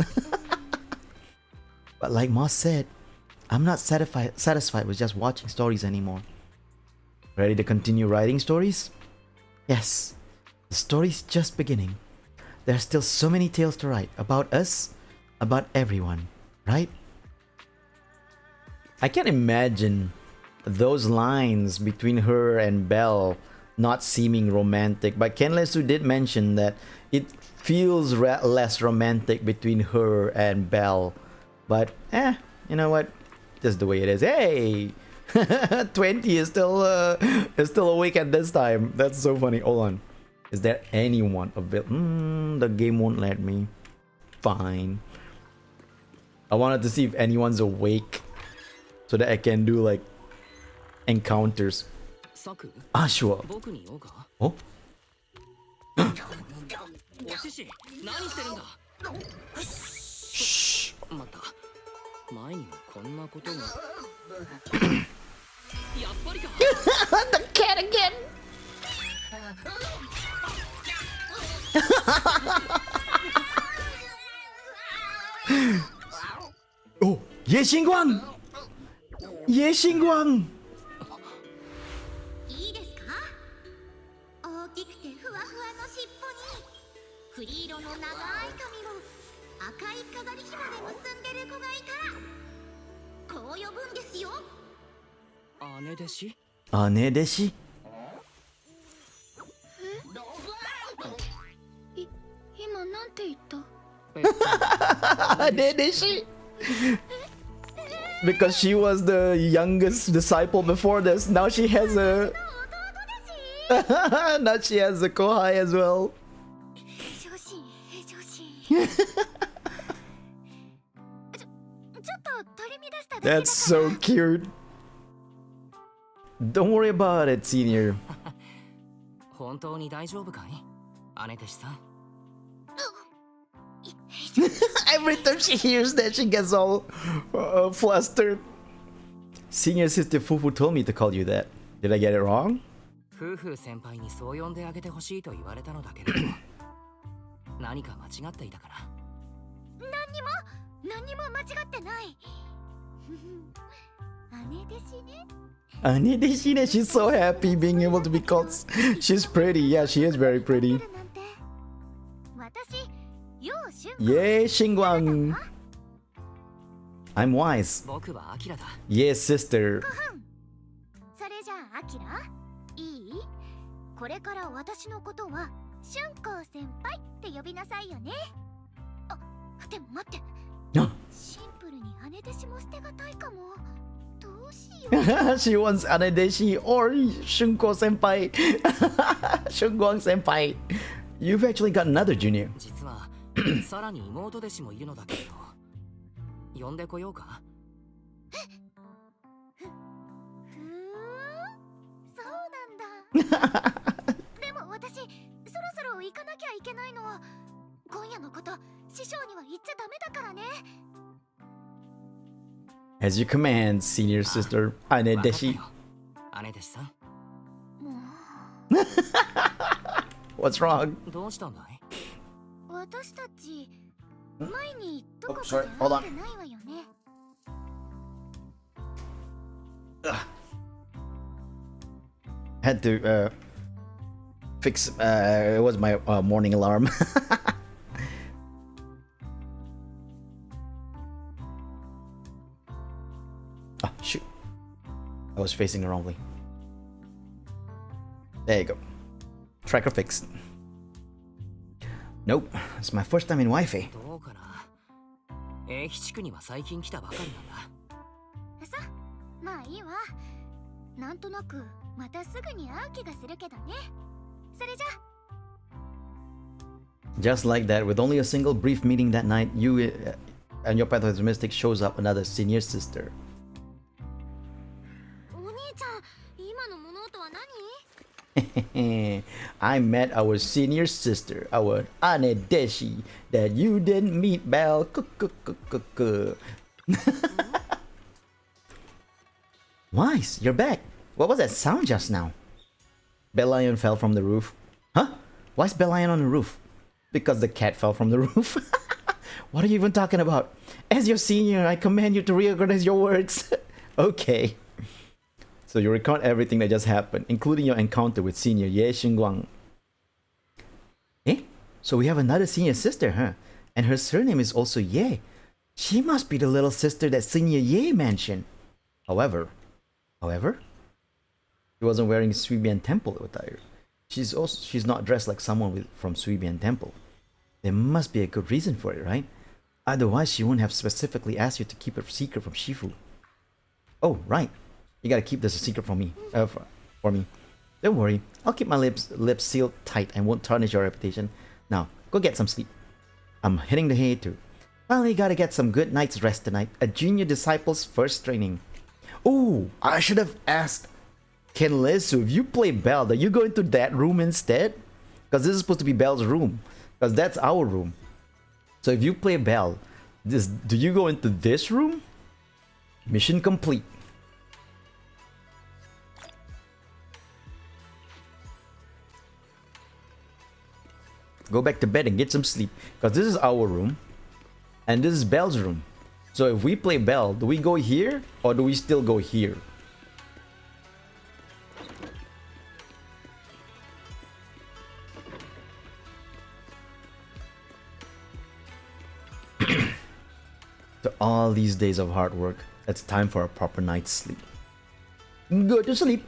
But like Moss said, I'm not satisfied with just watching stories anymore. Ready to continue writing stories? Yes, the story's just beginning. There's still so many tales to write about us, about everyone, right? I can't imagine those lines between her and Belle not seeming romantic. But Kenlesu did mention that it feels less romantic between her and Belle. But you know what? Just the way it is. Hey, 20 is still awake at this time. That's so funny. Hold on. Is there anyone available? The game won't let me. Fine. I wanted to see if anyone's awake so that I can do like encounters. Ah, sure. Oh? Shh. The cat again. Oh, Ye Xingguang! Ye Xingguang! いいですか？大きくてふわふわの尻尾に栗色の長い髪を赤い飾り紐で結んでる子がいたらこう呼ぶんですよ。姉弟子？姉弟子？今なんて言った？姉弟子? Because she was the youngest disciple before this, now she has a now she has a kohai as well. That's so cute. Don't worry about it, senior. 本当に大丈夫かい？姉弟子さん。Every time she hears that, she gets all flustered. Senior sister Fufu told me to call you that. Did I get it wrong? 夫婦先輩にそう呼んであげてほしいと言われたのだけれど何か間違っていたから。何にも間違ってない。姉弟子ね。姉弟子ね. She's so happy being able to be called. She's pretty. Yeah, she is very pretty. Ye Xingguang. I'm wise. Yes, sister. それじゃあアキラ、いい？これから私のことは春光先輩って呼びなさいよね。あ、でも待って。シンプルに姉弟子も捨てがたいかも。どうしよう。She wants 姉弟子 or 春光先輩。春光先輩。You've actually got another junior. 実はさらに妹弟子もいるのだけれど、呼んでこようか？そうなんだ。でも私、そろそろ行かなきゃいけないの。今夜のこと、師匠には言っちゃダメだからね。As you command, senior sister. 姉弟子。姉弟子さん。What's wrong? どうしたんだい？私たち前にどこかで会ってないわよね。Had to fix it was my morning alarm. Oh shoot. I was facing the wrong way. There you go. Tracker fixed. Nope, it's my first time in Wi-Fi. どうかな。英吉地区には最近来たばかりなんだ。さ、まあいいわ。なんとなくまたすぐに会う気がするけどね。それじゃ。Just like that, with only a single brief meeting that night, you and your path as mystic shows up another senior sister. お兄ちゃん、今の物音は何？I met our senior sister, our Ane Deshi, that you didn't meet, Belle. Wise, you're back. What was that sound just now? Bellion fell from the roof. Huh? Why is Bellion on the roof? Because the cat fell from the roof. What are you even talking about? As your senior, I command you to reorganize your words. Okay. So you recount everything that just happened, including your encounter with senior Ye Xingguang. Eh? So we have another senior sister, huh? And her surname is also Ye. She must be the little sister that senior Ye mentioned. However, she wasn't wearing Suibian temple attire. She's not dressed like someone from Suibian Temple. There must be a good reason for it, right? Otherwise, she wouldn't have specifically asked you to keep it secret from Shifu. Oh, right. You gotta keep this a secret from me. For me. Don't worry. I'll keep my lips sealed tight and won't tarnish your reputation. Now, go get some sleep. I'm hitting the hay too. Finally gotta get some good night's rest tonight. A junior disciple's first training. Ooh, I should have asked Kenlesu, if you play Belle, do you go into that room instead? Because this is supposed to be Belle's room. Because that's our room. So if you play Belle, do you go into this room? Mission complete. Go back to bed and get some sleep. Because this is our room. And this is Belle's room. So if we play Belle, do we go here? Or do we still go here? To all these days of hard work, it's time for a proper night's sleep. Go to sleep.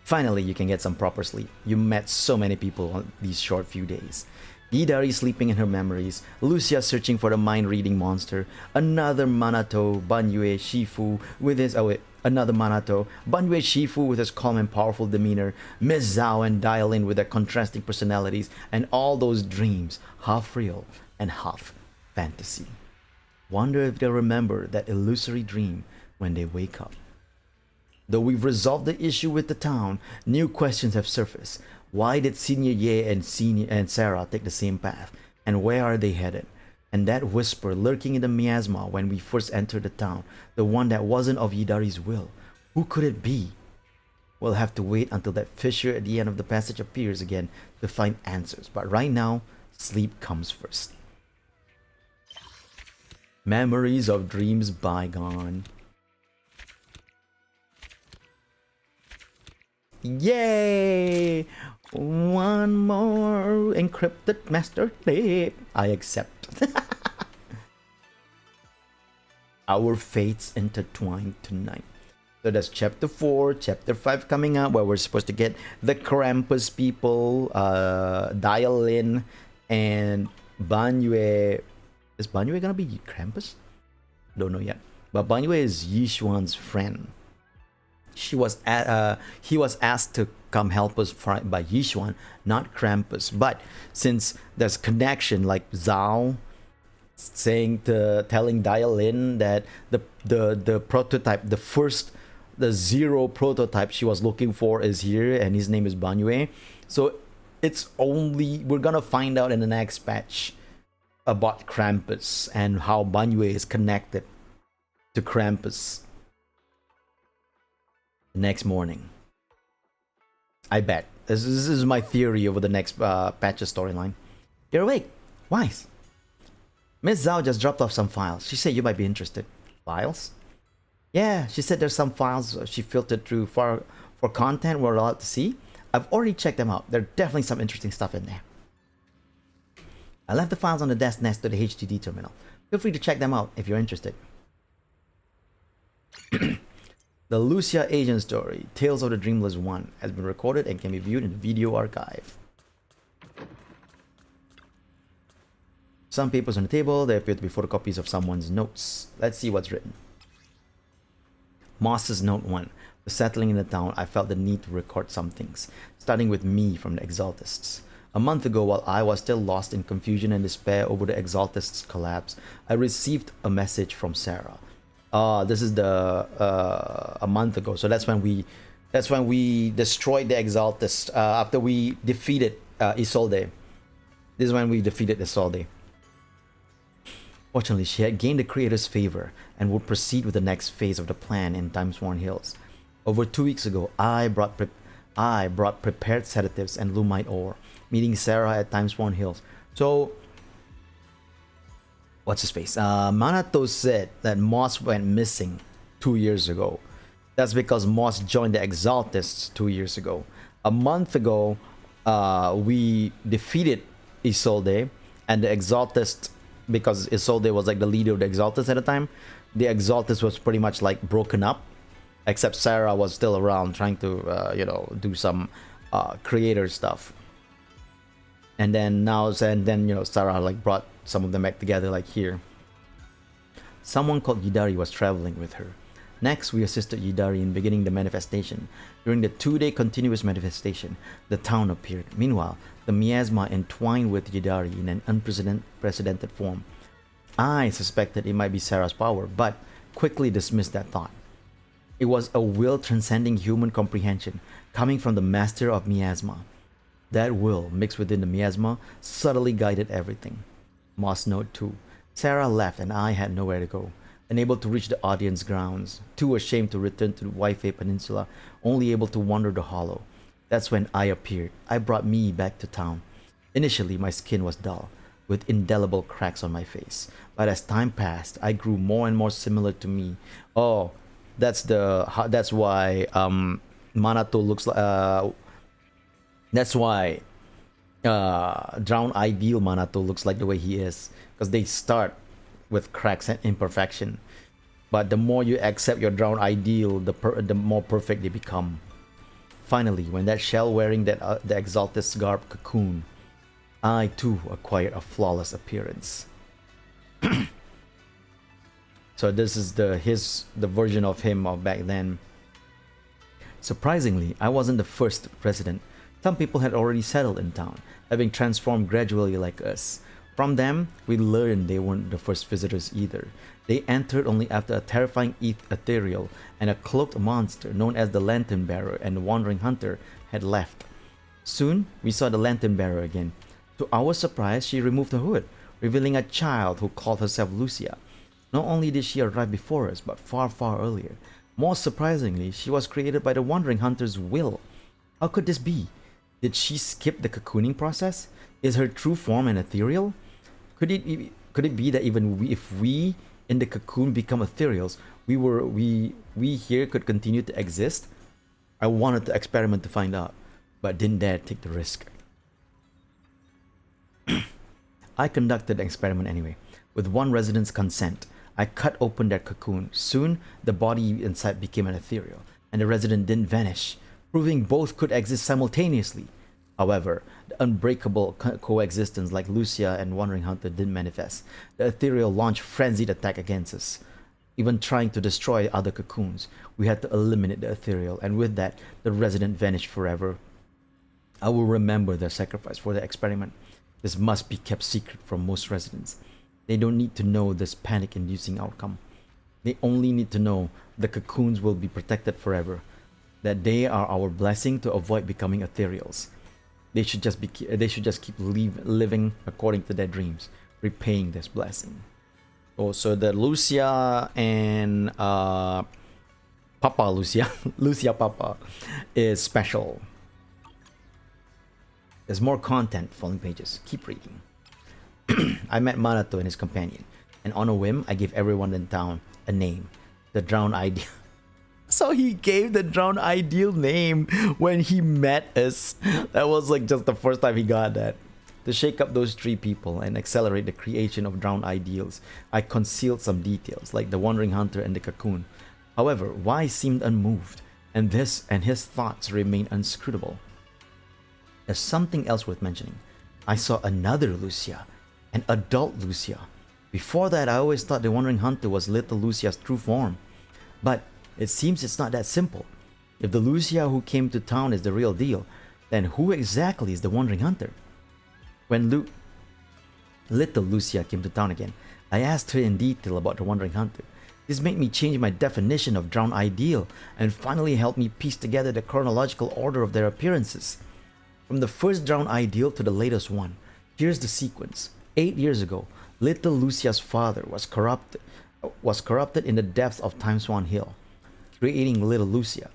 Finally, you can get some proper sleep. You met so many people on these short few days. Idari sleeping in her memories, Lucia searching for the mind-reading monster, another Manato, Banyue Shifu with his another Manato, Banyue Shifu with his calm and powerful demeanor, Miss Zhao and Dialin with their contrasting personalities, and all those dreams, half real and half fantasy. Wonder if they'll remember that illusory dream when they wake up. Though we've resolved the issue with the town, new questions have surfaced. Why did Senior Ye and Sarah take the same path? And where are they headed? And that whisper lurking in the miasma when we first entered the town, the one that wasn't of Idari's will, who could it be? We'll have to wait until that fissure at the end of the passage appears again to find answers. But right now, sleep comes first. Memories of dreams bygone. Yay! One more encrypted master tape. I accept. Our fates intertwined tonight. So that's chapter 4, chapter 5 coming up, where we're supposed to get the Krampus people, Dialin, and Banyue. Is Banyue gonna be Krampus? Don't know yet. But Banyue is Yishuan's friend. He was asked to come help us by Yishuan, not Krampus. But since there's connection, like Zhao telling Dialin that the prototype, the zero prototype she was looking for is here, and his name is Banyue. So we're gonna find out in the next patch about Krampus and how Banyue is connected to Krampus. Next morning, I bet this is my theory over the next patch's storyline. You're awake. Why? Miss Zhao just dropped off some files. She said you might be interested. Files? Yeah, she said there's some files she filtered through for content we're allowed to see. I've already checked them out. There's definitely some interesting stuff in there. I left the files on the desk next to the HDD terminal. Feel free to check them out if you're interested. The Lucia Agent story, Tales of the Dreamless One, has been recorded and can be viewed in the video archive. Some papers on the table, they appear to be photocopies of someone's notes. Let's see what's written. Moss's note 1. For settling in the town, I felt the need to record some things, starting with me from the Exaltists. A month ago, while I was still lost in confusion and despair over the Exaltists' collapse, I received a message from Sarah. This is a month ago. So that's when we destroyed the Exaltists after we defeated Isolde. This is when we defeated Isolde. Fortunately, she had gained the creator's favor and would proceed with the next phase of the plan in Timesworn Hills. Over 2 weeks ago, I brought prepared sedatives and lumite ore, meeting Sarah at Timesworn Hills. So, what's his face? Manato said that Moss went missing 2 years ago. That's because Moss joined the Exaltists 2 years ago. A month ago, we defeated Isolde, and the Exaltists, because Isolde was like the leader of the Exaltists at the time, the Exaltists was pretty much like broken up. except Sarah was still around trying to do some creator stuff. And then Sarah like brought some of them back together, like here. Someone called Yidari was traveling with her. Next, we assisted Yidari in beginning the manifestation. During the 2-day continuous manifestation, the town appeared. Meanwhile, the miasma entwined with Yidari in an unprecedented form. I suspected it might be Sarah's power, but quickly dismissed that thought. It was a will transcending human comprehension, coming from the master of miasma. That will, mixed within the miasma, subtly guided everything. Moss Note 2. Sarah left and I had nowhere to go. Unable to reach the audience grounds, too ashamed to return to the Waifei Peninsula, only able to wander the hollow. That's when I appeared. I brought me back to town. Initially, my skin was dull, with indelible cracks on my face. But as time passed, I grew more and more similar to me. Oh, that's why Manato looks like. That's why Drowned Ideal Manato looks like the way he is, because they start with cracks and imperfection, but the more you accept your Drowned Ideal, the more perfect they become. Finally, when that shell wearing the Exaltus garb cocoon, I too acquired a flawless appearance. So this is the version of him of back then. Surprisingly, I wasn't the first resident. Some people had already settled in town, having transformed gradually like us. From them, we learned they weren't the first visitors either. They entered only after a terrifying ethereal and a cloaked monster known as the Lantern Bearer and the Wandering Hunter had left. Soon, we saw the Lantern Bearer again. To our surprise, she removed the hood, revealing a child who called herself Lucia. Not only did she arrive before us, but far, far earlier. More surprisingly, she was created by the Wandering Hunter's will. How could this be? Did she skip the cocooning process? Is her true form an ethereal? Could it be that even if we in the cocoon become ethereals, we here could continue to exist? I wanted to experiment to find out, but didn't dare take the risk. I conducted the experiment anyway. With one resident's consent, I cut open their cocoon. Soon, the body inside became an ethereal, and the resident didn't vanish, proving both could exist simultaneously. However, the unbreakable coexistence like Lucia and Wandering Hunter didn't manifest. The ethereal launched frenzied attack against us, even trying to destroy other cocoons. We had to eliminate the ethereal, and with that, the resident vanished forever. I will remember their sacrifice for the experiment. This must be kept secret from most residents. They don't need to know this panic-inducing outcome. They only need to know the cocoons will be protected forever, that they are our blessing to avoid becoming ethereals. They should just keep living according to their dreams, repaying this blessing. Oh, so the Lucia and Papa Lucia, Lucia Papa, is special. There's more content, falling pages. Keep reading. I met Manato and his companion, and on a whim, I gave everyone in town a name, the Drowned Ideal. So he gave the Drowned Ideal name when he met us. That was like just the first time he got that. To shake up those three people and accelerate the creation of Drowned Ideals, I concealed some details like the Wandering Hunter and the cocoon. However, Y seemed unmoved, and his thoughts remained inscrutable. There's something else worth mentioning. I saw another Lucia, an adult Lucia. Before that, I always thought the Wandering Hunter was little Lucia's true form. But it seems it's not that simple. If the Lucia who came to town is the real deal, then who exactly is the Wandering Hunter? When little Lucia came to town again, I asked her in detail about the Wandering Hunter. This made me change my definition of Drowned Ideal and finally helped me piece together the chronological order of their appearances. From the first Drowned Ideal to the latest one, here's the sequence. 8 years ago, little Lucia's father was corrupted in the depths of Time Swan Hill, creating little Lucia.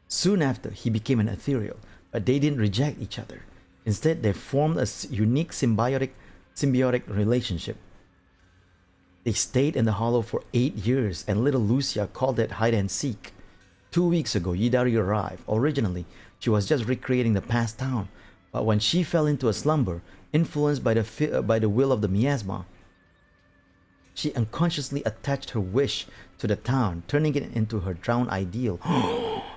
Soon after, he became an ethereal, but they didn't reject each other. Instead, they formed a unique symbiotic relationship. They stayed in the hollow for 8 years, and little Lucia called it hide and seek. 2 weeks ago, Yidari arrived. Originally, she was just recreating the past town, but when she fell into a slumber, influenced by the will of the miasma, She unconsciously attached her wish to the town, turning it into her drowned ideal.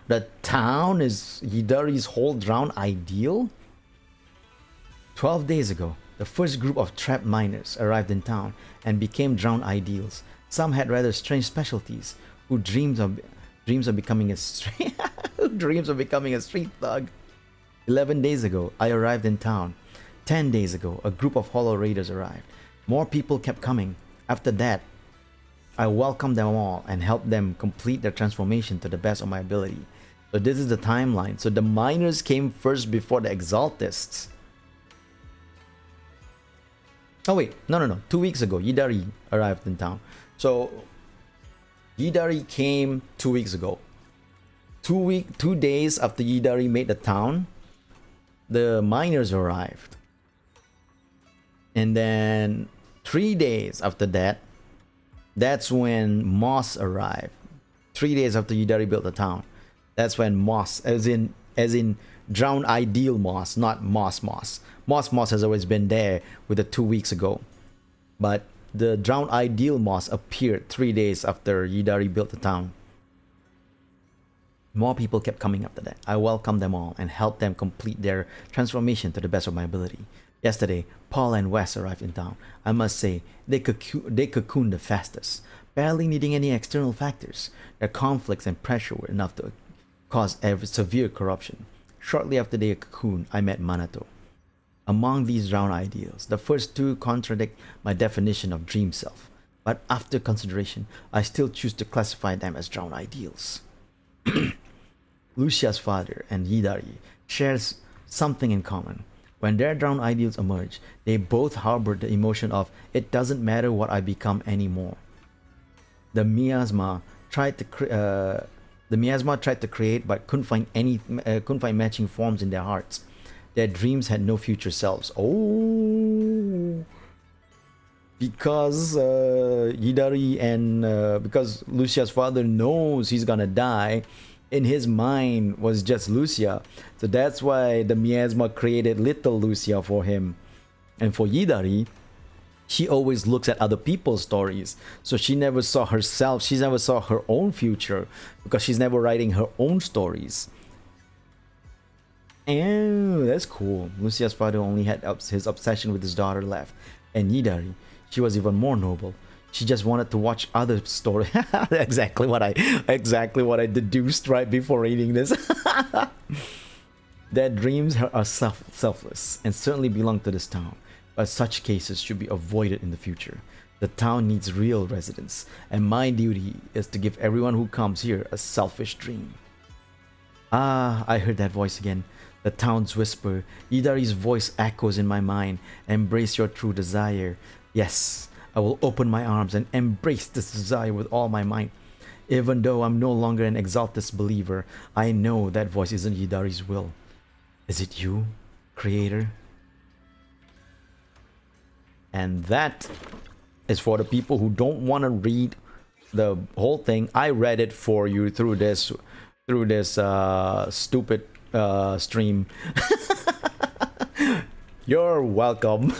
The town is Hidari's whole drowned ideal? 12 days ago, the first group of trapped miners arrived in town and became drowned ideals. Some had rather strange specialties, who dreams of becoming a street thug. 11 days ago, I arrived in town. 10 days ago, a group of Hollow Raiders arrived. More people kept coming. After that, I welcomed them all and helped them complete their transformation to the best of my ability. So this is the timeline. So the miners came first before the Exaltists. Oh wait, no. 2 weeks ago, Hidari arrived in town. So Hidari came 2 weeks ago. 2 days after Hidari made the town, the miners arrived. And then 3 days after that, that's when Moss arrived. 3 days after Hidari built the town, that's when Moss, as in drowned ideal Moss, not Moss. Moss has always been there with the 2 weeks ago, but the drowned ideal Moss appeared 3 days after Hidari built the town. More people kept coming after that. I welcomed them all and helped them complete their transformation to the best of my ability. Yesterday, Paul and Wes arrived in town. I must say, they cocooned the fastest, barely needing any external factors. Their conflicts and pressure were enough to cause severe corruption. Shortly after they cocooned, I met Manato. Among these drowned ideals, the first two contradict my definition of dream self, but after consideration, I still choose to classify them as drowned ideals. Lucia's father and Hidari shares something in common. When their drowned ideals emerge, they both harbor the emotion of it doesn't matter what I become anymore. The miasma tried to create but couldn't find matching forms in their hearts. Their dreams had no future selves. Oh, because Hidari and because Lucia's father knows he's gonna die, in his mind was just Lucia. So that's why the miasma created little Lucia for him. And for Hidari, she always looks at other people's stories. So she never saw herself, she never saw her own future because she's never writing her own stories. And that's cool. Lucia's father only had his obsession with his daughter left. And Hidari, she was even more noble. She just wanted to watch other stories. exactly what I deduced right before reading this. Their dreams are selfless and certainly belong to this town, but such cases should be avoided in the future. The town needs real residents, and my duty is to give everyone who comes here a selfish dream. Ah, I heard that voice again. The town's whisper. Hidari's voice echoes in my mind. Embrace your true desire. Yes, I will open my arms and embrace this desire with all my might. Even though I'm no longer an Exaltist believer, I know that voice isn't Hidari's will. Is it you, Creator? And that is for the people who don't want to read the whole thing. I read it for you through this stupid stream. You're welcome.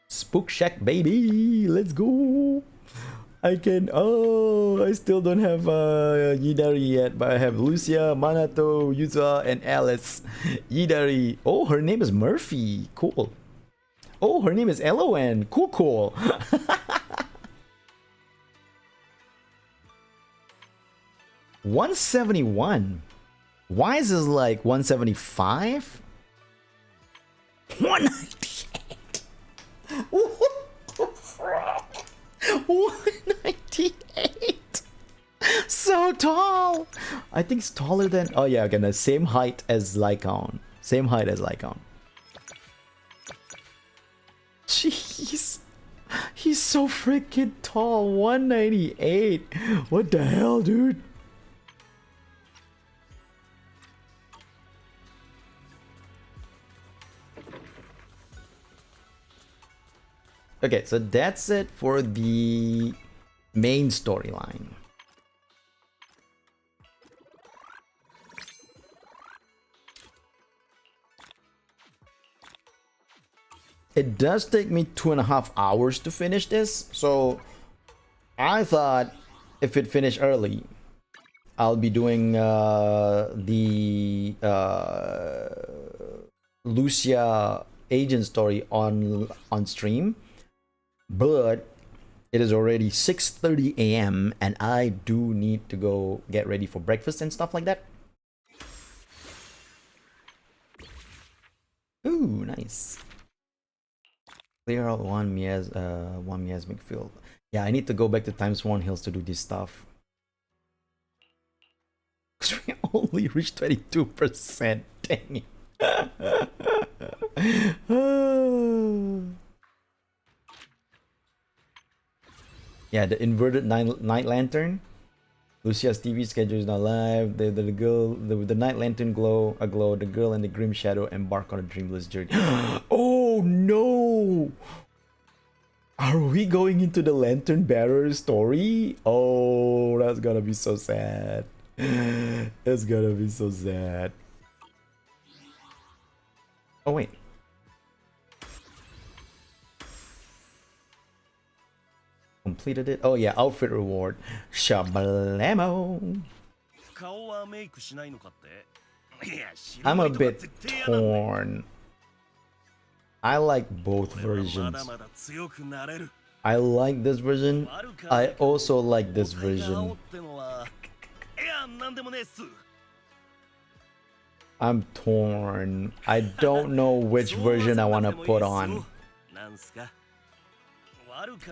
Spook Shack, baby, let's go. I still don't have Hidari yet, but I have Lucia, Manato, Yuza, and Alice. Hidari, oh, her name is Murphy, cool. Oh, her name is Eloan, cool. 171. Why is this like 175? 198. What the fuck? 198. So tall. I think it's taller than. Oh yeah, again, the same height as Lycaon. Same height as Lycaon. Jeez. He's so freaking tall. 198. What the hell, dude? Okay, so that's it for the main storyline. It does take me 2.5 hours to finish this, so I thought if it finished early, I'll be doing the Lucia agent story on stream, but it is already 6:30 a.m. and I do need to go get ready for breakfast and stuff like that. Ooh, nice. Clear out one miasmic field. Yeah, I need to go back to Times Sworn Hills to do this stuff. Because we only reached 22%. Dang it. Yeah, the inverted night lantern. Lucia's TV schedule is not live. The night lantern aglow. The girl and the grim shadow embark on a dreamless journey. Oh no! Are we going into the lantern bearer story? Oh, that's gonna be so sad. It's gonna be so sad. Oh wait. Completed it. Oh yeah, outfit reward. Shabalamo. I'm a bit torn. I like both versions. I like this version. I also like this version. I'm torn. I don't know which version I want to put on.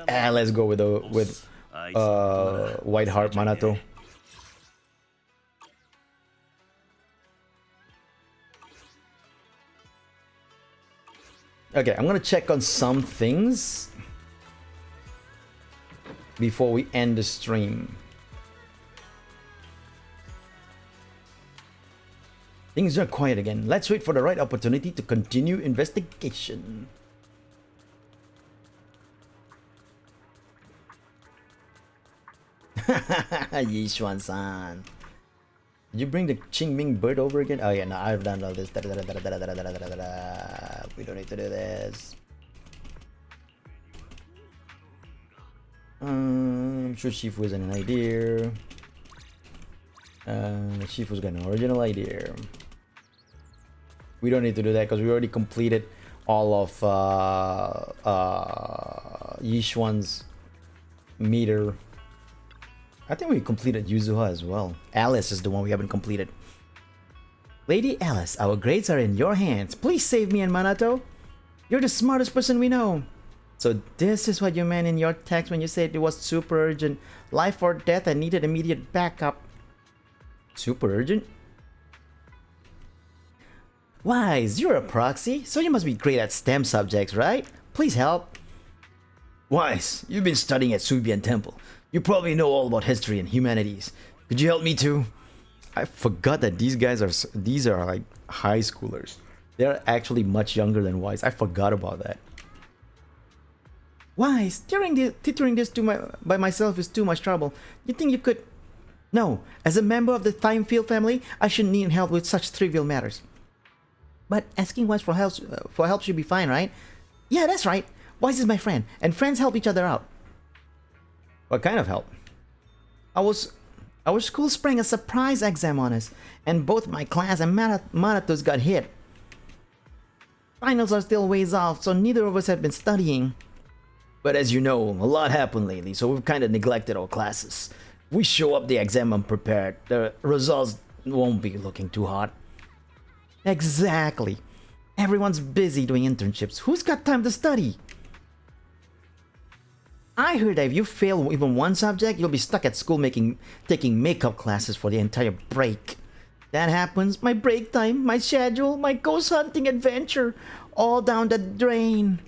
Let's go with White Heart Manato. Okay, I'm gonna check on some things before we end the stream. Things are quiet again. Let's wait for the right opportunity to continue investigation. Yishuan-san. Did you bring the Qingming bird over again? Oh yeah, no, I've done all this. We don't need to do this. I'm sure Shifu has an idea. Shifu's got an original idea. We don't need to do that because we already completed all of Yishuan's meter. I think we completed Yuzuha as well. Alice is the one we haven't completed. Lady Alice, our grades are in your hands. Please save me and Manato. You're the smartest person we know. So this is what you meant in your text when you said it was super urgent. Life or death and needed immediate backup. Super urgent? Wise, you're a proxy, so you must be great at STEM subjects, right? Please help. Wise, you've been studying at Subian Temple. You probably know all about history and humanities. Could you help me too? I forgot that these are like high schoolers. They're actually much younger than Wise. I forgot about that. Wise, tutoring this by myself is too much trouble. You think you could? No, as a member of the Time Field family, I shouldn't need help with such trivial matters. But asking Wise for help should be fine, right? Yeah, that's right. Wise is my friend, and friends help each other out. What kind of help? Our school sprang a surprise exam on us, and both my class and Manato's got hit. Finals are still ways off, so neither of us have been studying. But as you know, a lot happened lately, so we've kind of neglected our classes. If we show up the exam unprepared, the results won't be looking too hot. Exactly. Everyone's busy doing internships. Who's got time to study? I heard that if you fail even one subject, you'll be stuck at school taking makeup classes for the entire break. That happens, my break time, my schedule, my ghost hunting adventure, all down the drain.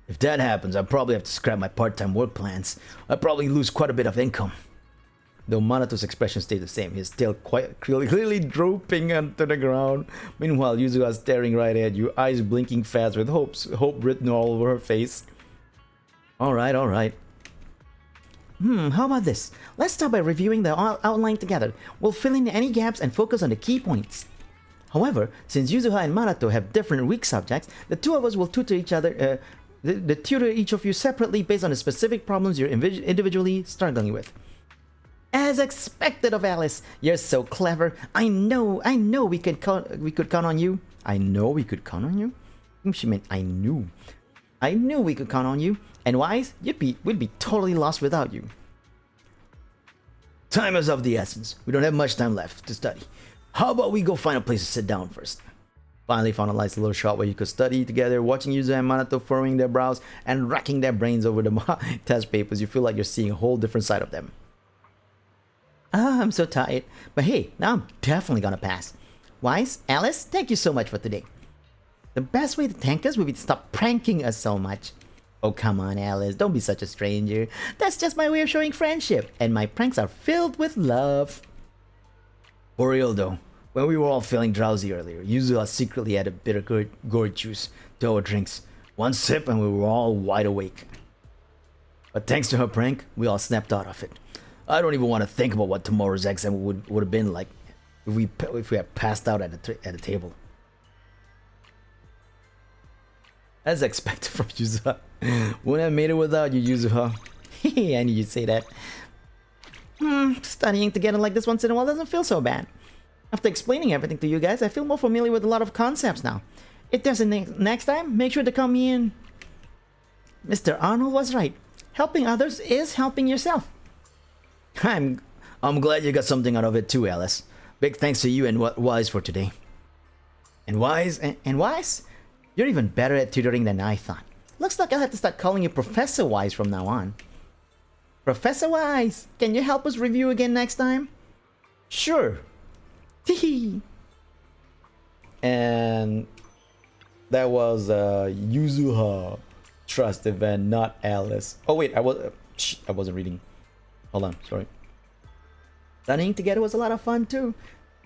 If that happens, I'll probably have to scrap my part-time work plans. I'll probably lose quite a bit of income. Though Manato's expression stayed the same, he's still quite clearly drooping onto the ground. Meanwhile, Yuzuha is staring right at you, eyes blinking fast with hope written all over her face. Alright. How about this? Let's start by reviewing the outline together. We'll fill in any gaps and focus on the key points. However, since Yuzuha and Marato have different weak subjects, the two of us will tutor each other, tutor each of you separately based on the specific problems you're individually struggling with. As expected of Alice, you're so clever. I know we could count on you. I know we could count on you. She meant I knew we could count on you. And Wise, we'd be totally lost without you. Time is of the essence. We don't have much time left to study. How about we go find a place to sit down first? Finally found a nice little shop where you could study together, watching Yuzu and Manato furrowing their brows and racking their brains over the test papers. You feel like you're seeing a whole different side of them. I'm so tired. But hey, now I'm definitely gonna pass. Wise, Alice, thank you so much for today. The best way to thank us would be to stop pranking us so much. Oh, come on, Alice, don't be such a stranger. That's just my way of showing friendship, and my pranks are filled with love. For real though, when we were all feeling drowsy earlier, Yuzu secretly added bitter gourd juice to our drinks. One sip and we were all wide awake. But thanks to her prank, we all snapped out of it. I don't even want to think about what tomorrow's exam would have been like if we had passed out at a table. As expected from Yuzuha. Wouldn't have made it without you, Yuzuha. I knew you'd say that. Studying together like this once in a while doesn't feel so bad. After explaining everything to you guys, I feel more familiar with a lot of concepts now. If there's a next time, make sure to call me in. Mr. Arnold was right. Helping others is helping yourself. I'm glad you got something out of it too, Alice. Big thanks to you and Wise for today. And Wise? And Wise? You're even better at tutoring than I thought. Looks like I'll have to start calling you Professor Wise from now on. Professor Wise, can you help us review again next time? Sure. Teehee. And that was Yuzuha Trust event, not Alice. Oh wait, I wasn't reading. Hold on, sorry. Studying together was a lot of fun too.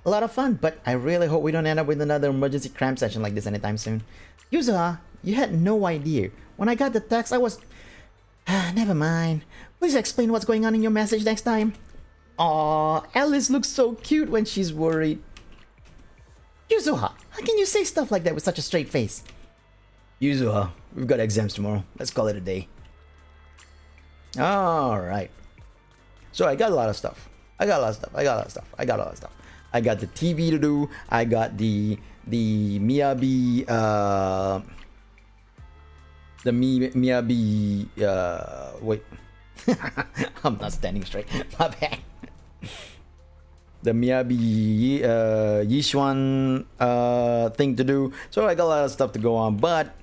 A lot of fun, but I really hope we don't end up with another emergency cram session like this anytime soon. Yuzuha, you had no idea. When I got the text, I was... Never mind. Please explain what's going on in your message next time. Aww, Alice looks so cute when she's worried. Yuzuha, how can you say stuff like that with such a straight face? Yuzuha, we've got exams tomorrow. Let's call it a day. Alright. So I got a lot of stuff. I got the TV to do. I got the Miyabi wait. I'm not standing straight. My bad. The Miyabi Yishuan thing to do. So I got a lot of stuff to go on, but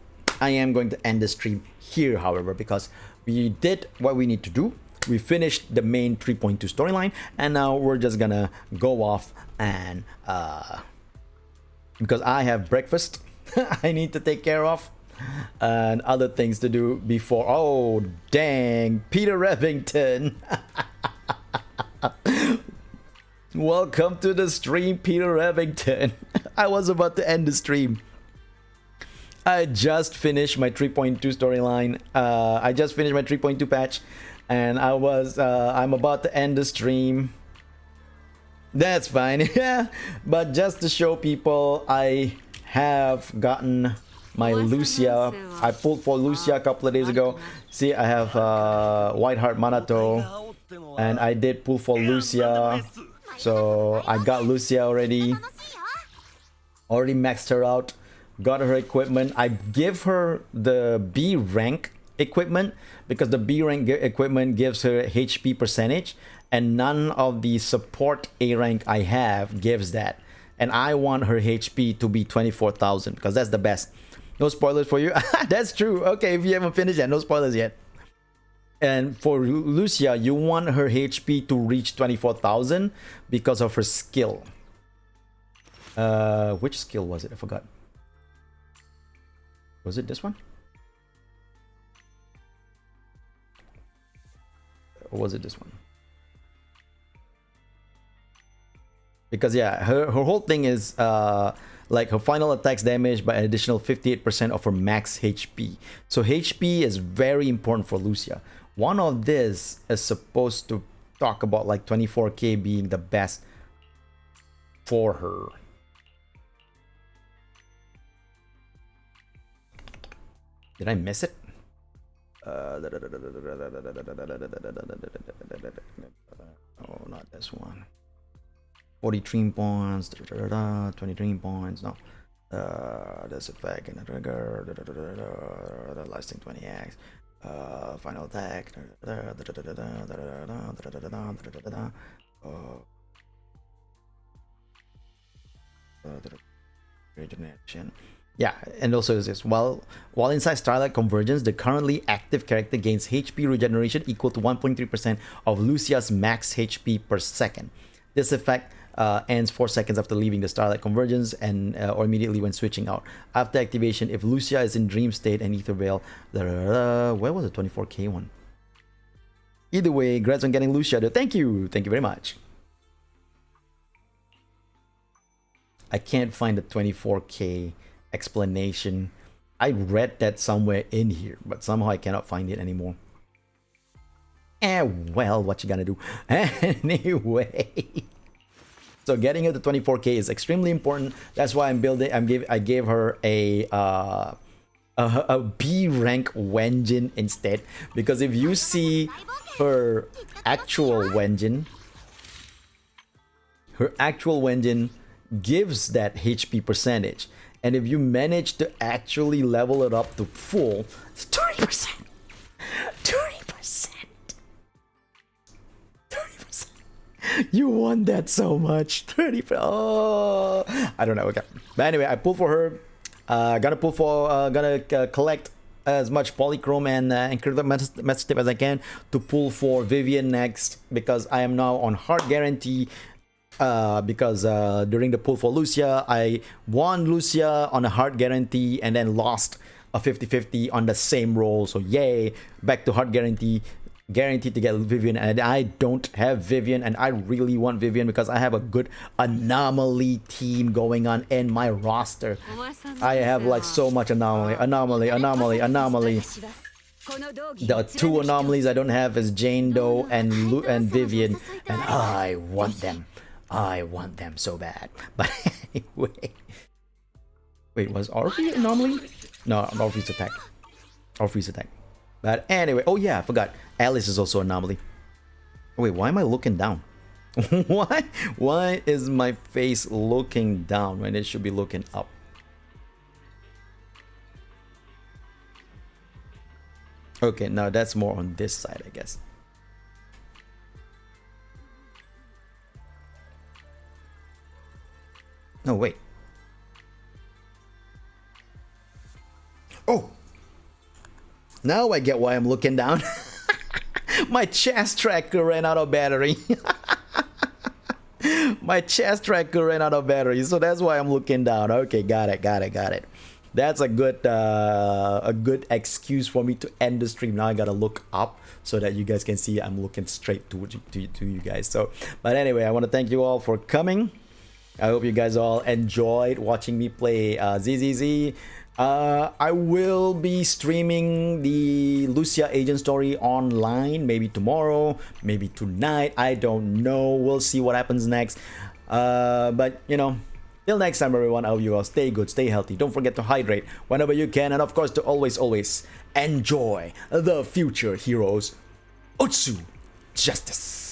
I am going to end the stream here, however, because we did what we need to do. We finished the main 3.2 storyline, and now we're just gonna go off and because I have breakfast I need to take care of and other things to do before. Oh dang, Peter Revington. Welcome to the stream, Peter Revington. I was about to end the stream. I just finished my 3.2 storyline. I just finished my 3.2 patch, and I'm about to end the stream. That's fine. Yeah, but just to show people, I have gotten my Lucia. I pulled for Lucia a couple of days ago. See, I have White Heart Manato, and I did pull for Lucia. So I got Lucia already. Already maxed her out. Got her equipment. I give her the B rank equipment because the B rank equipment gives her HP percentage, and none of the support A rank I have gives that. And I want her HP to be 24,000 because that's the best. No spoilers for you. That's true. Okay, if you haven't finished yet, no spoilers yet. And for Lucia, you want her HP to reach 24,000 because of her skill. Which skill was it? I forgot. Was it this one? Or was it this one? Because yeah, her whole thing is like her final attacks damage by an additional 58% of her max HP. So HP is very important for Lucia. One of this is supposed to talk about like 24k being the best for her. Did I miss it? Oh, not this one. 43 points, 23 points. No, this effect and the trigger, the lasting 20x, final attack, regeneration. Yeah, and also is this while inside Starlight Convergence, the currently active character gains HP regeneration equal to 1.3% of Lucia's max HP per second. This effect ends 4 seconds after leaving the Starlight Convergence and or immediately when switching out. After activation, if Lucia is in Dream State and Ether Veil, where was the 24k one? Either way, congrats on getting Lucia. Thank you very much. I can't find the 24k explanation. I read that somewhere in here, but somehow I cannot find it anymore. Well, what you gonna do? Anyway. So getting her to 24k is extremely important. That's why I'm building. I gave her a B rank Wenjin instead, because if you see her actual Wenjin gives that HP percentage, and if you manage to actually level it up to full, it's 30%. 30%. You want that so much. 30%. Oh, I don't know. Okay, but anyway, I pull for her. Gonna collect as much polychrome and incredible message tip as I can to pull for Vivian next, because I am now on hard guarantee. Because during the pull for Lucia, I won Lucia on a hard guarantee and then lost a 50-50 on the same roll. So yay, back to hard guarantee. Guaranteed to get Vivian, and I don't have Vivian, and I really want Vivian because I have a good anomaly team going on in my roster. I have like so much anomaly. The two anomalies I don't have is Jane Doe and Vivian, and I want them. I want them so bad. But anyway, wait, was Orphe anomaly? No, Orphe's attack. Orphe's attack. But anyway, oh yeah, I forgot. Alice is also anomaly. Wait, why am I looking down? Why is my face looking down when it should be looking up? Okay, now that's more on this side, I guess. No, wait. Oh! Now I get why I'm looking down. My chest tracker ran out of battery. My chest tracker ran out of battery, so that's why I'm looking down. Okay, got it. That's a good excuse for me to end the stream. Now I gotta look up so that you guys can see I'm looking straight to you guys. So, but anyway, I want to thank you all for coming. I hope you guys all enjoyed watching me play ZZZ. I will be streaming the Lucia Agent story online, maybe tomorrow, maybe tonight. I don't know. We'll see what happens next. But you know, till next time, everyone. I hope you all stay good, stay healthy. Don't forget to hydrate whenever you can, and of course, to always enjoy the future heroes. Otsu Justice.